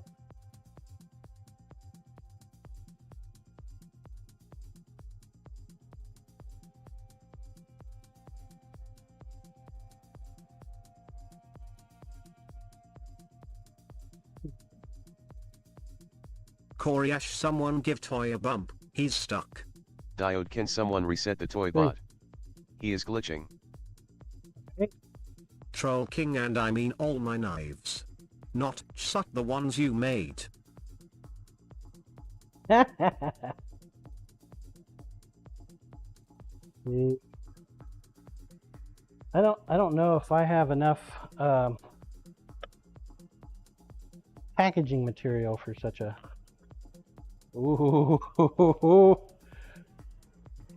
[SPEAKER 3] Koryash, someone give Toy a bump, he's stuck.
[SPEAKER 1] Diode, can someone reset the toy bot? He is glitching.
[SPEAKER 3] Troll King, and I mean all my knives. Not just the ones you made.
[SPEAKER 2] I don't know if I have enough packaging material for such a. Ooh.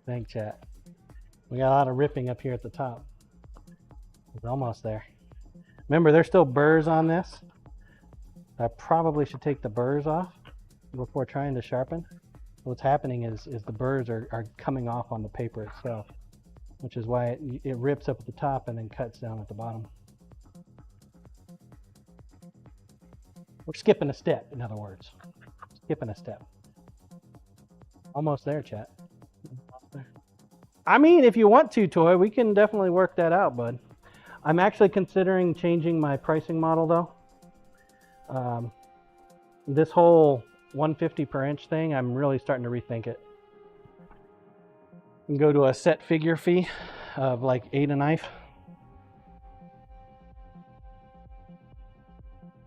[SPEAKER 2] Thanks, chat. We got a lot of ripping up here at the top. It's almost there. Remember, there's still burrs on this. I probably should take the burrs off before trying to sharpen. What's happening is the burrs are coming off on the paper itself, which is why it rips up at the top and then cuts down at the bottom. We're skipping a step, in other words. Skipping a step. Almost there, chat. Almost there. I mean, if you want to, Toy, we can definitely work that out, bud. I'm actually considering changing my pricing model, though. This whole 150 per inch thing, I'm really starting to rethink it. You can go to a set figure fee of like 8 a knife.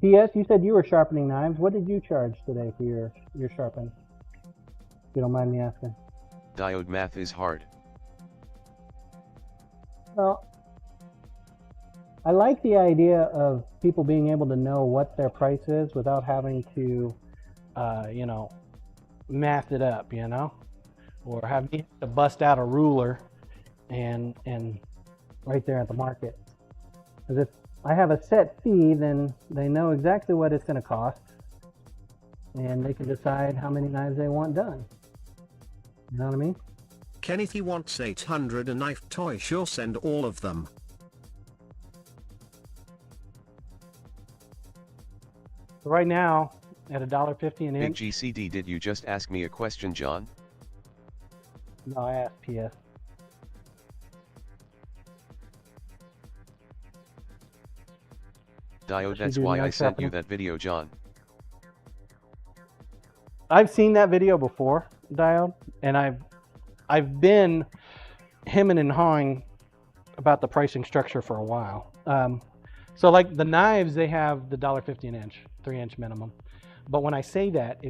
[SPEAKER 2] P.S. You said you were sharpening knives. What did you charge today for your sharpen? If you don't mind me asking.
[SPEAKER 1] Diode, math is hard.
[SPEAKER 2] Well, I like the idea of people being able to know what their price is without having to, math it up, or have to bust out a ruler and right there at the market. Because if I have a set fee, then they know exactly what it's going to cost, and they can decide how many knives they want done. You know what I mean?
[SPEAKER 3] Kenneth, he wants 800 a knife. Toy, sure, send all of them.
[SPEAKER 2] Right now, at $1.50 an
[SPEAKER 1] Big
[SPEAKER 2] inch.
[SPEAKER 1] GCD, did you just ask me a question, John?
[SPEAKER 2] No, I asked PS.
[SPEAKER 1] Diode,
[SPEAKER 2] Should
[SPEAKER 1] that's
[SPEAKER 2] do
[SPEAKER 1] why
[SPEAKER 2] knife
[SPEAKER 1] I sent you
[SPEAKER 2] sharpening.
[SPEAKER 1] that video, John.
[SPEAKER 2] I've seen that video before, Diode, and I've been hemming and hawing about the pricing structure for a while. So like the knives, they have the $1.50 an inch, 3-inch minimum. But when I say that,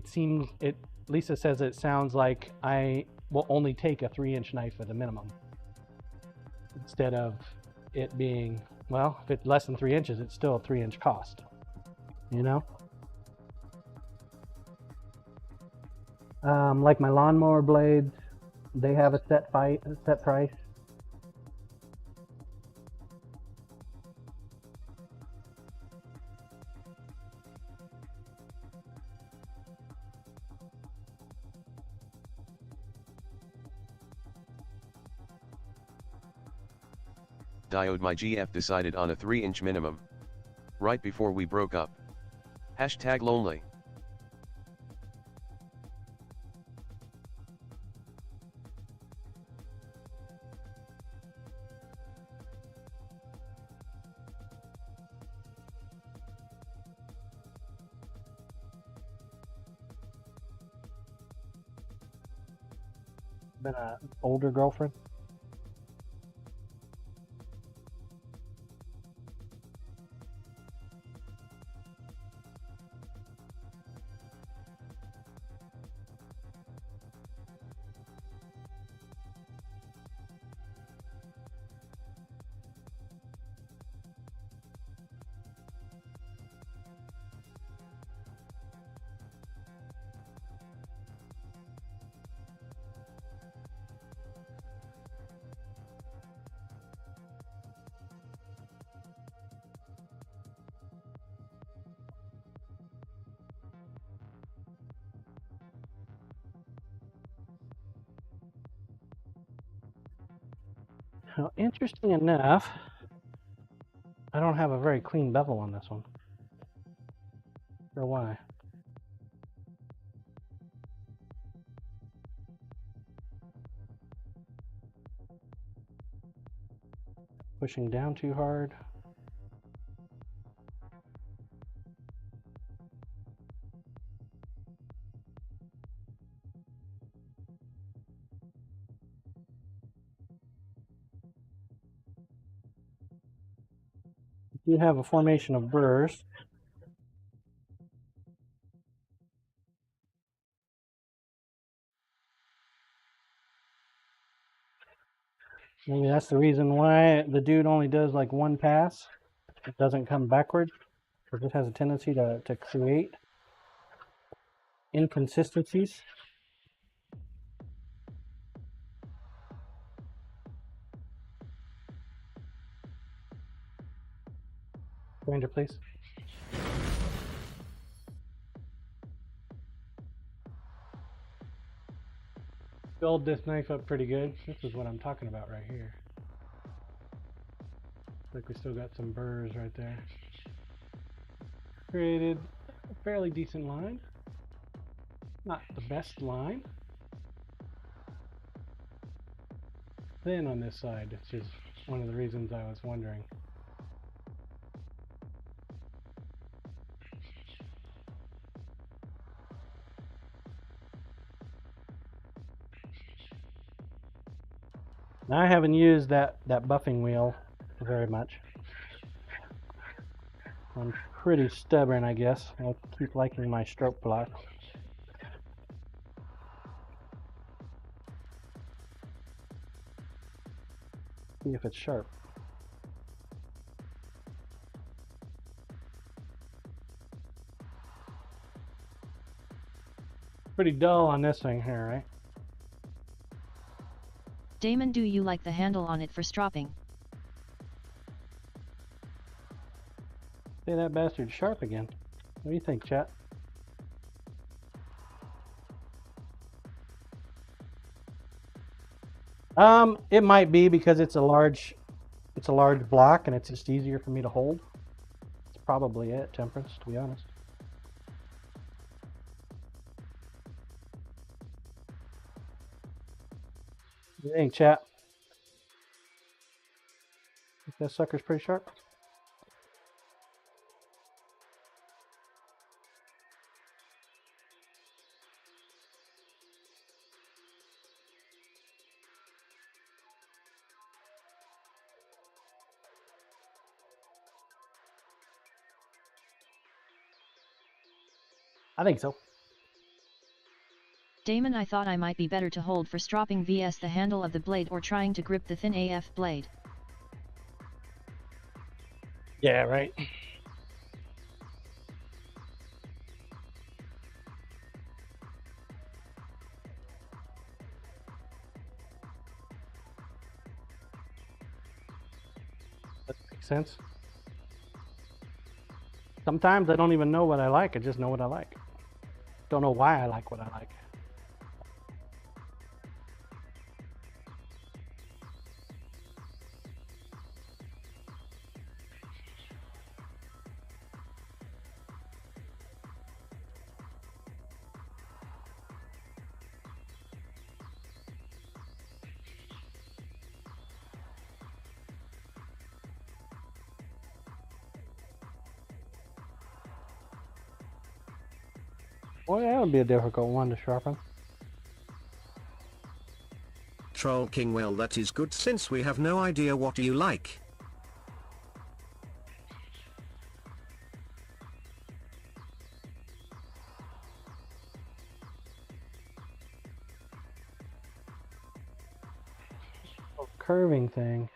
[SPEAKER 2] Lisa says it sounds like I will only take a 3-inch knife at a minimum, instead of it being, well, if it's less than 3 inches, it's still a 3-inch cost, like my lawnmower blades, they have a set price.
[SPEAKER 1] Diode my GF decided on a 3-inch minimum. Right before we broke up. Hashtag lonely.
[SPEAKER 2] Been an older girlfriend? Well, interesting enough, I don't have a very clean bevel on this one. Or why? Pushing down too hard. You have a formation of burrs. Maybe that's the reason why the dude only does like one pass. It doesn't come backward. It just has a tendency to create inconsistencies. Grinder, please. Build this knife up pretty good. This is what I'm talking about right here. Looks like we still got some burrs right there. Created a fairly decent line. Not the best line. Thin on this side, which is one of the reasons I was wondering. Now I haven't used that buffing wheel very much. I'm pretty stubborn, I guess. I keep liking my stroke block. See if it's sharp. Pretty dull on this thing here, right?
[SPEAKER 4] Damon, do you like the handle on it for stropping?
[SPEAKER 2] Say that bastard's sharp again. What do you think, chat? It might be because it's a large block and it's just easier for me to hold. That's probably it, Temperance, to be honest. What do you think, chat? Think that sucker's pretty sharp? I think so.
[SPEAKER 4] Damon, I thought I might be better to hold for stropping vs the handle of the blade or trying to grip the thin AF blade.
[SPEAKER 2] Yeah, right. That makes sense. Sometimes I don't even know what I like, I just know what I like. Don't know why I like what I like. Well, that would be a difficult one to sharpen.
[SPEAKER 3] Troll King, well that is good since we have no idea what you like.
[SPEAKER 2] Oh, curving thing.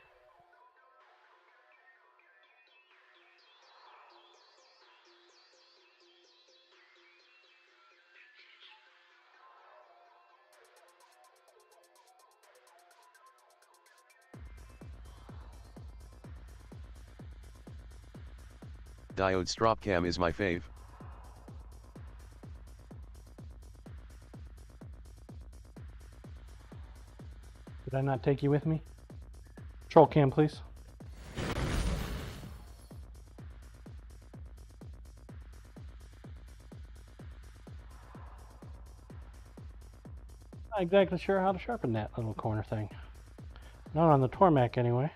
[SPEAKER 1] Diode strop cam is my fave.
[SPEAKER 2] Did I not take you with me? Troll cam, please. Not exactly sure how to sharpen that little corner thing. Not on the Tormac anyway.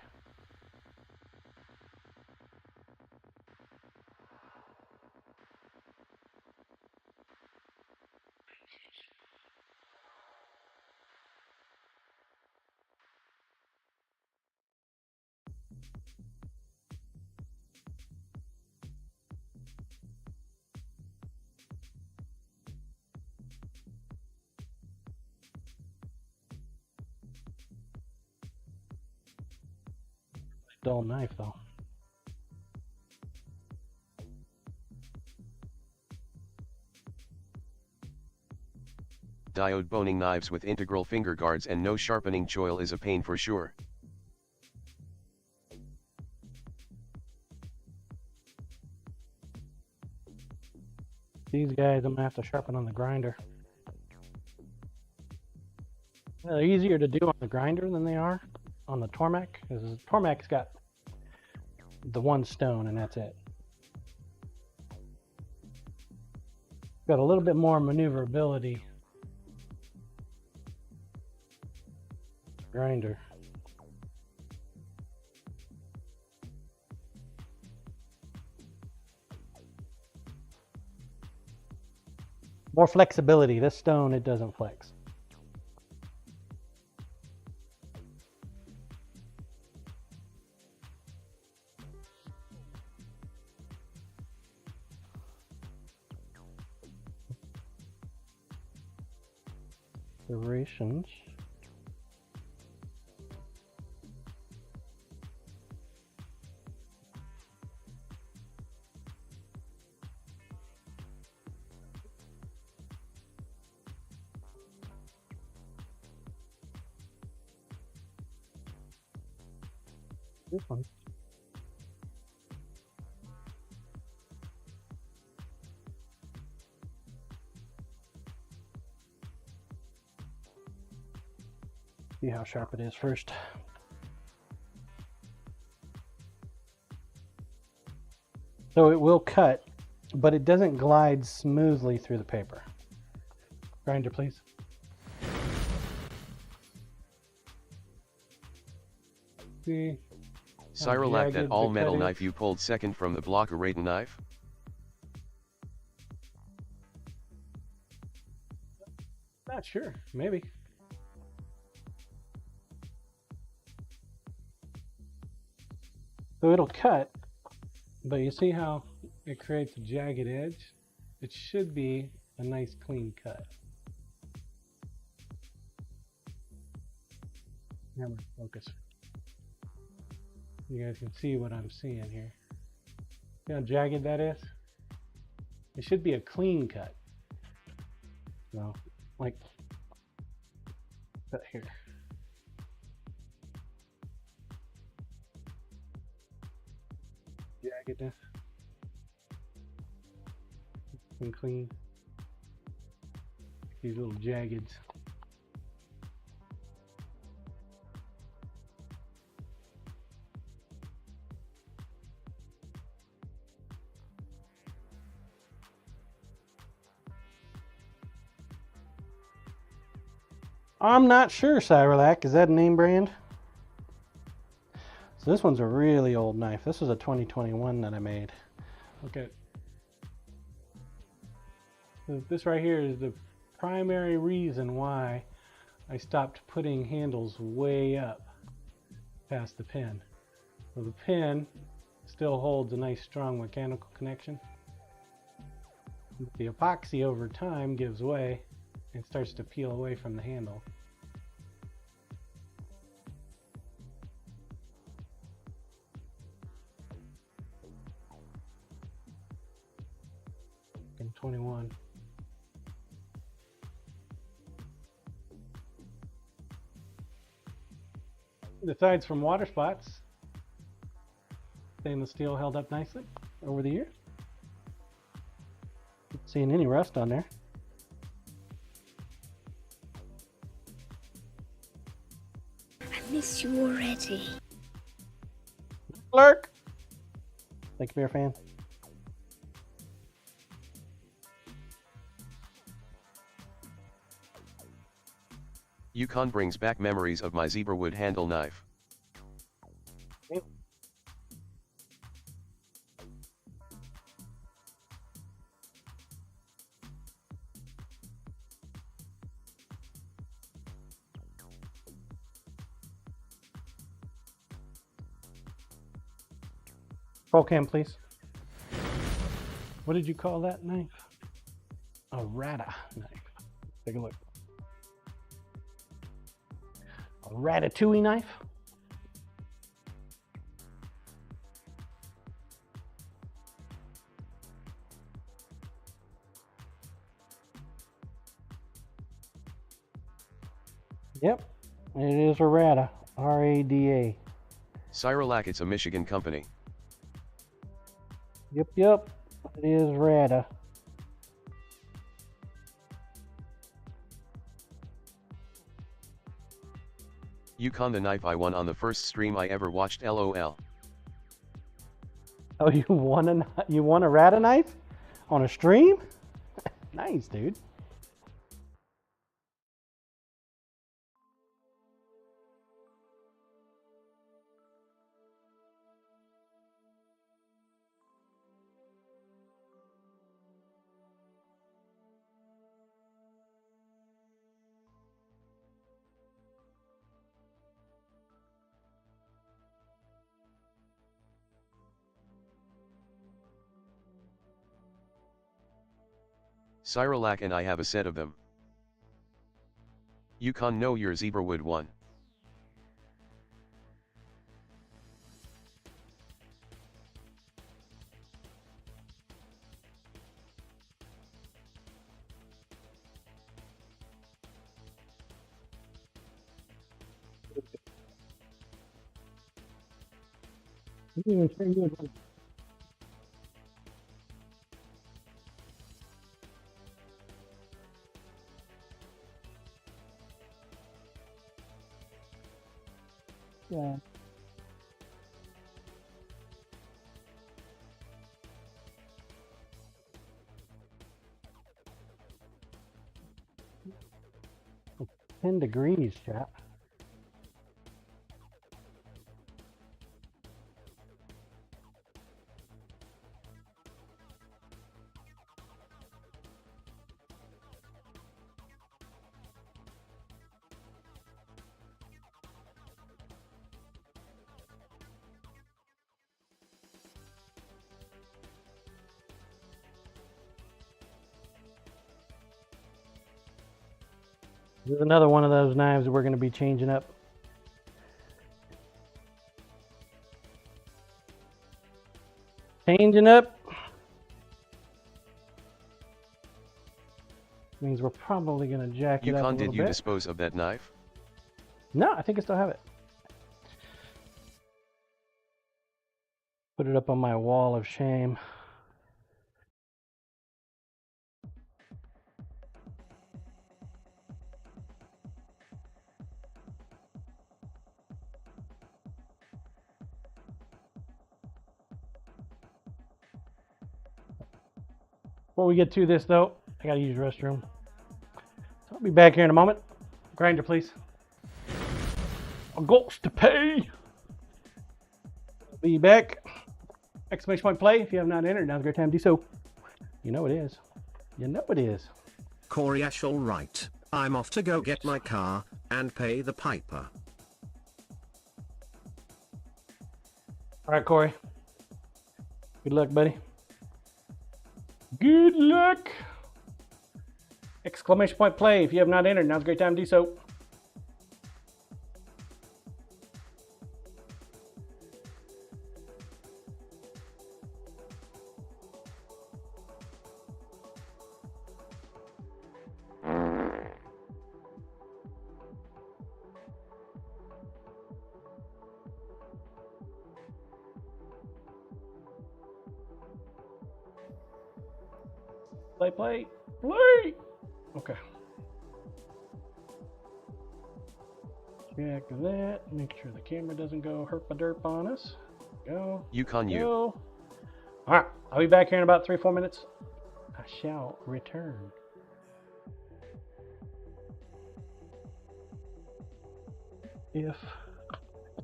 [SPEAKER 2] Dull knife though.
[SPEAKER 1] Diode boning knives with integral finger guards and no sharpening choil is a pain for sure.
[SPEAKER 2] These guys I'm gonna have to sharpen on the grinder. They're easier to do on the grinder than they are on the Tormac, because the Tormac's got the one stone and that's it. Got a little bit more maneuverability. Grinder. More flexibility. This stone, it doesn't flex. Serrations. This one. See how sharp it is first. So it will cut, but it doesn't glide smoothly through the paper. Grinder, please. See?
[SPEAKER 1] Cyrolac, that
[SPEAKER 2] jagged
[SPEAKER 1] all
[SPEAKER 2] the
[SPEAKER 1] metal
[SPEAKER 2] cut is.
[SPEAKER 1] knife you pulled second from the block Araton knife?
[SPEAKER 2] Not sure, maybe. So it'll cut, but you see how it creates a jagged edge? It should be a nice clean cut. Camera focus. You guys can see what I'm seeing here. See how jagged that is? It should be a clean cut. So, like, cut here. Jaggedness. And clean. These little jaggeds. I'm not sure, Cyrolac. Is that a name brand? So this one's a really old knife. This was a 2021 that I made. Okay. This right here is the primary reason why I stopped putting handles way up past the pin. So the pin still holds a nice strong mechanical connection. The epoxy over time gives way and starts to peel away from the handle. And 21. The sides from water spots. Stainless steel held up nicely over the years. Not seeing any rust on there.
[SPEAKER 5] I miss you already.
[SPEAKER 2] Lurk! Thank you, Bear Fan.
[SPEAKER 1] Yukon brings back memories of my zebra wood handle knife.
[SPEAKER 2] Roll cam, please. What did you call that knife? A rata knife. Take a look. A ratatouille knife? Yep, it is a rata. R-A-D-A.
[SPEAKER 1] Cyrillac, it's a Michigan company.
[SPEAKER 2] Yep, it is rata.
[SPEAKER 1] Yukon, the knife I won on the first stream I ever watched, LOL.
[SPEAKER 2] Oh, you won a rata knife on a stream? Nice, dude.
[SPEAKER 1] Cyrillac and I have a set of them. Yukon, know your zebra wood one.
[SPEAKER 2] Yeah. It's 10 degrees, chap. This is another one of those knives that we're going to be changing up. Changing up means we're probably going to jack it up a
[SPEAKER 1] Yukon,
[SPEAKER 2] little
[SPEAKER 1] did you
[SPEAKER 2] bit.
[SPEAKER 1] dispose of that knife?
[SPEAKER 2] No, I think I still have it. Put it up on my wall of shame. Before we get to this, though, I gotta use the restroom. So I'll be back here in a moment. Grinder, please. A ghost to pay. Be back. Exclamation point play if you have not entered. Now's a great time to do so. You know it is. You know it is.
[SPEAKER 3] Corey Ashall right. I'm off to go get my car and pay the piper.
[SPEAKER 2] All right, Corey. Good luck, buddy. Good luck! Exclamation point play. If you have not entered, now's a great time to do so. Play. Okay. Check that. Make sure the camera doesn't go herp-a-derp on us. Go.
[SPEAKER 1] Yukon you.
[SPEAKER 2] Go. All right. I'll be back here in about 3-4 minutes. I shall return. If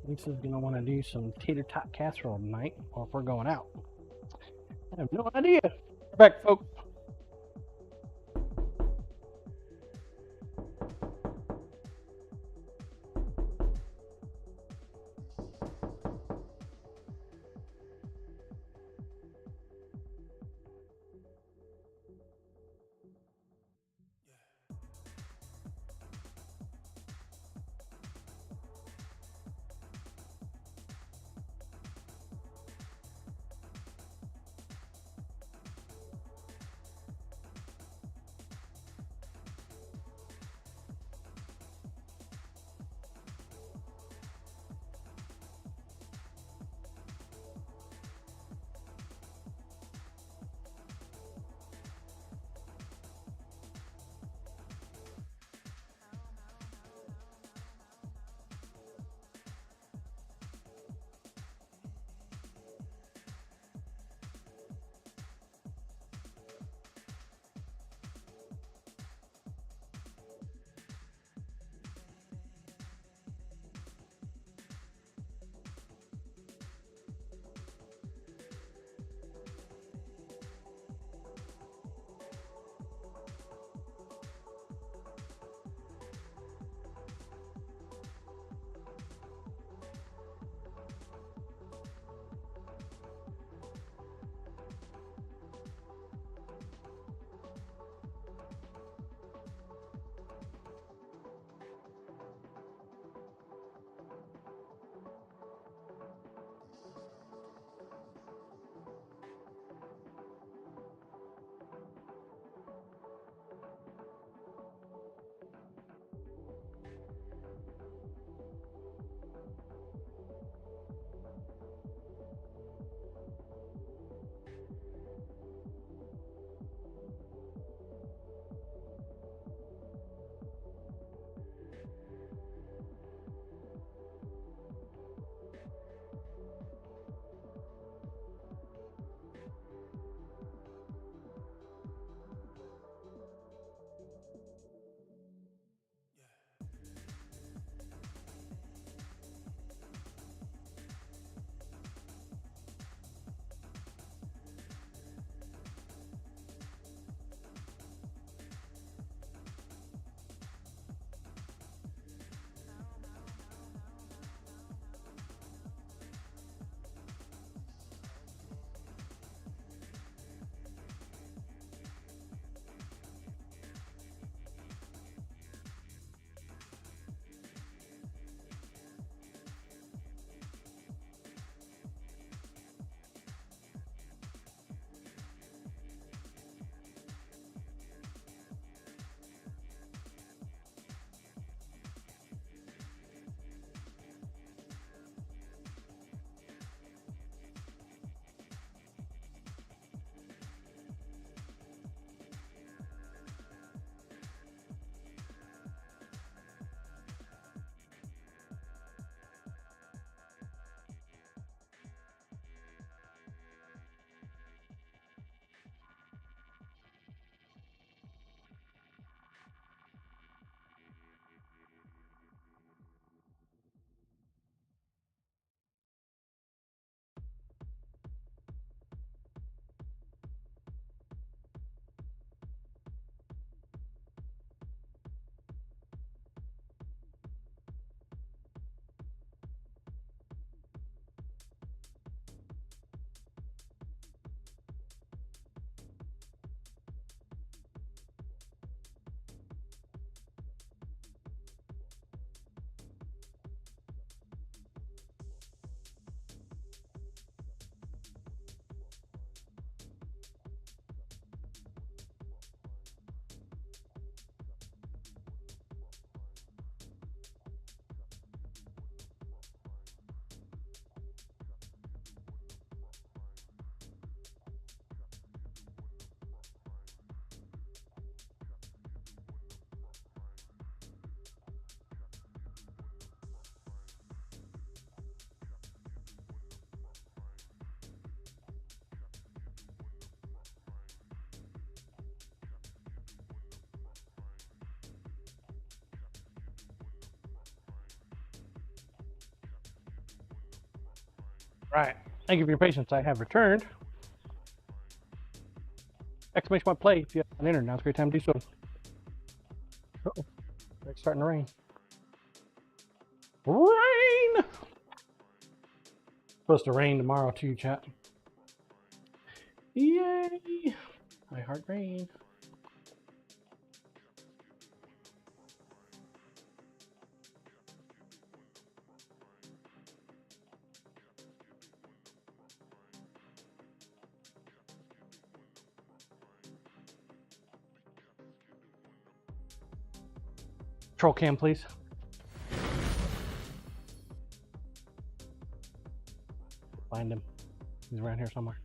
[SPEAKER 2] Lisa's going to want to do some tater tot casserole tonight, or if we're going out. I have no idea. Back, folks. Right. Thank you for your patience. I have returned. Exclamation point play if you have an internet. Now's a great time to do so. Uh-oh. It's starting to rain. Rain! Supposed to rain tomorrow too, chat. Yay! I heart rain. Troll cam, please. Find him. He's around here somewhere.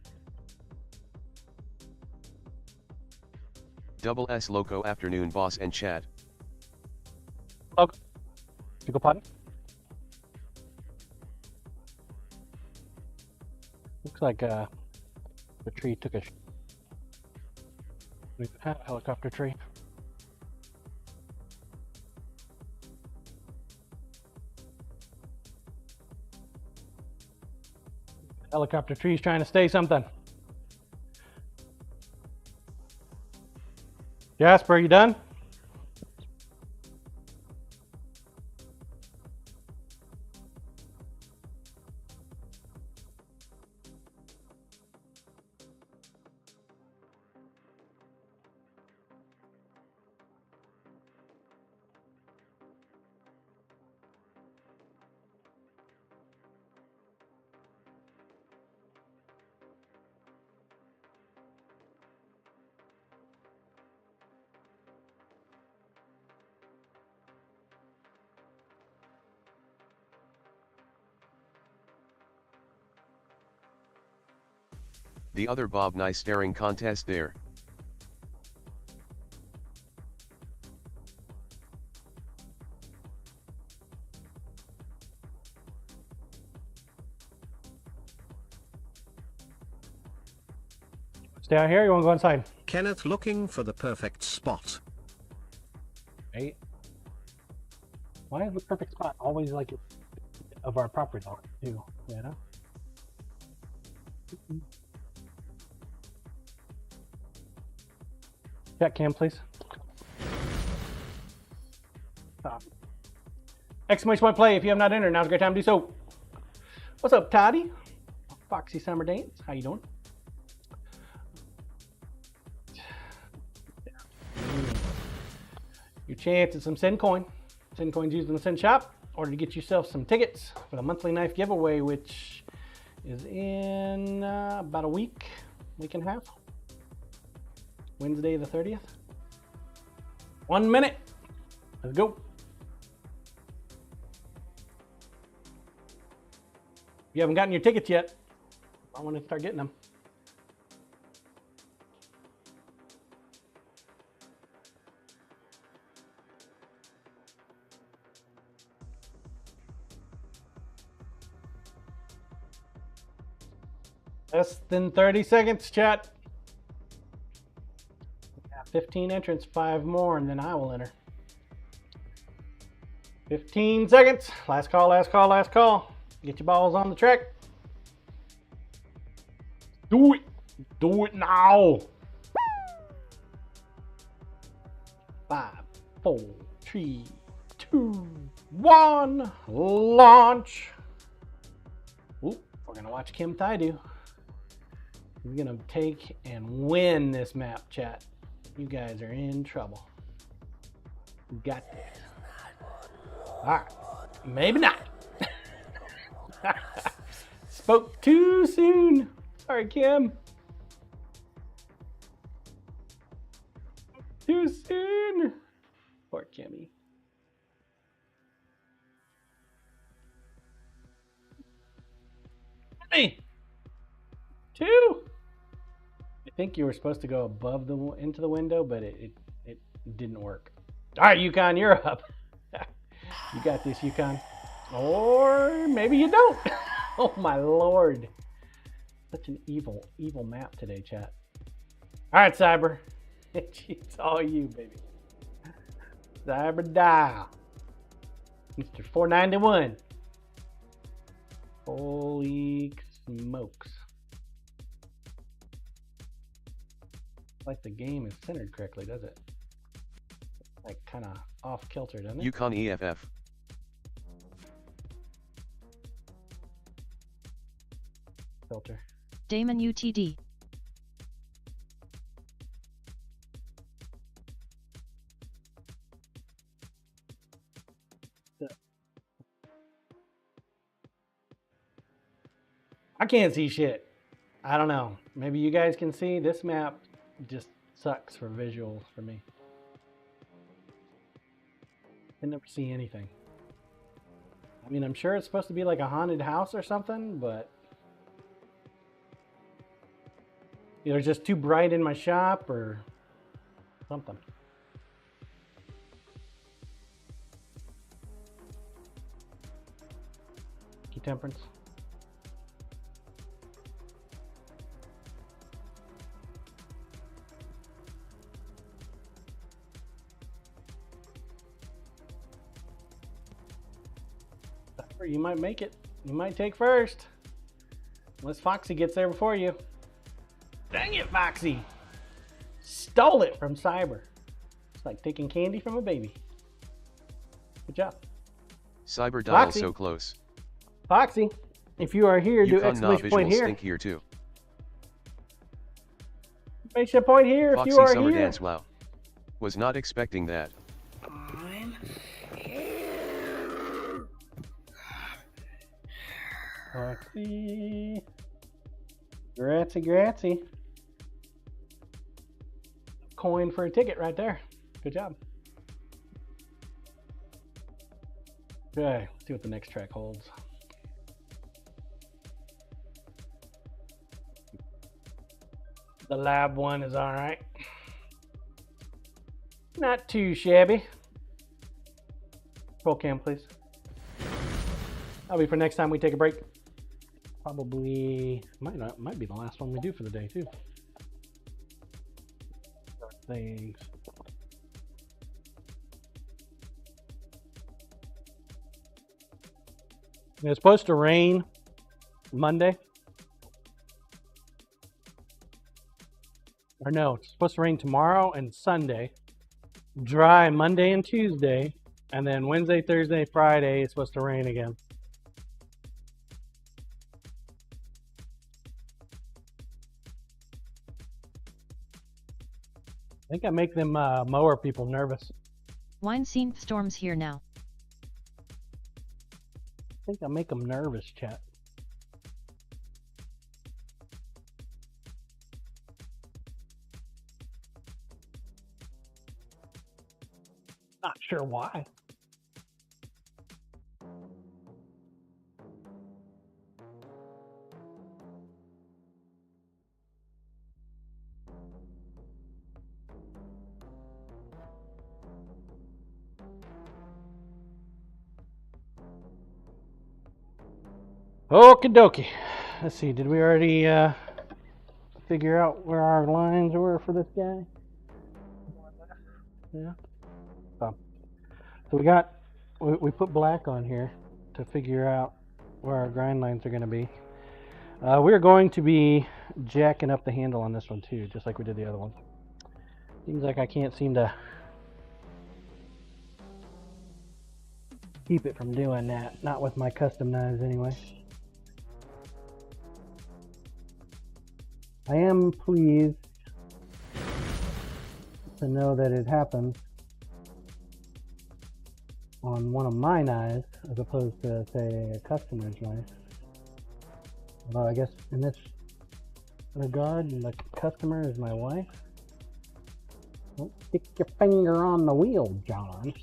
[SPEAKER 1] Double S Loco afternoon boss and chat.
[SPEAKER 2] Loco, did you go potty? Looks like the tree took a. We've had a helicopter tree. Helicopter tree's trying to stay something. Jasper, are you done?
[SPEAKER 1] The other Bob nice staring contest there.
[SPEAKER 2] Stay out here, you want to go inside?
[SPEAKER 3] Kenneth looking for the perfect spot.
[SPEAKER 2] Right. Why is the perfect spot always like of our property line too? You know? Chat cam, please. Stop. Exclamation point play if you have not entered. Now's a great time to do so. What's up, Toddy? Foxy Summer Dance. How you doing? Your chance at some Sencoin. Sencoin's used in the Sen shop. Order to get yourself some tickets for the monthly knife giveaway, which is in about a week and a half. Wednesday the 30th. 1 minute. Let's go. If you haven't gotten your tickets yet, I want to start getting them. Less than 30 seconds, chat. 15 entrants, 5 more, and then I will enter. 15 seconds. Last call, last call, last call. Get your balls on the track. Do it. Do it now. 5, 4, 3, 2, 1. Launch. Ooh, we're going to watch Kim Thai do. He's going to take and win this map, chat. You guys are in trouble. You got this. All right. Maybe not. Spoke too soon. Sorry, Kim. Too soon. Poor Kimmy. Hey. 2. I think you were supposed to go above into the window, but it didn't work. All right, Yukon, you're up. You got this, Yukon. Or maybe you don't. Oh my lord. Such an evil map today, chat. All right, Cyber. It's all you, baby. Cyber dial. Mr. 491. Holy smokes. Like the game is centered correctly, does it? Like kind of off kilter, doesn't it?
[SPEAKER 1] Yukon EFF.
[SPEAKER 2] Filter.
[SPEAKER 4] Damon UTD.
[SPEAKER 2] I can't see shit. I don't know. Maybe you guys can see. This map just sucks for visuals for me. I never see anything. I mean, I'm sure it's supposed to be like a haunted house or something, but either just too bright in my shop or something. Key temperance. You might make it. You might take first. Unless Foxy gets there before you. Dang it, Foxy! Stole it from Cyber. It's like taking candy from a baby. Good job.
[SPEAKER 1] Cyber dial
[SPEAKER 2] Foxy.
[SPEAKER 1] so close.
[SPEAKER 2] Foxy, if you are here, do
[SPEAKER 1] Yukon nah
[SPEAKER 2] exclamation point
[SPEAKER 1] visuals
[SPEAKER 2] here.
[SPEAKER 1] stink here too.
[SPEAKER 2] Exclamation point here if
[SPEAKER 1] Foxy
[SPEAKER 2] you are
[SPEAKER 1] summer
[SPEAKER 2] here.
[SPEAKER 1] dance, wow. Was not expecting that.
[SPEAKER 2] Foxy. Grazie, grazie. Coin for a ticket right there. Good job. Okay, let's see what the next track holds. The lab one is all right. Not too shabby. Roll cam, please. That'll be for next time we take a break. Probably might be the last one we do for the day too. Things. It's supposed to rain Monday. Or no, it's supposed to rain tomorrow and Sunday. Dry Monday and Tuesday. And then Wednesday, Thursday, Friday, it's supposed to rain again. I think I make them mower people nervous.
[SPEAKER 4] Wine scene storms here now.
[SPEAKER 2] I think I make them nervous, chat. Not sure why. Okie dokie. Let's see, did we already figure out where our lines were for this guy? Yeah. So we put black on here to figure out where our grind lines are going to be. We're going to be jacking up the handle on this one too, just like we did the other one. Seems like I can't seem to keep it from doing that. Not with my custom knives anyway. I am pleased to know that it happened on one of my knives as opposed to, say, a customer's knife. Although I guess in this regard, the customer is my wife. Don't stick your finger on the wheel, John.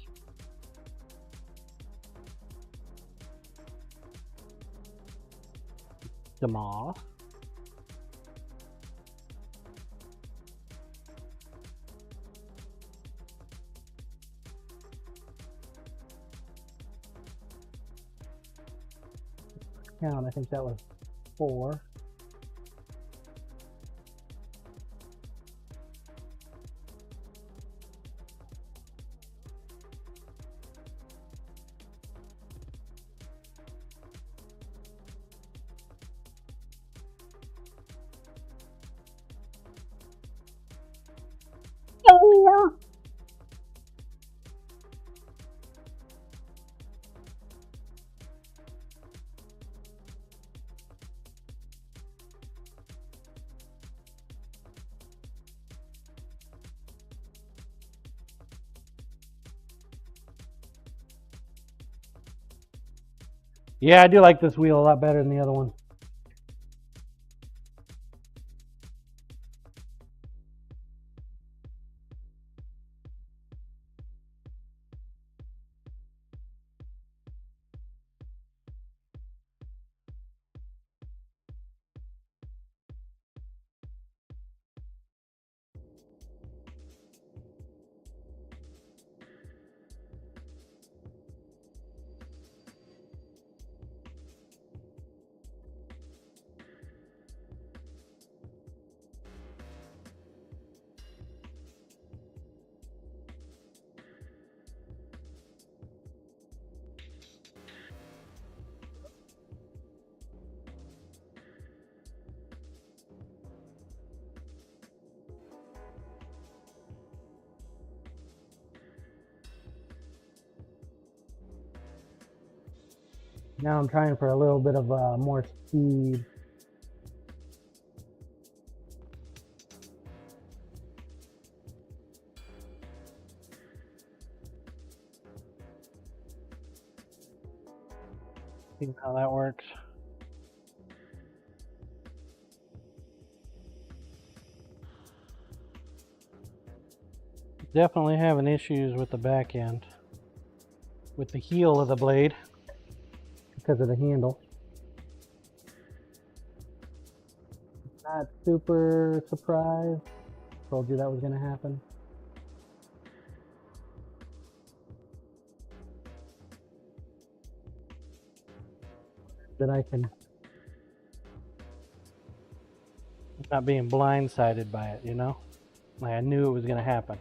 [SPEAKER 2] Demoss. Count, I think that was 4. Yeah, I do like this wheel a lot better than the other one. Now I'm trying for a little bit of more speed. See how that works. Definitely having issues with the back end, with the heel of the blade because of the handle. Not super surprised. Told you that was going to happen. That I can, not being blindsided by it, you know? Like I knew it was going to happen.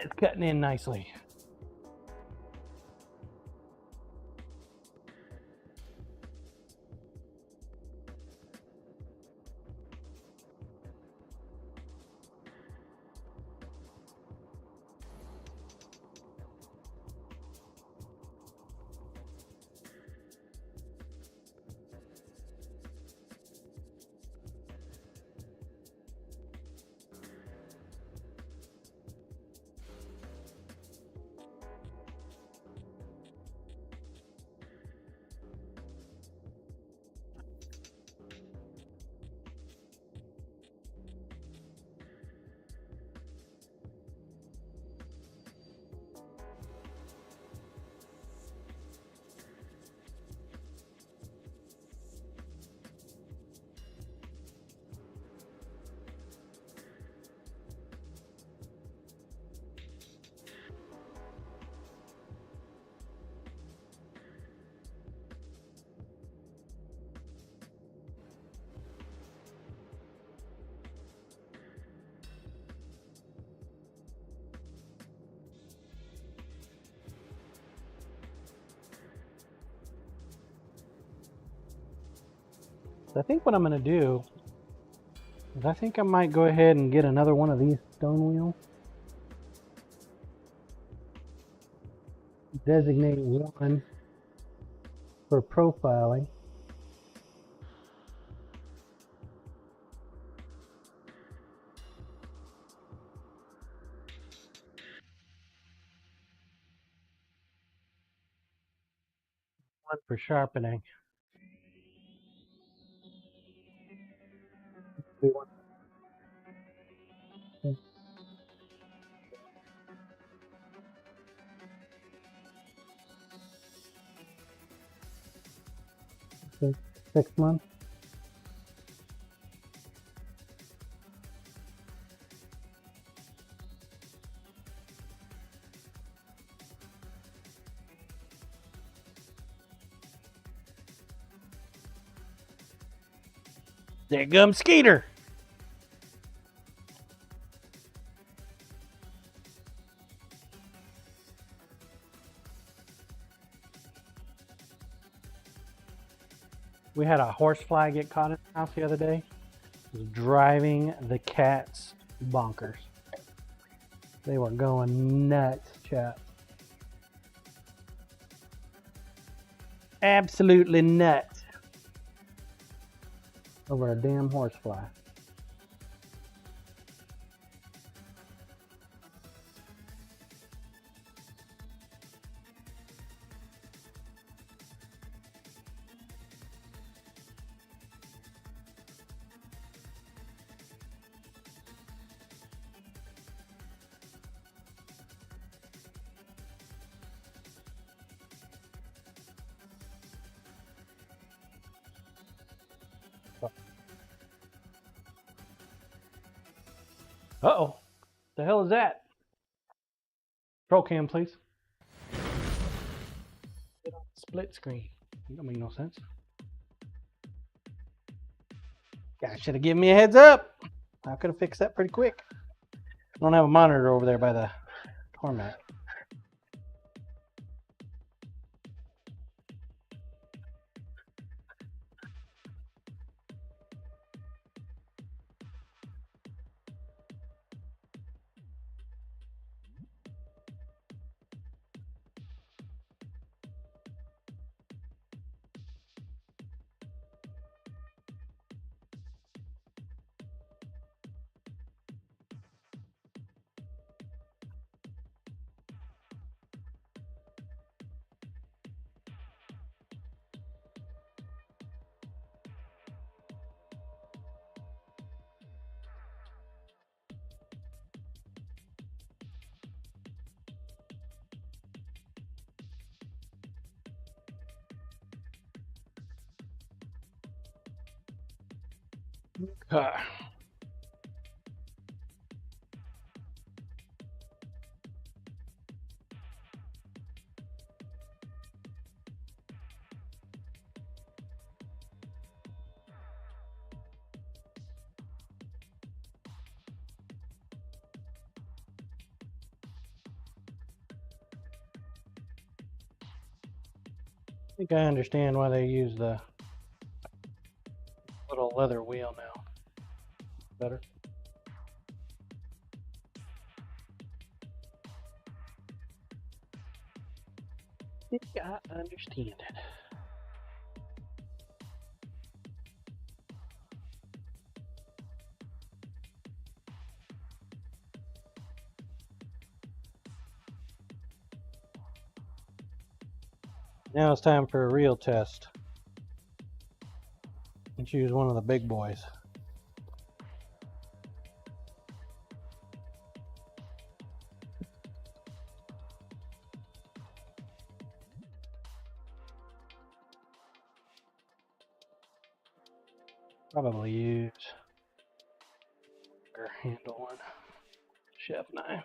[SPEAKER 2] It's cutting in nicely. So I think what I'm going to do is I think I might go ahead and get another one of these stone wheels. Designate one for profiling. One for sharpening. Okay, 6 months. There comes Skeeter. We had a horsefly get caught in the house the other day. It was driving the cats bonkers. They were going nuts, chap. Absolutely nuts. Over a damn horsefly. Uh-oh. The hell is that? Pro cam, please. Get on split screen. That don't make no sense. Guy should have given me a heads up. I could have fixed that pretty quick. I don't have a monitor over there by the torment. I think I understand why they use the little leather wheel now. Better. I think I understand it. Now it's time for a real test. Let's use one of the big boys. Probably use a handle one, chef knife.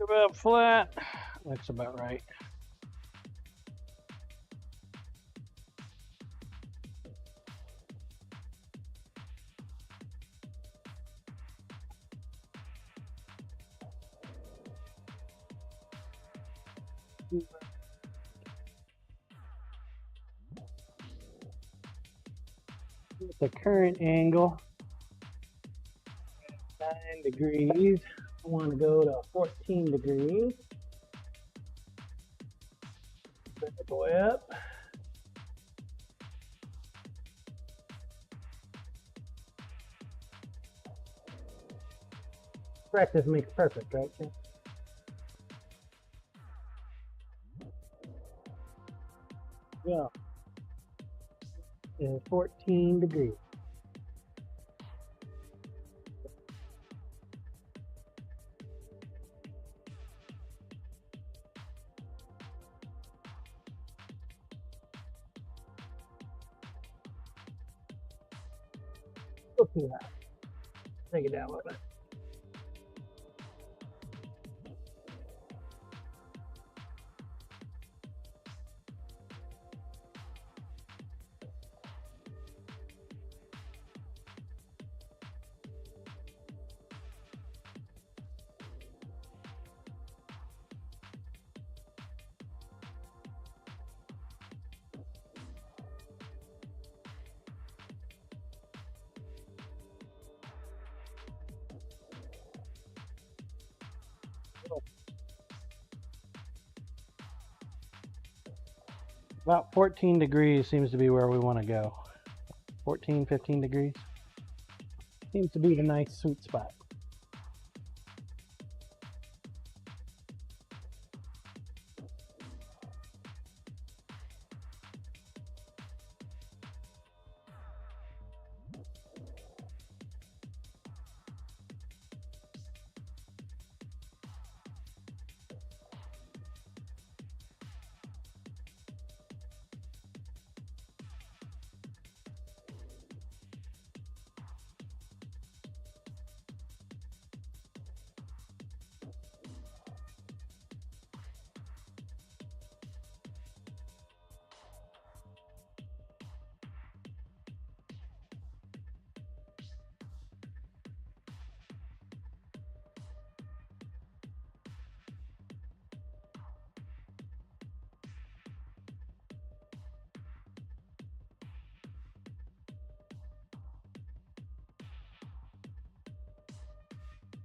[SPEAKER 2] About flat. That's about right. The current angle, 9 degrees. I want to go to 14 degrees. Bring the boy up. Practice makes perfect, right, Tim? Yeah. It's 14 degrees. Still too hot. Take it down a little bit. About 14 degrees seems to be where we want to go. 14, 15 degrees. Seems to be the nice sweet spot.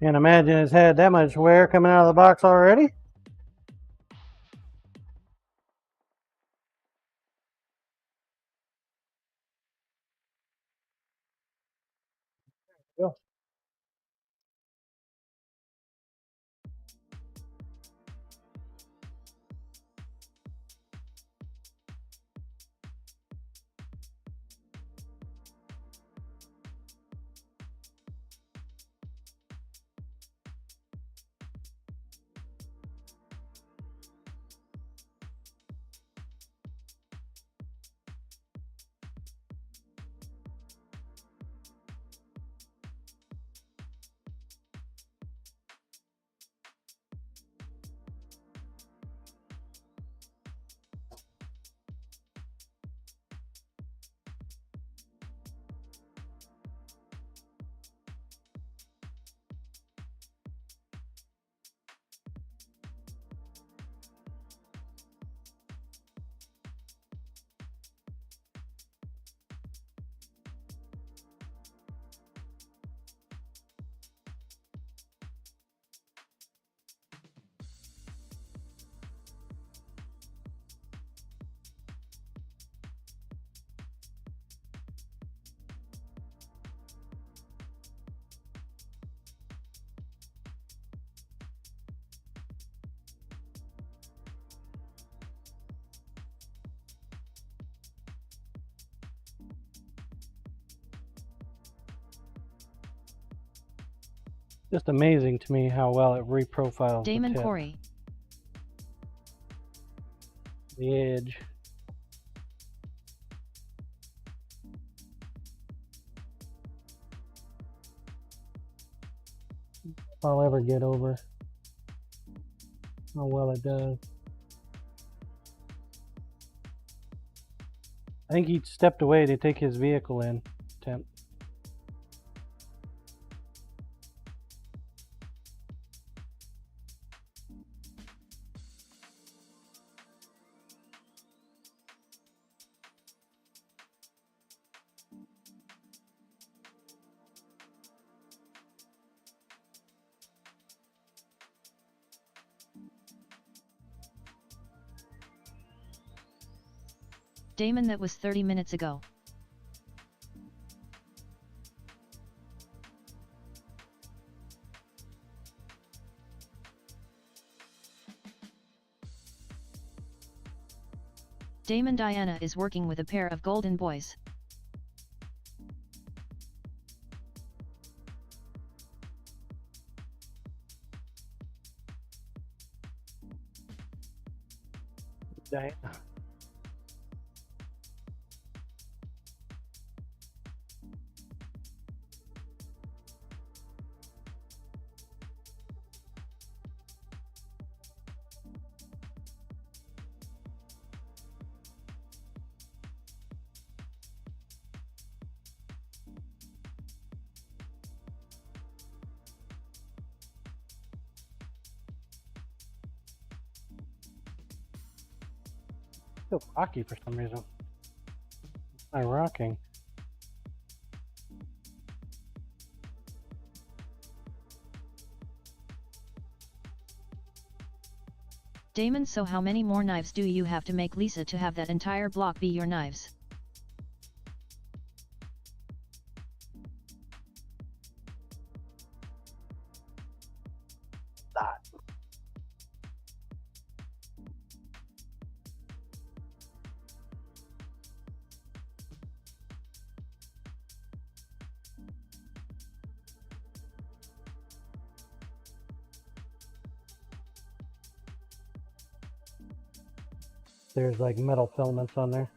[SPEAKER 2] Can't imagine it's had that much wear coming out of the box already. Go. Just amazing to me how well it reprofiles
[SPEAKER 4] Damon
[SPEAKER 2] the tip,
[SPEAKER 4] Corey.
[SPEAKER 2] the edge. If I'll ever get over how well it does. I think he stepped away to take his vehicle in, Temp.
[SPEAKER 4] Damon, that was 30 minutes ago. Damon Diana is working with a pair of golden boys.
[SPEAKER 2] Diana. I feel rocky for some reason. I'm rocking.
[SPEAKER 4] Damon, so how many more knives do you have to make Lisa to have that entire block be your knives?
[SPEAKER 2] There's like metal filaments on there.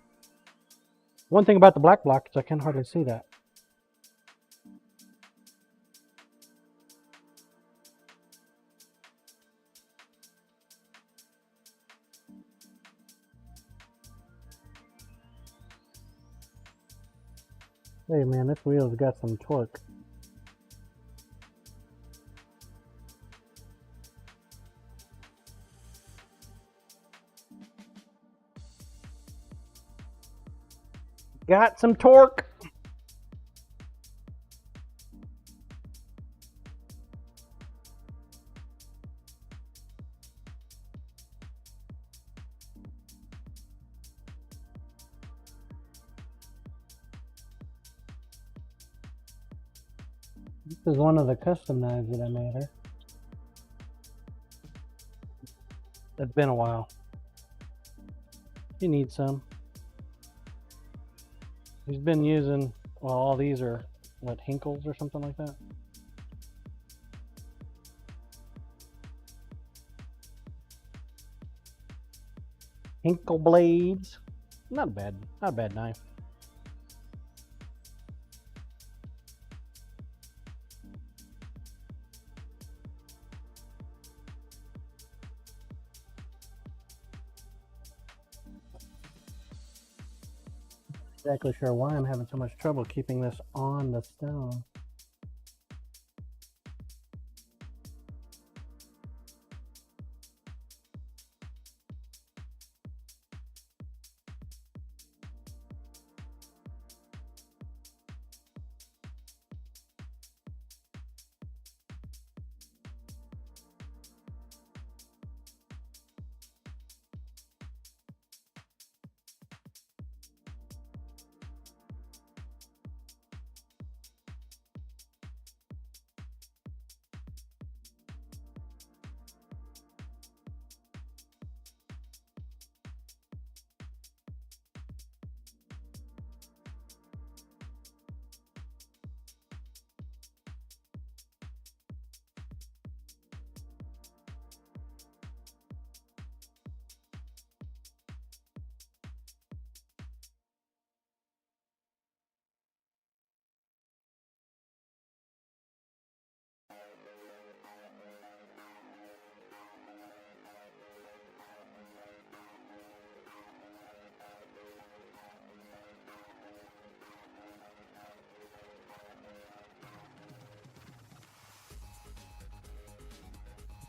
[SPEAKER 2] One thing about the black block is I can hardly see that. Hey man, this wheel's got some torque. Got some torque. This is one of the custom knives that I made her. It's been a while. You need some. He's been using, well, all these are, what, Hinkles or something like that? Hinkle blades. Not a bad knife. Exactly sure why I'm having so much trouble keeping this on the stone.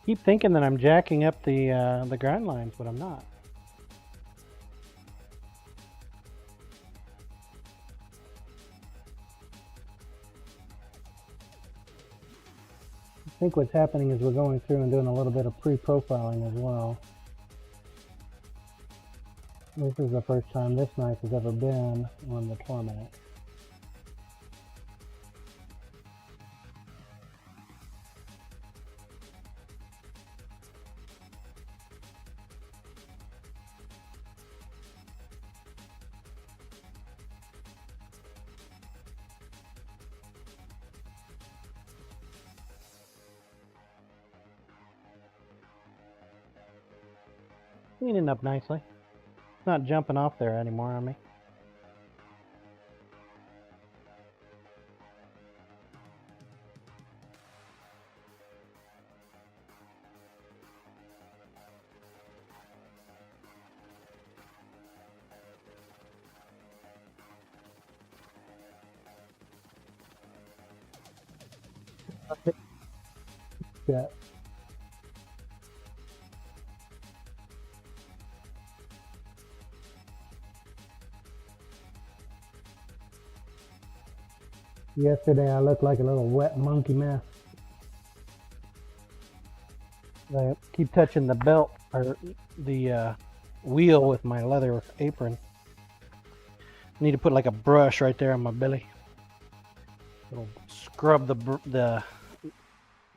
[SPEAKER 2] Keep thinking that I'm jacking up the grind lines, but I'm not. I think what's happening is we're going through and doing a little bit of pre-profiling as well. This is the first time this knife has ever been on the Tormac. Cleaning up nicely. It's not jumping off there anymore on me. Yeah. Yesterday I looked like a little wet monkey mess. I keep touching the belt or the wheel with my leather apron. I need to put like a brush right there on my belly. It'll scrub the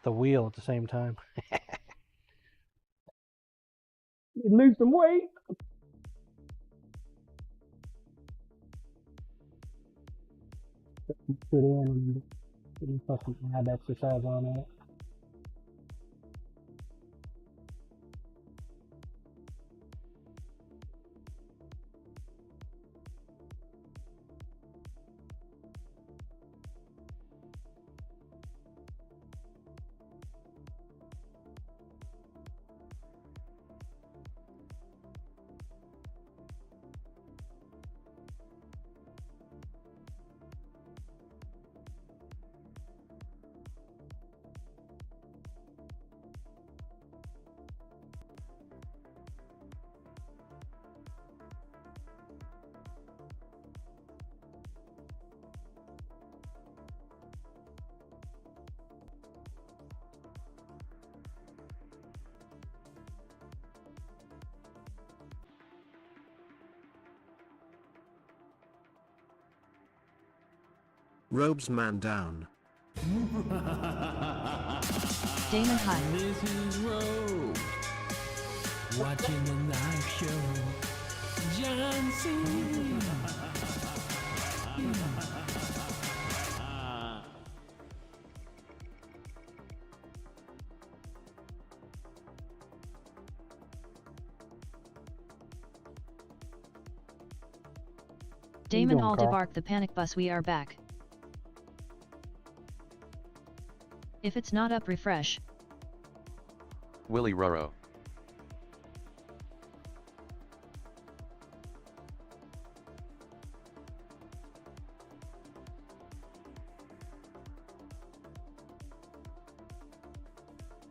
[SPEAKER 2] wheel at the same time. Lose some weight. Put in and fucking ab exercise on it.
[SPEAKER 3] Robes man down.
[SPEAKER 4] Damon hi.
[SPEAKER 8] Mrs. Rowe, watching the live show. John Cena.
[SPEAKER 4] Damon
[SPEAKER 2] doing, Carl?
[SPEAKER 4] Aldebark the panic bus, we are back. If it's not up, refresh.
[SPEAKER 1] Willy Roro.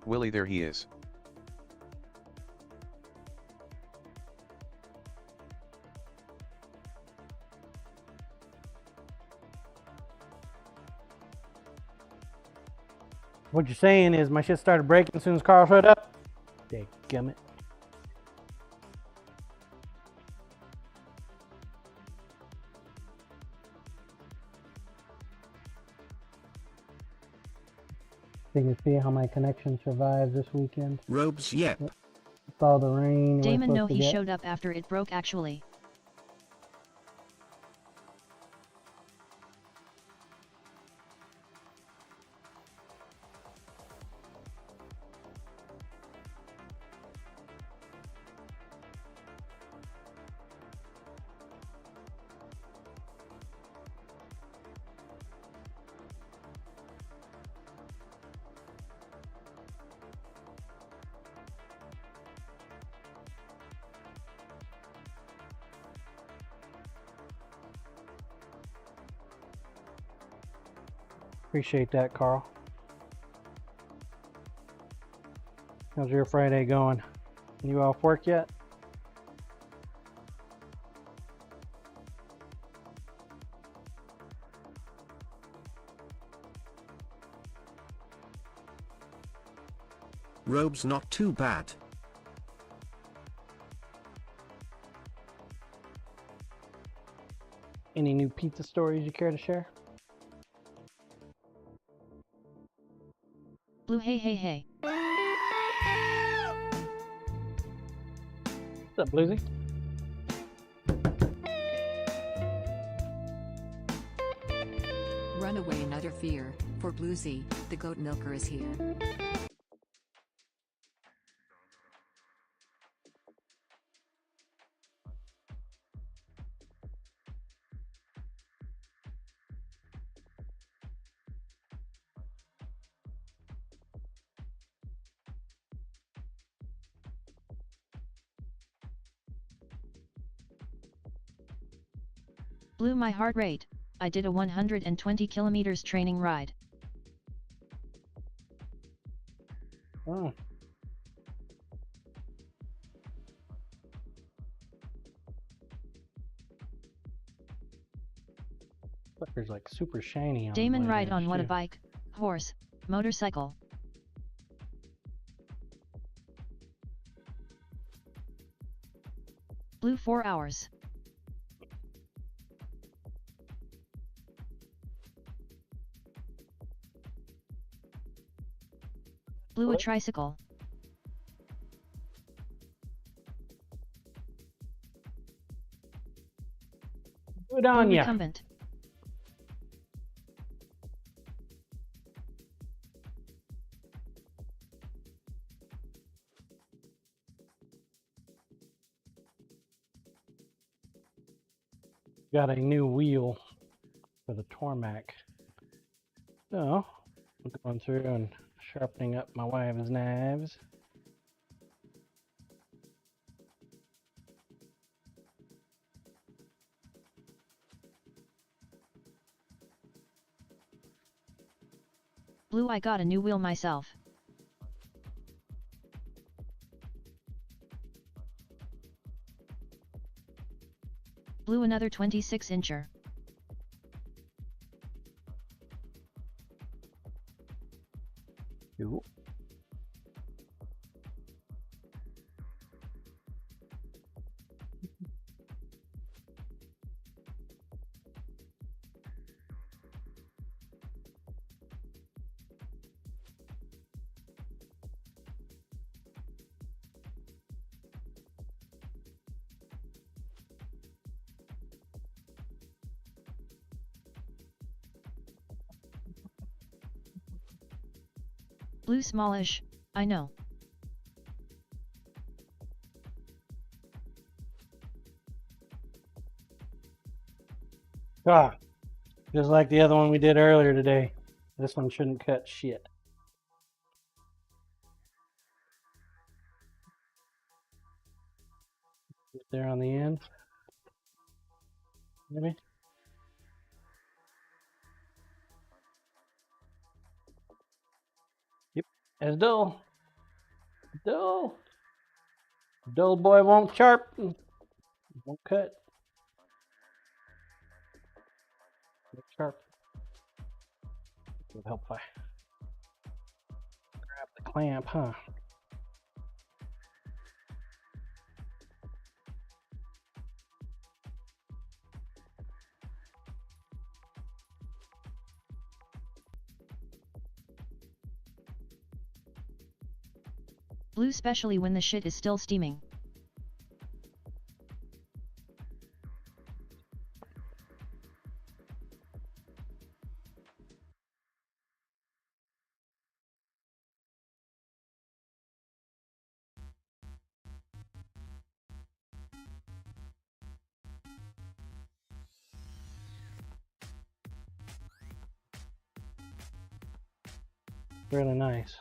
[SPEAKER 1] Willy, there he is.
[SPEAKER 2] What you're saying is my shit started breaking as soon as Carl showed up? Dadgummit. So you can see how my connection survives this weekend.
[SPEAKER 3] Robes yep.
[SPEAKER 2] With all the rain.
[SPEAKER 4] Damon, no, he showed up after it broke actually.
[SPEAKER 2] Appreciate that, Carl. How's your Friday going? You off work yet?
[SPEAKER 3] Robes not too bad.
[SPEAKER 2] Any new pizza stories you care to share?
[SPEAKER 4] Blue, hey hey hey.
[SPEAKER 2] What's up, Bluesy?
[SPEAKER 9] Run away in utter fear, for Bluesy, the goat milker is here.
[SPEAKER 4] Blew my heart rate. I did a 120 kilometers training ride.
[SPEAKER 2] Oh. Fucker's like super shiny on
[SPEAKER 4] Damon
[SPEAKER 2] the
[SPEAKER 4] ride
[SPEAKER 2] blade
[SPEAKER 4] on
[SPEAKER 2] edge,
[SPEAKER 4] what a
[SPEAKER 2] too.
[SPEAKER 4] bike, horse, motorcycle. Blew 4 hours. Blew a tricycle.
[SPEAKER 2] Good on
[SPEAKER 4] Blew
[SPEAKER 2] ya.
[SPEAKER 4] recumbent.
[SPEAKER 2] Got a new wheel for the Tormac. So, I'm going through and sharpening up my wife's knives.
[SPEAKER 4] Blew I got a new wheel myself. Blew another 26-incher.
[SPEAKER 2] Cool.
[SPEAKER 4] Blew smallish, I know.
[SPEAKER 2] Ah, just like the other one we did earlier today. This one shouldn't cut shit. Get there on the end. Maybe. Yep, as dull. Dull. Dull boy won't sharp. Won't cut. Won't sharp. Would help if I grab the clamp, huh?
[SPEAKER 4] Blew specially when the shit is still steaming.
[SPEAKER 2] Really nice.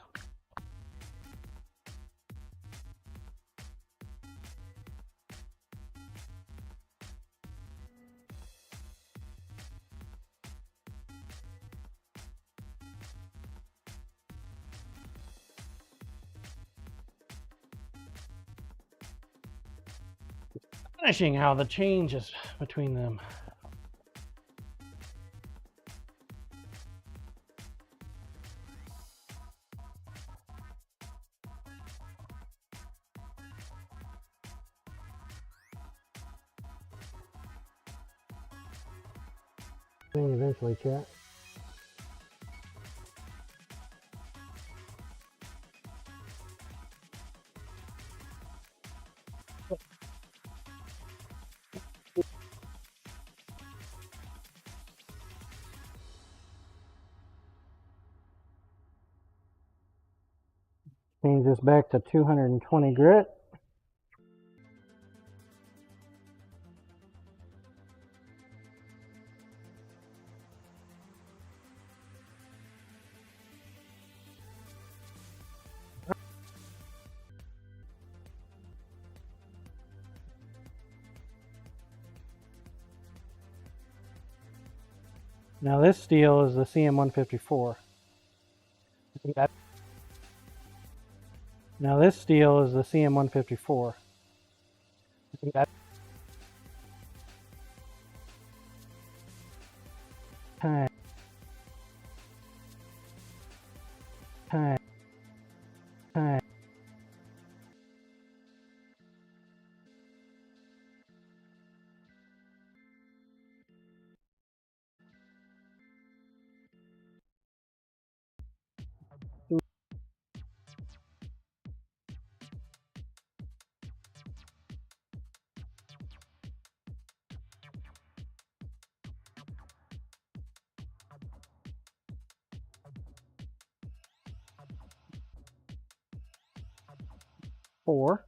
[SPEAKER 2] Finishing how the changes between them. Eventually, chat. Change this back to 220 grit. Now this steel is the CM154. Now this steel is the CM154. Time. Time. Time. Four.